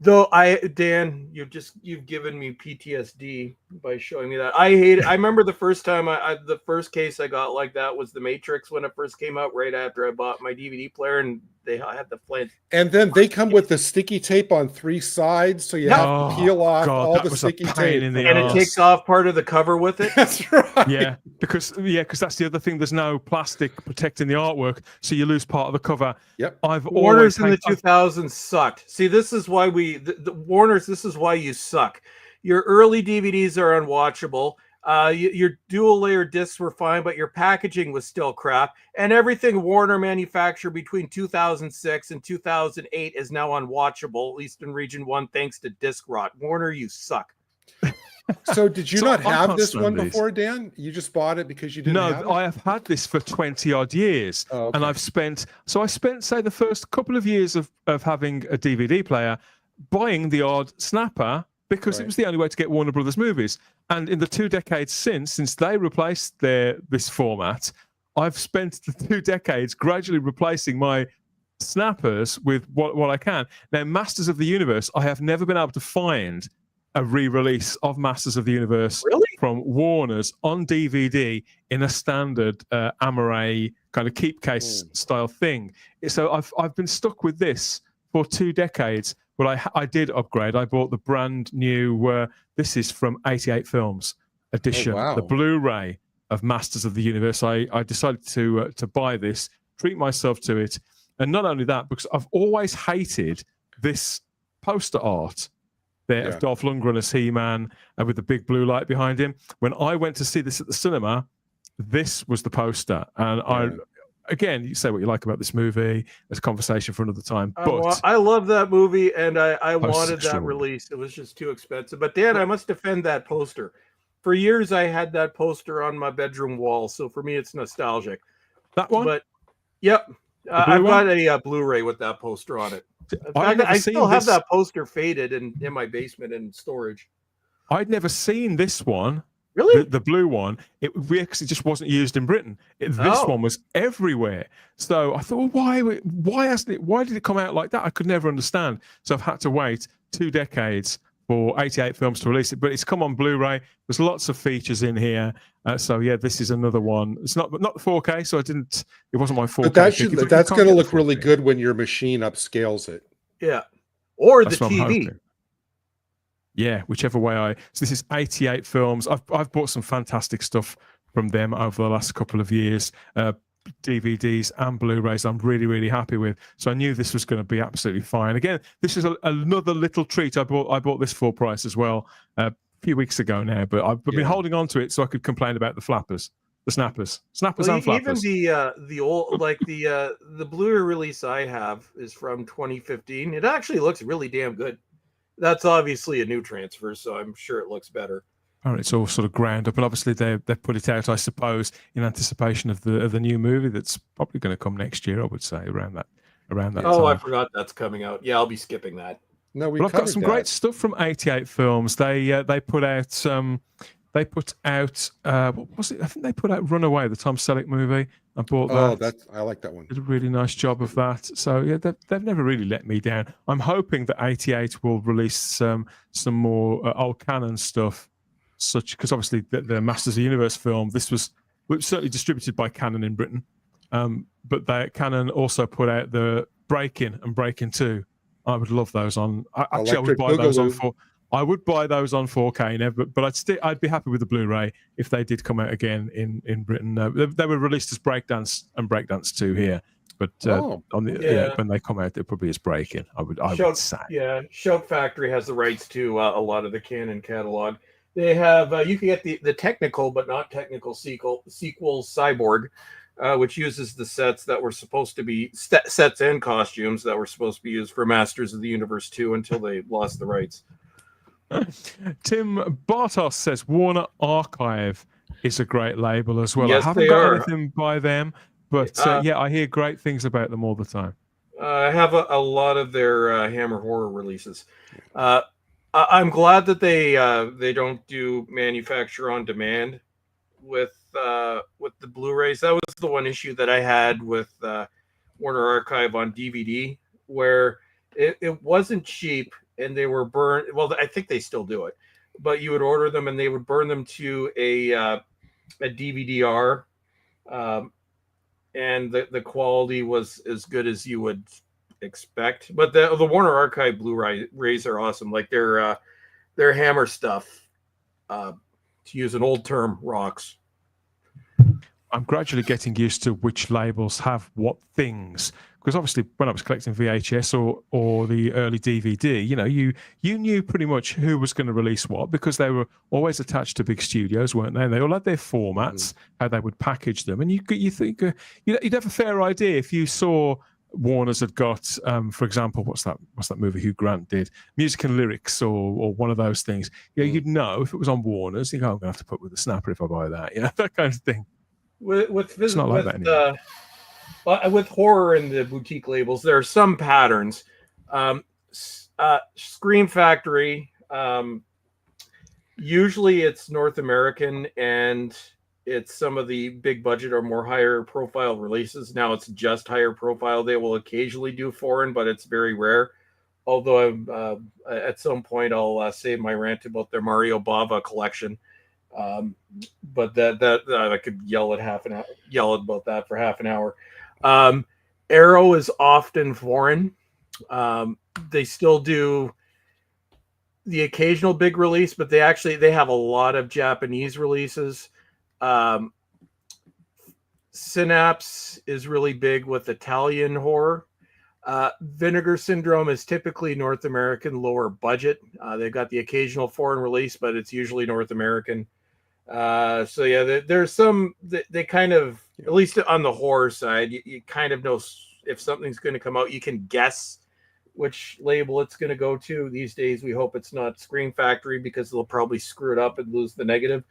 Though Dan, you've given me PTSD by showing me that. I hate it. I remember the first time the first case I got like that was The Matrix when it first came out, right after I bought my DVD player, and they had the flint. And then they come with the sticky tape on 3 sides, so you have to peel off all the sticky tape. And it takes off part of the cover with it. That's right. Yeah, because that's the other thing. There's no plastic protecting the artwork, so you lose part of the cover. Yep. Warner's in the 2000s sucked. See, this is why the Warner's. This is why you suck. Your early DVDs are unwatchable. Your dual layer discs were fine, but your packaging was still crap. And everything Warner manufactured between 2006 and 2008 is now unwatchable, at least in Region 1, thanks to disc rot. Warner, you suck. So did you not have this one before, Dan? You just bought it because you didn't have it? No, I have had this for 20 odd years. Oh, okay. And I spent, say, the first couple of years of having a DVD player, buying the odd snapper, because it was the only way to get Warner Brothers movies. And in the 2 decades since they replaced this format, I've spent the 2 decades gradually replacing my snappers with what I can. Now, Masters of the Universe, I have never been able to find a re-release of Masters of the Universe from Warner's on DVD in a standard Amaray kind of keep case style thing. So I've been stuck with this for 2 decades, but I did upgrade. I bought the brand new, this is from 88 Films edition, the Blu-ray of Masters of the Universe. I decided to buy this, treat myself to it. And not only that, because I've always hated this poster art there of Dolph Lundgren as He-Man with the big blue light behind him. When I went to see this at the cinema, this was the poster. And again, you say what you like about this movie. There's a conversation for another time. But I love that movie, and I wanted that release. It was just too expensive. But Dan, I must defend that poster. For years, I had that poster on my bedroom wall. So for me, it's nostalgic. That one? But yep. I've got a Blu-ray with that poster on it. In fact, I still have that poster faded in my basement in storage. I'd never seen this one. Really? The blue one. It just wasn't used in Britain. This one was everywhere. So I thought, well, why did it come out like that? I could never understand. So I've had to wait 2 decades for 88 Films to release it, but it's come on Blu-ray. There's lots of features in here. So yeah, this is another one. It's not 4K, so it wasn't my 4K. But that's going to look really good when your machine upscales it. Yeah, or the TV. Yeah, whichever way so this is 88 Films. I've bought some fantastic stuff from them over the last couple of years. DVDs and Blu-rays I'm really, really happy with. So I knew this was going to be absolutely fine. Again, this is another little treat. I bought this full price as well a few weeks ago now, but I've been holding on to it so I could complain about the snappers and flappers. Even the old, like the Blu-ray release I have is from 2015. It actually looks really damn good. That's obviously a new transfer, so I'm sure it looks better. Oh, it's all sort of ground up, and obviously they've put it out, I suppose, in anticipation of the new movie that's probably going to come next year. I would say around that time. Oh, I forgot that's coming out. Yeah, I'll be skipping that. No, I've got some great stuff from 88 Films. They put out what was it? I think they put out Runaway, the Tom Selleck movie. I bought that. I like that one. Did a really nice job of that. So yeah, they've never really let me down. I'm hoping that 88 will release some more old canon stuff. Because obviously the Masters of the Universe film, this was certainly distributed by Canon in Britain, but Canon also put out the Break-In and Break-In 2. I would love those on. I would buy those on 4. I would buy those on 4K never, but I'd be happy with the Blu-ray if they did come out again in Britain. They were released as Breakdance and Breakdance 2 here, but when they come out, it probably is Break-In. I would say. Yeah, Shout Factory has the rights to a lot of the Canon catalog. They have you can get the technical but not technical sequel Cyborg, which uses the sets that were supposed to be sets and costumes that were supposed to be used for Masters of the Universe 2 until they lost the rights. Tim Bartos says Warner Archive is a great label as well. Yes, I haven't got anything by them, but I hear great things about them all the time. I have a lot of their Hammer horror releases. I'm glad that they don't do manufacture on demand with the Blu-rays. That was the one issue that I had with Warner Archive on DVD, where it wasn't cheap and they were burned. Well, I think they still do it, but you would order them and they would burn them to a DVD-R, and the quality was as good as you would expect. But the Warner Archive Blu-rays are awesome. Like their Hammer stuff, to use an old term, rocks. I'm gradually getting used to which labels have what things. Because obviously, when I was collecting VHS or the early DVD, you knew pretty much who was going to release what, because they were always attached to big studios, weren't they? And they all had their formats, how they would package them, and you think you'd have a fair idea if you saw Warner's had got, for example, what's that movie Hugh Grant did, Music and Lyrics, or one of those things. You'd know if it was on Warner's. You go, I'm going to have to put with the snapper if I buy that. That kind of thing. It's not like that anymore. With horror and the boutique labels, there are some patterns. Scream Factory, usually it's North American, and it's some of the big budget or more higher profile releases. Now it's just higher profile. They will occasionally do foreign, but it's very rare. Although at some point I'll save my rant about their Mario Bava collection. But that I could yell about that for half an hour. Arrow is often foreign. They still do the occasional big release, but they have a lot of Japanese releases. Synapse is really big with Italian horror. Vinegar Syndrome is typically North American, lower budget. They've got the occasional foreign release, but it's usually North American. So yeah, there's some, they kind of, at least on the horror side, you kind of know if something's going to come out. You can guess which label it's going to go to. These days, we hope it's not Scream Factory, because they'll probably screw it up and lose the negative.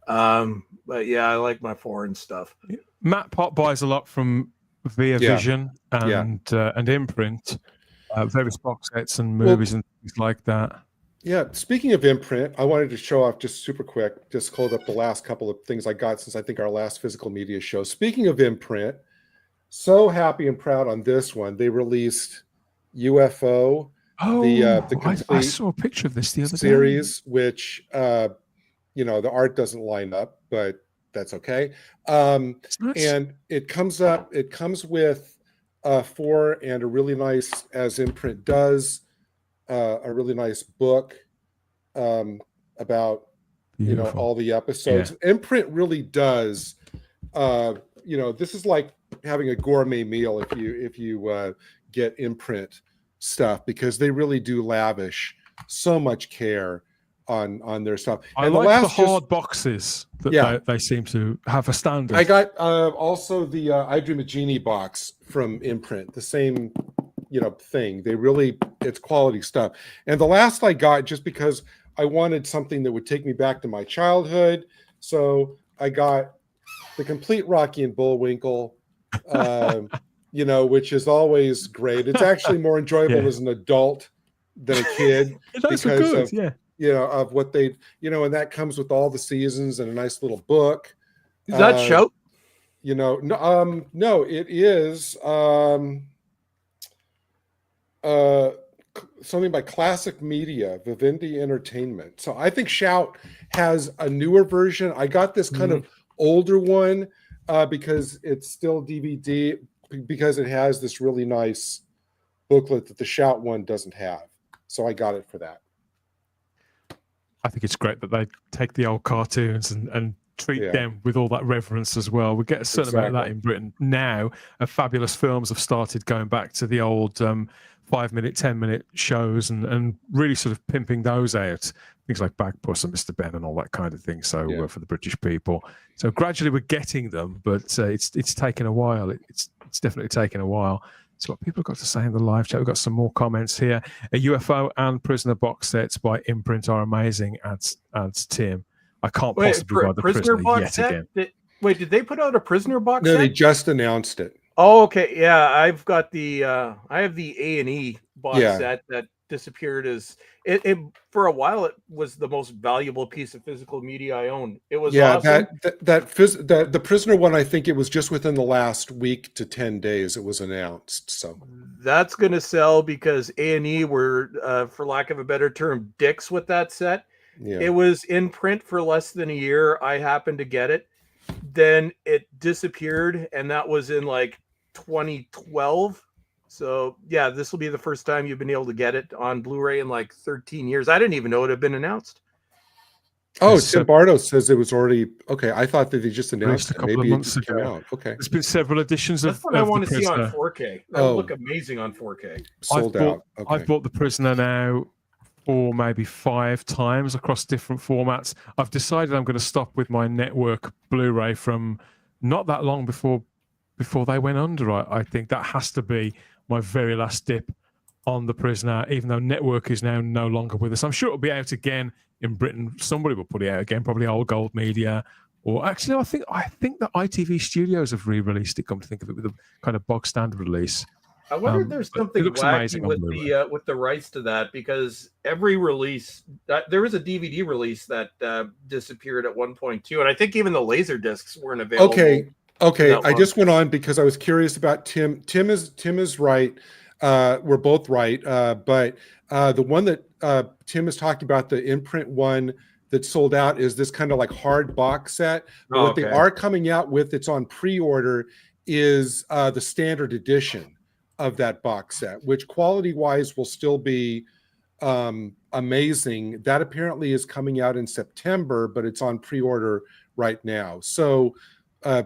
But yeah, I like my foreign stuff. Matt Pop buys a lot from Via Vision and Imprint, various box sets and movies and things like that. Yeah, speaking of imprint, I wanted to show off just super quick, just hold up the last couple of things I got since I think our last physical media show. Speaking of imprint, so happy and proud on this one. They released UFO, the complete I saw a picture of this the other series, which the art doesn't line up, but that's okay. Nice. And it comes with 4 and a really nice, as imprint does, a really nice book about Beautiful. All the episodes. Imprint really does this is like having a gourmet meal if you get imprint stuff, because they really do lavish so much care on their stuff. I like the hard boxes that they seem to have a standard. I got also the I Dream of Jeannie box from Imprint, the same thing. It's quality stuff. And the last I got, just because I wanted something that would take me back to my childhood, so I got the complete Rocky and Bullwinkle, which is always great. It's actually more enjoyable as an adult than a kid because of of what they and that comes with all the seasons and a nice little book. Is that show? No, it is something by Classic Media, Vivendi Entertainment. So I think Shout has a newer version. I got this kind of older one because it's still DVD, because it has this really nice booklet that the Shout one doesn't have. So I got it for that. I think it's great that they take the old cartoons and treat them with all that reverence as well. We get a certain amount of that in Britain now. Fabulous films have started going back to the old 5-minute, 10-minute shows and really sort of pimping those out. Things like Bagpuss and Mr. Ben and all that kind of thing. So for the British people. So gradually we're getting them, but it's taken a while. It's definitely taken a while. So what people have got to say in the live chat. We've got some more comments here. A UFO and Prisoner box sets by Imprint are amazing, adds Tim. I can't possibly buy the Prisoner yet set? again. Did they put out a Prisoner box set? No, they just announced it. Oh, okay. Yeah, I've got the I have the A&E box set that disappeared as it for a while. It was the most valuable piece of physical media I owned. It was awesome. The Prisoner one, I think it was just within the last week to 10 days it was announced. So that's going to sell because A&E were, for lack of a better term, dicks with that set. Yeah. It was in print for less than a year. I happened to get it. Then it disappeared, and that was in like 2012. So yeah, this will be the first time you've been able to get it on Blu-ray in like 13 years. I didn't even know it had been announced. Oh, Tim Bardo says it was already okay. I thought that they just announced a couple Maybe of months it just came ago. out. Okay, there's been several editions That's of. what I want The to see on Prisoner. 4K. That would look amazing on 4K. Sold out. Okay. I've bought The Prisoner now 4, maybe 5 times across different formats. I've decided I'm going to stop with my network Blu-ray from not that long before they went under. I think that has to be my very last dip on The Prisoner, even though network is now no longer with us. I'm sure it'll be out again in Britain. Somebody will put it out again, probably Old Gold Media, or actually, I think that ITV Studios have re-released it. Come to think of it, with a kind of bog standard release. I wonder if there's something wacky with the rights to that, because every release, there was a DVD release that disappeared at 1.2, and I think even the laser discs weren't available. Okay. I just went on because I was curious about Tim. Tim is right. We're both right. But the one that Tim is talking about, the imprint one that sold out, is this kind of like hard box set. But what they are coming out with, it's on pre-order, is the standard edition of that box set, which quality-wise will still be amazing. That apparently is coming out in September, but it's on pre-order right now. So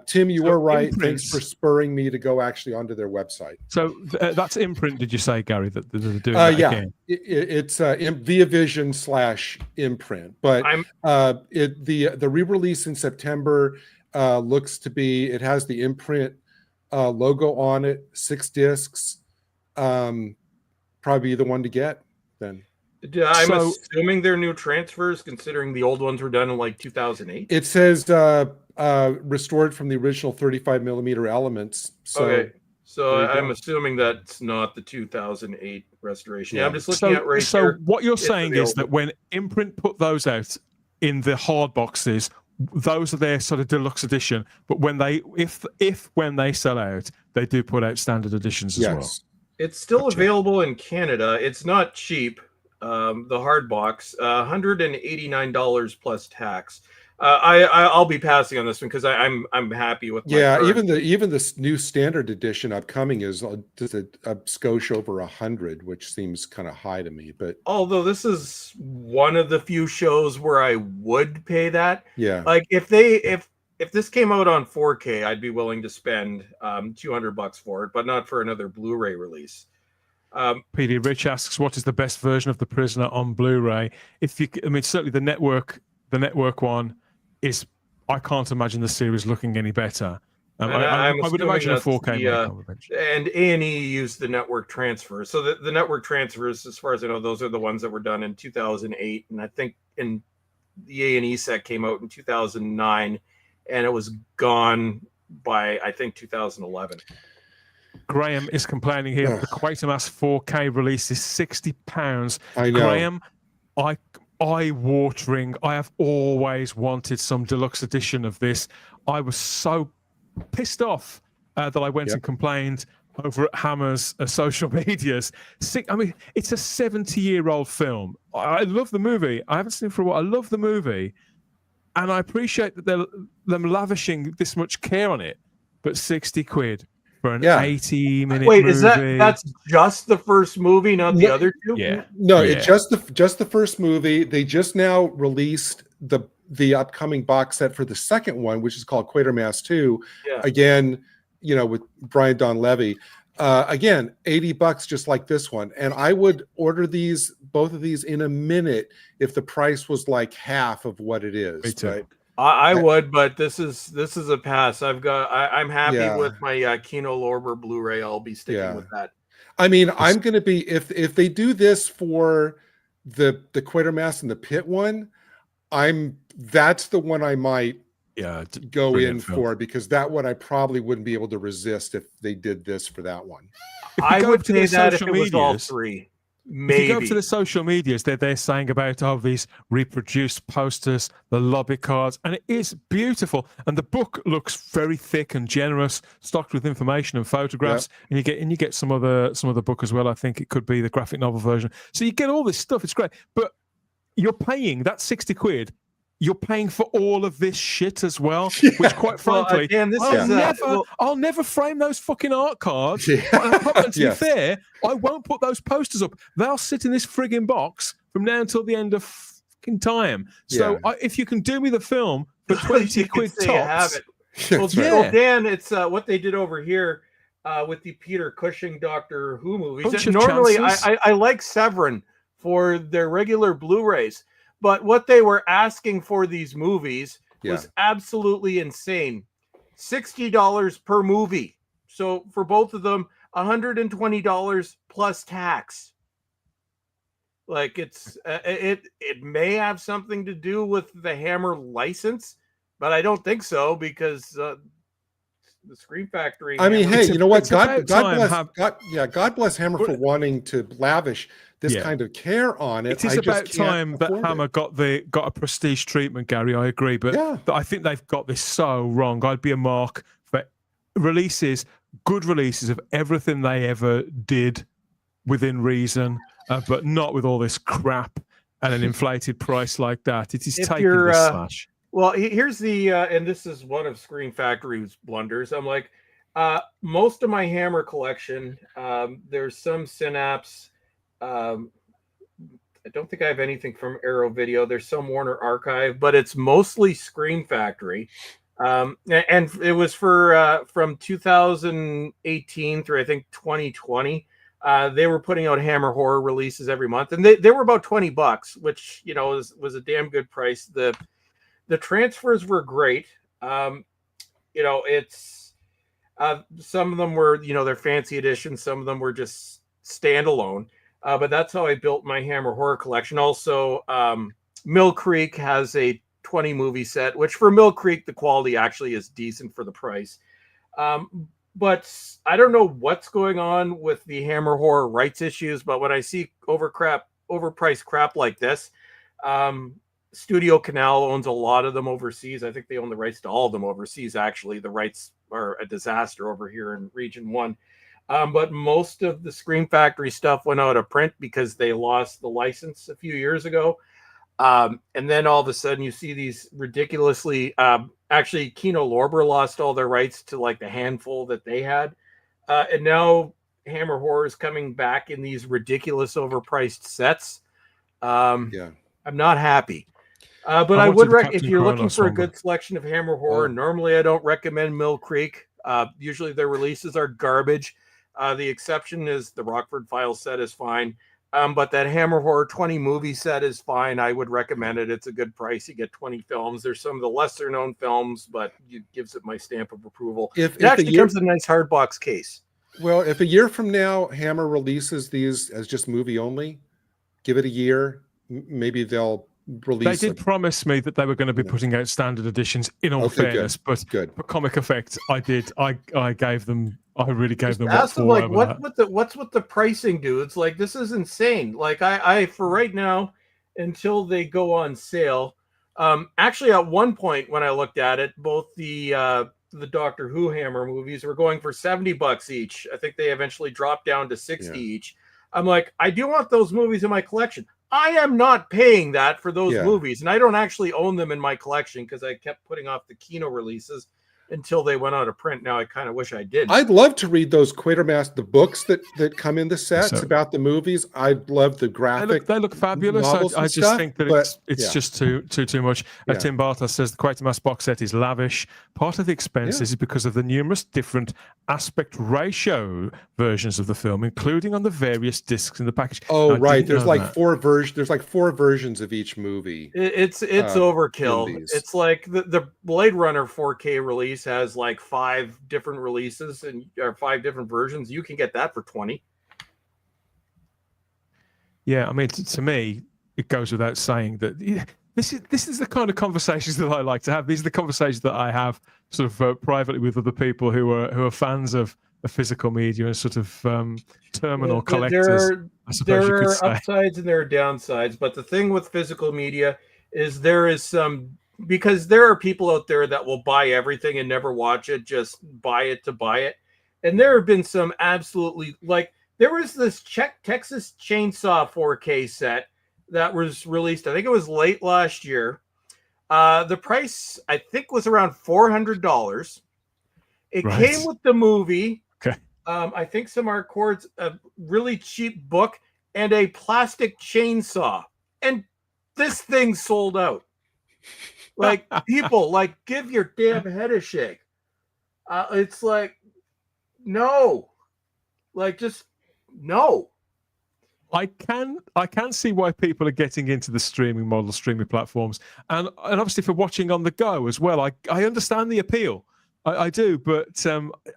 Tim, you were right. Thanks for spurring me to go actually onto their website. So that's Imprint, did you say, Gary, that they're doing that again? It's Via Vision / Imprint. But the re-release in September looks to be, it has the Imprint logo on it, 6 discs. Probably the one to get then. I'm assuming they're new transfers, considering the old ones were done in like 2008. It says restored from the original 35 millimeter elements. So I'm assuming that's not the 2008 restoration. Yeah, I'm just looking at right so here. What you're saying is that when Imprint put those out in the hard boxes, those are their sort of deluxe edition. But when they, when they sell out, they do put out standard editions as well. It's still available in Canada. It's not cheap. The hard box, $189 plus tax. I'll be passing on this one because I'm happy with. Even the new standard edition upcoming is just a skosh over 100, which seems kind of high to me. But although this is one of the few shows where I would pay that. Yeah, like if this came out on 4K, I'd be willing to spend $200 for it, but not for another Blu-ray release. PD Rich asks, what is the best version of The Prisoner on Blu-ray? Certainly the network one is. I can't imagine the series looking any better. I would imagine a 4K. And A&E used the network transfer, so the network transfers, as far as I know, those are the ones that were done in 2008, and I think in the A&E set came out in 2009, and it was gone by I think 2011. Graham is complaining here that the Quatermass 4K release is £60. I know. Graham, eye-watering. I have always wanted some deluxe edition of this. I was so pissed off that I went and complained over at Hammer's social medias. It's a 70-year-old film. I love the movie. I haven't seen it for a while. I love the movie, and I appreciate that they're lavishing this much care on it. But £60 for an 80-minute movie. Wait, that's just the first movie, not the other two? Yeah. No, it's just the first movie. They just now released the upcoming box set for the second one, which is called Quatermass 2. Yeah. Again, with Brian Donlevy. Again, $80 just like this one. And I would order both of these in a minute if the price was like half of what it is. Me too. Right? I would, but this is a pass. I'm happy with my Kino Lorber Blu-ray. I'll be sticking with that. I'm going to be, if they do this for the Quatermass and the Pit one, that's the one I might go in for, because that one I probably wouldn't be able to resist if they did this for that one. I would pay that if it was all three. Maybe. If you go up to the social medias, they're saying about these reproduced posters, the lobby cards, and it is beautiful. And the book looks very thick and generous, stocked with information and photographs. Yep. And you get some of the book as well. I think it could be the graphic novel version. So you get all this stuff. It's great, but you're paying that £60. You're paying for all of this shit as well, which, quite frankly, I'll never frame those fucking art cards. And to be fair, I won't put those posters up. They'll sit in this frigging box from now until the end of fucking time. So if you can do me the film for 20 quid tops. Well, Dan, it's what they did over here with the Peter Cushing Doctor Who movies. Normally, I like Severin for their regular Blu-rays, but what they were asking for these movies was absolutely insane. $60 per movie. So for both of them, $120 plus tax. Like it may have something to do with the Hammer license, but I don't think so because the Scream Factory. I mean, hey, you know what? God bless Hammer for wanting to lavish this kind of care on it. It is about time that Hammer got a prestige treatment, Gary. I agree, but I think they've got this so wrong. I'd be a mark for good releases of everything they ever did within reason, but not with all this crap and an inflated price like that. It is taking the slash. Well, here's the, and this is one of Scream Factory's blunders. I'm like, most of my Hammer collection, there's some Synapse. I don't think I have anything from Arrow Video. There's some Warner Archive, but it's mostly Scream Factory. And it was for from 2018 through I think 2020. They were putting out Hammer horror releases every month, and they were about $20, which was a damn good price. The transfers were great. It's some of them were they're fancy editions, some of them were just standalone. But that's how I built my Hammer horror collection. Also, Mill Creek has a 20 movie set, which for Mill Creek the quality actually is decent for the price. But I don't know what's going on with the Hammer horror rights issues, but when I see overpriced crap like this, Studio Canal owns a lot of them overseas. I think they own the rights to all of them overseas. Actually, the rights are a disaster over here in Region 1. But most of the Scream Factory stuff went out of print because they lost the license a few years ago. And then all of a sudden you see these ridiculously, actually Kino Lorber lost all their rights to like the handful that they had. And now Hammer Horror is coming back in these ridiculous overpriced sets. I'm not happy. But I would if you're looking for a good selection of Hammer Horror, normally I don't recommend Mill Creek. Usually their releases are garbage. The exception is the Rockford Files set is fine. But that Hammer Horror 20 movie set is fine. I would recommend it. It's a good price. You get 20 films. There's some of the lesser known films, but it gives it my stamp of approval. It actually comes in a nice hard box case. Well, if a year from now Hammer releases these as just movie only, give it a year. Maybe they'll release. They did promise me that they were going to be putting out standard editions. In all fairness, but for Comic Effect, I gave them. I really gave them. Ask them like what's with the pricing, dudes? Like this is insane. Like I for right now, until they go on sale. Actually, at one point when I looked at it, both the Doctor Who Hammer movies were going for $70 each. I think they eventually dropped down to 60 each. I'm like, I do want those movies in my collection. I am not paying that for those movies, and I don't actually own them in my collection because I kept putting off the Kino releases until they went out of print. Now I kind of wish I did. I'd love to read those Quatermass, the books that come in the sets about the movies. I'd love the graphic. They look fabulous. I just think that it's just too much. Tim Bartlett says the Quatermass box set is lavish. Part of the expenses is because of the numerous different aspect ratio versions of the film, including on the various discs in the package. Oh, right. There's like four versions. There's like 4 versions of each movie. It's overkill. It's like the Blade Runner 4K release has like 5 different releases or 5 different versions. You can get that for 20. Yeah, I mean, to me, it goes without saying that this is the kind of conversations that I like to have. These are the conversations that I have sort of privately with other people who are fans of physical media and sort of terminal collectors. There are upsides and there are downsides, but the thing with physical media is there is some. Because there are people out there that will buy everything and never watch it, just buy it to buy it. And there have been some absolutely, like, there was this Texas Chainsaw 4K set that was released, I think it was late last year. The price, I think, was around $400. It came with the movie. Okay. I think some art cords, a really cheap book, and a plastic chainsaw. And this thing sold out. Like, people, like, give your damn head a shake. It's like, no. Like, just no. I can see why people are getting into the streaming model, streaming platforms, and obviously for watching on the go as well. I understand the appeal, I do, but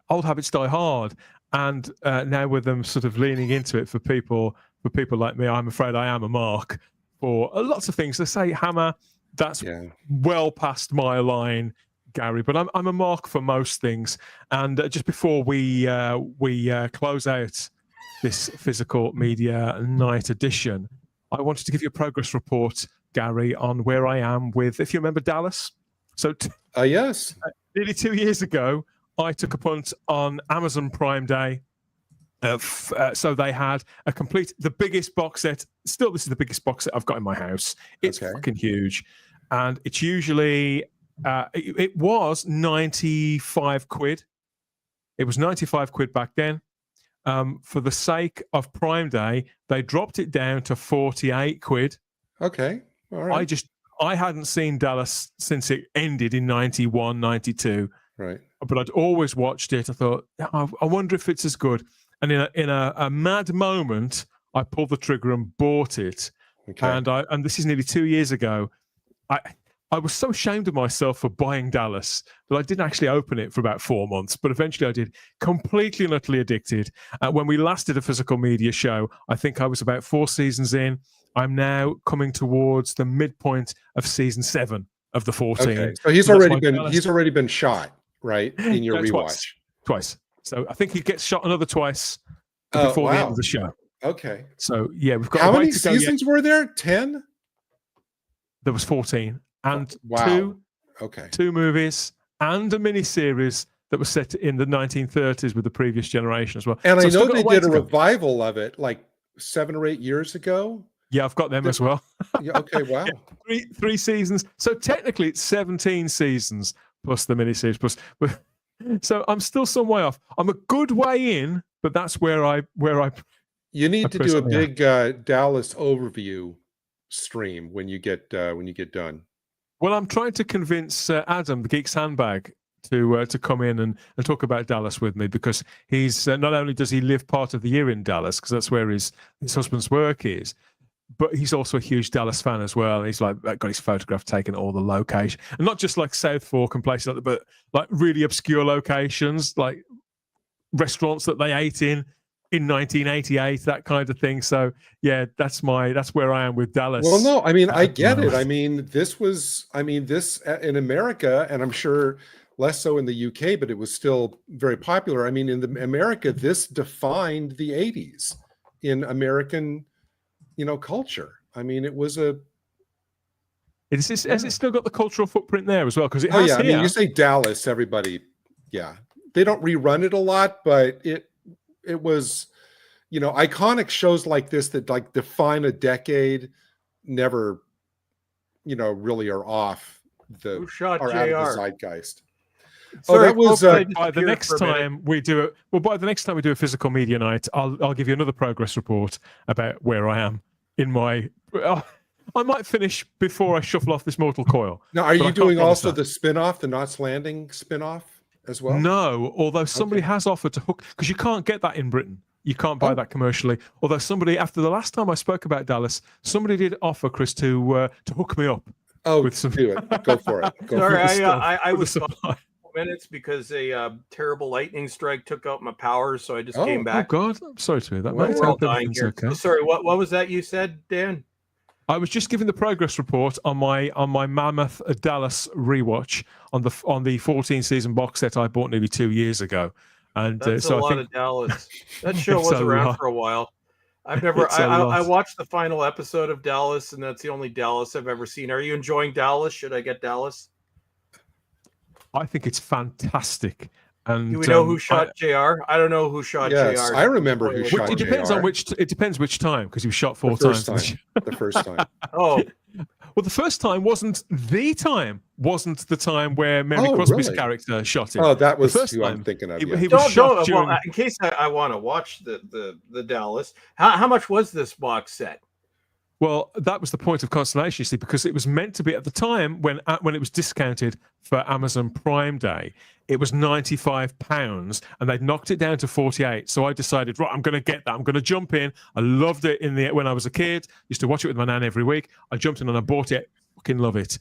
old habits die hard, and now with them sort of leaning into it for people like me, I'm afraid I am a mark for lots of things. They say Hammer, that's well past my line, Gary, but I'm a mark for most things. And just before we close out this physical media night edition, I wanted to give you a progress report, Gary, on where I am with, if you remember, Dallas. So yes, nearly 2 years ago, I took a punt on Amazon Prime Day. So they had the biggest box set. Still, this is the biggest box set I've got in my house. It's fucking huge, and it's usually it was 95 quid. It was 95 quid back then. For the sake of Prime Day, they dropped it down to 48 quid. Okay. All right. I hadn't seen Dallas since it ended in 91, 92. Right. But I'd always watched it. I thought, I wonder if it's as good. And in a mad moment, I pulled the trigger and bought it. Okay. And this is nearly 2 years ago. I was so ashamed of myself for buying Dallas that I didn't actually open it for about 4 months, but eventually I did. Completely and utterly addicted. When we last did a physical media show, I think I was about 4 seasons in. I'm now coming towards the midpoint of season 7 of the 14. Okay. So he's already been shot, right? In your rewatch. Twice. So I think he gets shot another twice before the end of the show. Okay. So yeah, we've got. How many seasons were there? 10? There was 14. And two movies and a mini-series that was set in the 1930s with the previous generation as well. And I know they did a revival of it like 7 or 8 years ago. Yeah, I've got them as well. Okay, wow. Three seasons. So technically it's 17 seasons plus the mini-series. So I'm still some way off. I'm a good way in, but that's where I. You need to do a big Dallas overview stream when you get done. Well, I'm trying to convince Adam, the Geeks Handbag, to come in and talk about Dallas with me, because he's not only does he live part of the year in Dallas, because that's where his husband's work is, but he's also a huge Dallas fan as well. He's like got his photograph taken at all the locations, and not just like South Fork and places like that, but like really obscure locations, like restaurants that they ate in 1988, that kind of thing. So yeah, that's where I am with Dallas. Well, no, I mean, I get it. I mean, this in America, and I'm sure less so in the UK, but it was still very popular. I mean, in America, this defined the 80s in American, culture. I mean, it was has it still got the cultural footprint there as well? Because it has. Yeah, I mean, you say Dallas, everybody, they don't rerun it a lot, but it was, iconic shows like this that like define a decade never, really are off the Who shot are JR? out of the zeitgeist. Sorry, that was by the next time we do it. Well, by the next time we do a physical media night, I'll give you another progress report about where I am in my. I might finish before I shuffle off this mortal coil. Now, are you doing also the spin-off, the Knots Landing spin-off as well? No, although somebody has offered to hook, because you can't get that in Britain. You can't buy that commercially. Although somebody, after the last time I spoke about Dallas, somebody did offer, Chris, to hook me up. Oh, with some... do it. Go for it. Sorry, I was minutes because a terrible lightning strike took out my power, so I just came back. Oh God, I'm sorry to hear that. We're all dying here. Okay. Sorry, what was that you said, Dan? I was just giving the progress report on my mammoth Dallas rewatch on the 14 season box set I bought nearly 2 years ago. And that's so a lot of Dallas. That show was around for a while. I've never. I watched the final episode of Dallas, and that's the only Dallas I've ever seen. Are you enjoying Dallas? Should I get Dallas? I think it's fantastic. And do we know who shot JR? I don't know who shot JR. I remember who shot JR. It depends on which. It depends which time, because he was shot 4 times. The first time. Oh. Well, the first time wasn't the time where Mary Crosby's character shot him. Oh, that was who I'm thinking of. He was shot during... in case I want to watch the Dallas, how much was this box set? Well, that was the point of consternation, you see, because it was meant to be at the time when it was discounted for Amazon Prime Day, it was £95, and they'd knocked it down to 48. So I decided, right, I'm going to get that. I'm going to jump in. I loved it when I was a kid. Used to watch it with my nan every week. I jumped in and I bought it. Fucking love it.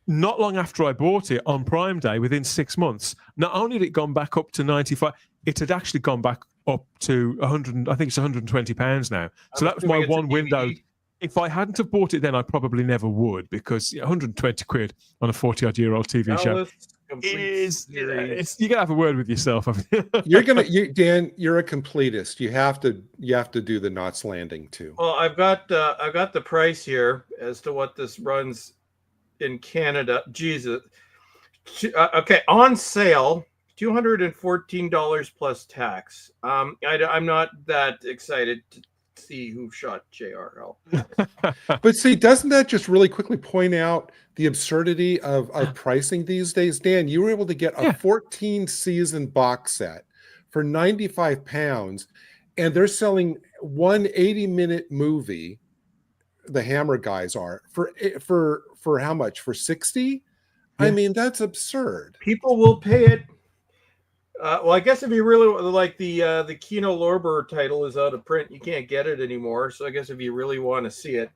Not long after I bought it on Prime Day, within 6 months, not only had it gone back up to 95, it had actually gone back up to 100. I think it's £120 now. So that was my one window. If I hadn't have bought it then, I probably never would, because 120 quid on a 40-odd-year-old TV show is, you gotta have a word with yourself. Dan, you're a completist. You have to do the Knots Landing too. Well, I've got the price here as to what this runs in Canada. Jesus. Okay, on sale, $214 plus tax. I'm not that excited to see who shot JRL. But see, doesn't that just really quickly point out the absurdity of pricing these days? Dan, you were able to get a 14-season box set for £95, and they're selling one 80-minute movie, the Hammer guys are, for how much? For 60? Yeah. I mean, that's absurd. People will pay it. Well, I guess if you really like the Kino Lorber title is out of print, you can't get it anymore. So I guess if you really want to see it,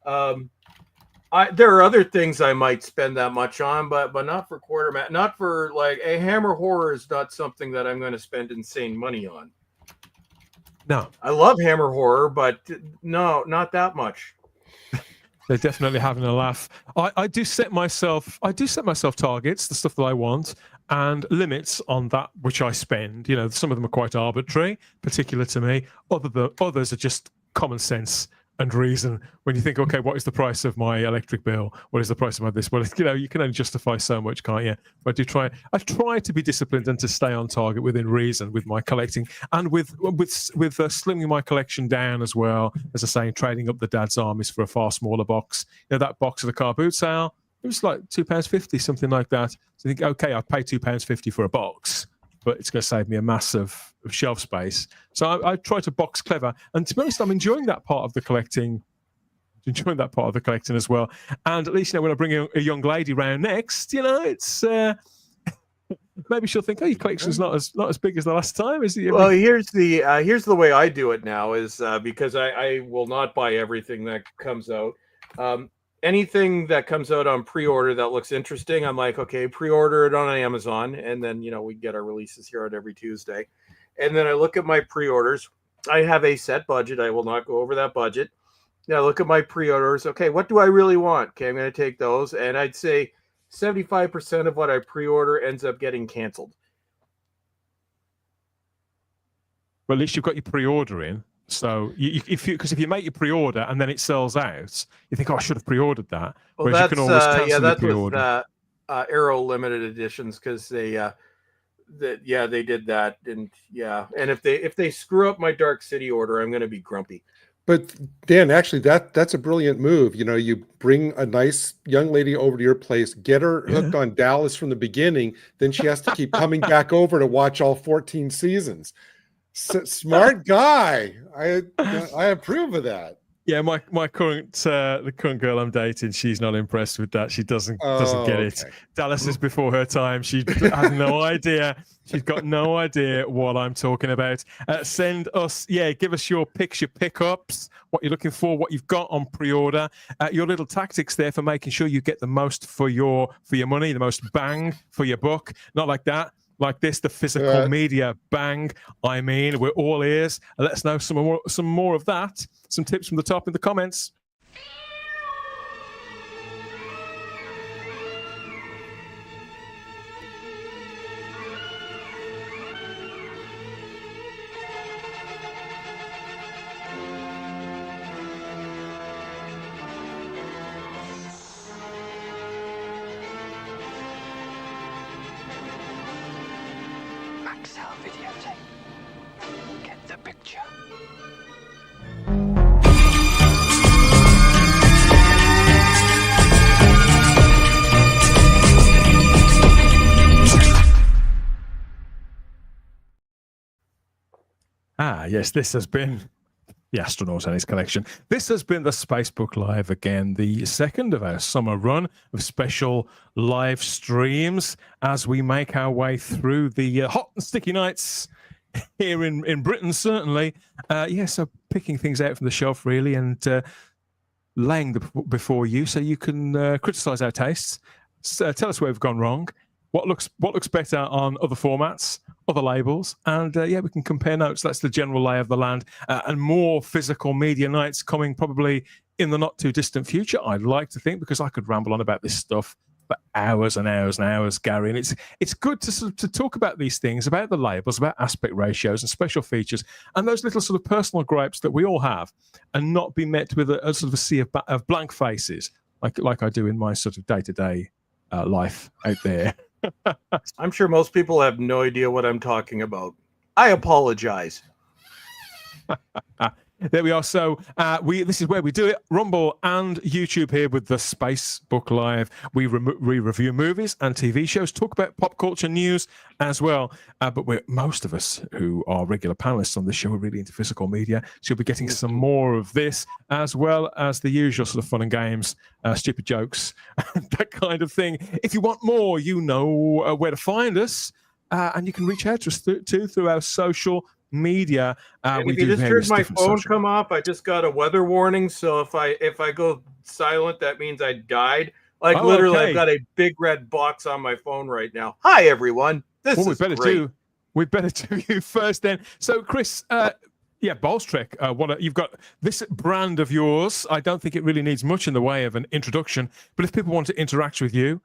there are other things I might spend that much on, but not for Quartermaster. Not for like a Hammer Horror is not something that I'm going to spend insane money on. No, I love Hammer Horror, but no, not that much. They're definitely having a laugh. I do set myself targets, the stuff that I want, and limits on that which I spend. You know, some of them are quite arbitrary, particular to me. Others are just common sense and reason. When you think, okay, what is the price of my electric bill? What is the price of my this? Well, you know, you can only justify so much, can't you? But I try to be disciplined and to stay on target within reason with my collecting, and with slimming my collection down as well. As I say, trading up the dad's armies for a far smaller box. You know, that box at the car boot sale, it was like £2.50, something like that. So I think, okay, I'd pay £2.50 for a box, but it's going to save me a massive shelf space. So I try to box clever. And to be honest, I'm enjoying that part of the collecting. As well. And at least, you know, when I bring a young lady round next, you know, it's maybe she'll think, oh, your collection's not as big as the last time, is it? Well, here's the way I do it now is because I will not buy everything that comes out. Anything that comes out on pre-order that looks interesting, I'm like, okay, pre-order it on Amazon, and then, you know, we get our releases here on every Tuesday. And then I look at my pre-orders. I have a set budget. I will not go over that budget. Now look at my pre-orders. Okay, what do I really want? Okay, I'm going to take those, and I'd say 75% of what I pre-order ends up getting canceled. Well, at least you've got your pre-order in. So if you make your pre-order and then it sells out, you think, oh, I should have pre-ordered that. Well, whereas you can always cancel that's your pre-order. With Arrow limited editions, because they did that, and and if they screw up my Dark City order, I'm going to be grumpy. But Dan, actually, that's a brilliant move. You know, you bring a nice young lady over to your place, get her hooked on Dallas from the beginning, then she has to keep coming back over to watch all 14 seasons. Smart guy. I approve of that. Yeah, my current the current girl I'm dating, she's not impressed with that. She doesn't get it. Dallas is before her time. She has no idea. She's got no idea what I'm talking about. Give us your picks, your pickups, what you're looking for, what you've got on pre-order, your little tactics there for making sure you get the most for your money, the most bang for your buck. Not like that. Like this, the physical media bang. I mean, we're all ears. Let us know some more of that. Some tips from the top in the comments. Yes, this has been the astronaut and his collection. This has been the Spacebook Live again, the second of our summer run of special live streams as we make our way through the hot and sticky nights here in Britain, certainly. So picking things out from the shelf, really, and laying them before you so you can criticise our tastes, tell us where we've gone wrong, what looks better on other formats, other labels, and we can compare notes. That's the general lay of the land, and more physical media nights coming probably in the not too distant future, I'd like to think, because I could ramble on about this stuff for hours and hours and hours, Gary. And it's good to talk about these things, about the labels, about aspect ratios and special features, and those little sort of personal gripes that we all have, and not be met with a sort of a sea of blank faces like I do in my sort of day-to-day life out there. I'm sure most people have no idea what I'm talking about. I apologize. There we are. So this is where we do it. Rumble and YouTube here with the Spacebook Live. We review movies and TV shows, talk about pop culture news as well. But most of us who are regular panelists on this show are really into physical media. So you'll be getting some more of this, as well as the usual sort of fun and games, stupid jokes, that kind of thing. If you want more, you know where to find us. And you can reach out to us through our social media. If you just heard my phone come off, I just got a weather warning. So if I go silent, that means I died. Literally, okay. I've got a big red box on my phone right now. Hi, everyone. This is great. We better do you first then. So, Chris, Balls Trek, you've got this brand of yours. I don't think it really needs much in the way of an introduction, but if people want to interact with you,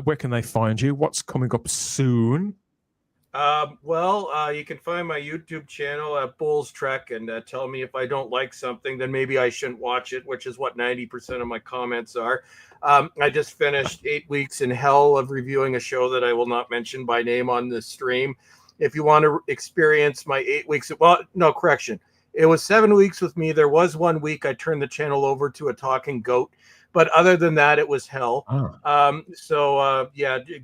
where can they find you? What's coming up soon? You can find my YouTube channel at Bulls Trek, and tell me if I don't like something, then maybe I shouldn't watch it, which is what 90% of my comments are. I just finished 8 weeks in hell of reviewing a show that I will not mention by name on this stream. If you want to experience my 8 weeks, it was 7 weeks with me. There was 1 week I turned the channel over to a talking goat. But other than that, it was hell.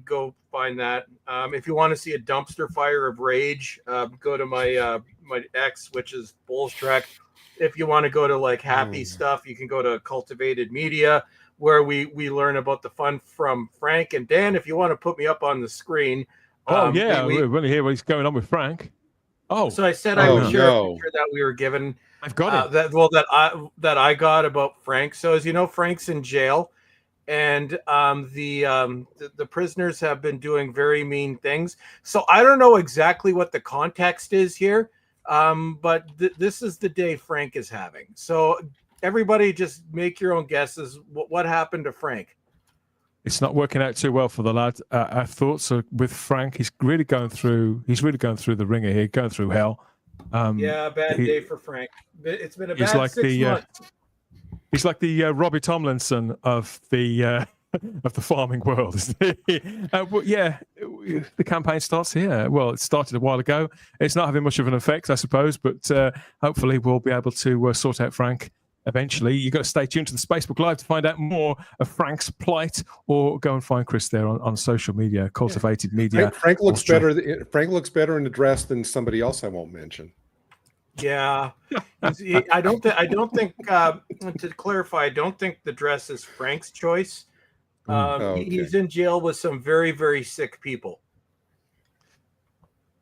Go find that. If you want to see a dumpster fire of rage, go to my my X, which is Bulls Trek. If you want to go to happy stuff, you can go to Cultivated Media, where we learn about the fun from Frank and Dan. If you want to put me up on the screen. We want to hear what's going on with Frank. So I said I would share a picture that we were given. I've got it. That I got about Frank. So as you know, Frank's in jail, and the prisoners have been doing very mean things. So I don't know exactly what the context is here, but this is the day Frank is having. So everybody, just make your own guesses. What happened to Frank? It's not working out too well for the lad. I thought so. With Frank, he's really going through the ringer here, going through hell. Bad day for Frank. It's been a bad 6 months. He's like the Robbie Tomlinson of the farming world, isn't he? The campaign starts here. Well, it started a while ago. It's not having much of an effect, I suppose, but hopefully we'll be able to sort out Frank eventually. You've got to stay tuned to the Spacebook Live to find out more of Frank's plight, or go and find Chris there on social media, Cultivated Media. Frank looks better. Frank looks better in the dress than somebody else I won't mention. Yeah, I don't think. To clarify, I don't think the dress is Frank's choice. He's in jail with some very, very sick people.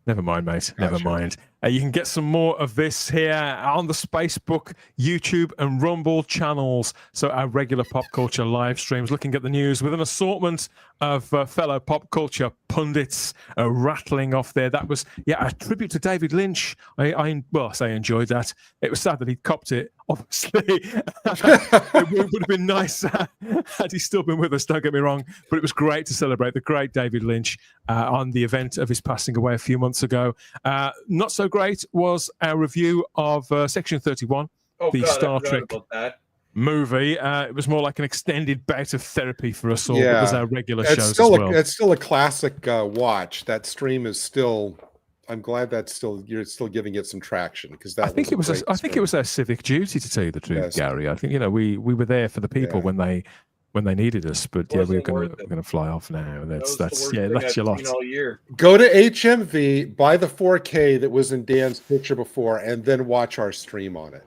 Never mind, mate. Never mind. You can get some more of this here on the Spacebook, YouTube, and Rumble channels. So our regular pop culture live streams, looking at the news with an assortment of fellow pop culture pundits rattling off there. That was, a tribute to David Lynch. I enjoyed that. It was sad that he copped it, obviously. It would have been nice had he still been with us, don't get me wrong. But it was great to celebrate the great David Lynch on the event of his passing away a few months ago. Not so great was our review of Section 31, Star Trek movie. It was more like an extended bout of therapy for us all. It was our regular shows as well. It's still a classic watch. That stream is still. I'm glad you're still giving it some traction, because I think it was our civic duty, to tell you the truth, Gary. I think we were there for the people when they needed us, but we're going to fly off now. That's your lot. Go to HMV, buy the 4K that was in Dan's picture before, and then watch our stream on it.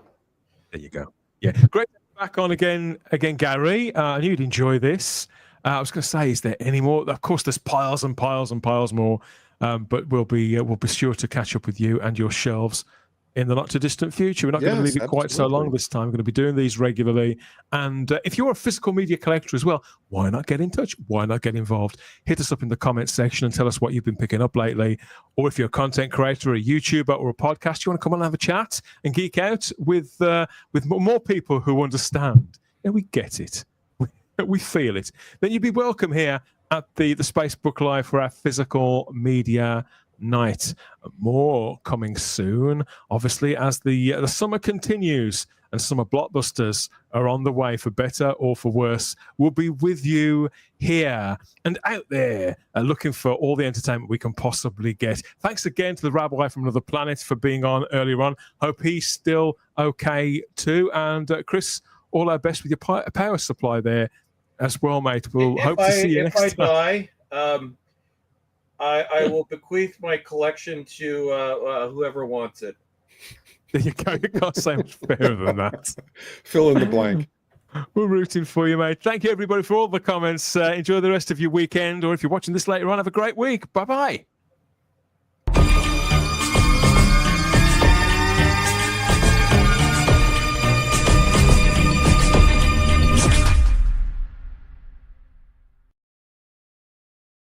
There you go. Yeah, great to be back on again, Gary. I knew you'd enjoy this. I was going to say, is there any more? Of course, there's piles and piles and piles more, but we'll be sure to catch up with you and your shelves in the not too distant future. We're not going to leave it quite so long this time. We're going to be doing these regularly. And if you're a physical media collector as well, why not get in touch? Why not get involved? Hit us up in the comments section and tell us what you've been picking up lately. Or if you're a content creator, a YouTuber, or a podcast, you want to come on and have a chat and geek out with more people who understand. Yeah, we get it. We feel it. Then you'd be welcome here at the Spacebook Live for our physical media night. More coming soon, obviously, as the summer continues and summer blockbusters are on the way, for better or for worse. We'll be with you here and out there, looking for all the entertainment we can possibly get. Thanks again to the Rabbi from Another Planet for being on earlier on. Hope he's still okay too. And Chris, all our best with your power supply there as well, mate. We'll hope to see you next time. If I die, I will bequeath my collection to whoever wants it. There you go. You can't say much fairer than that. Fill in the blank. We're rooting for you, mate. Thank you, everybody, for all the comments. Enjoy the rest of your weekend, or if you're watching this later on, have a great week. Bye-bye.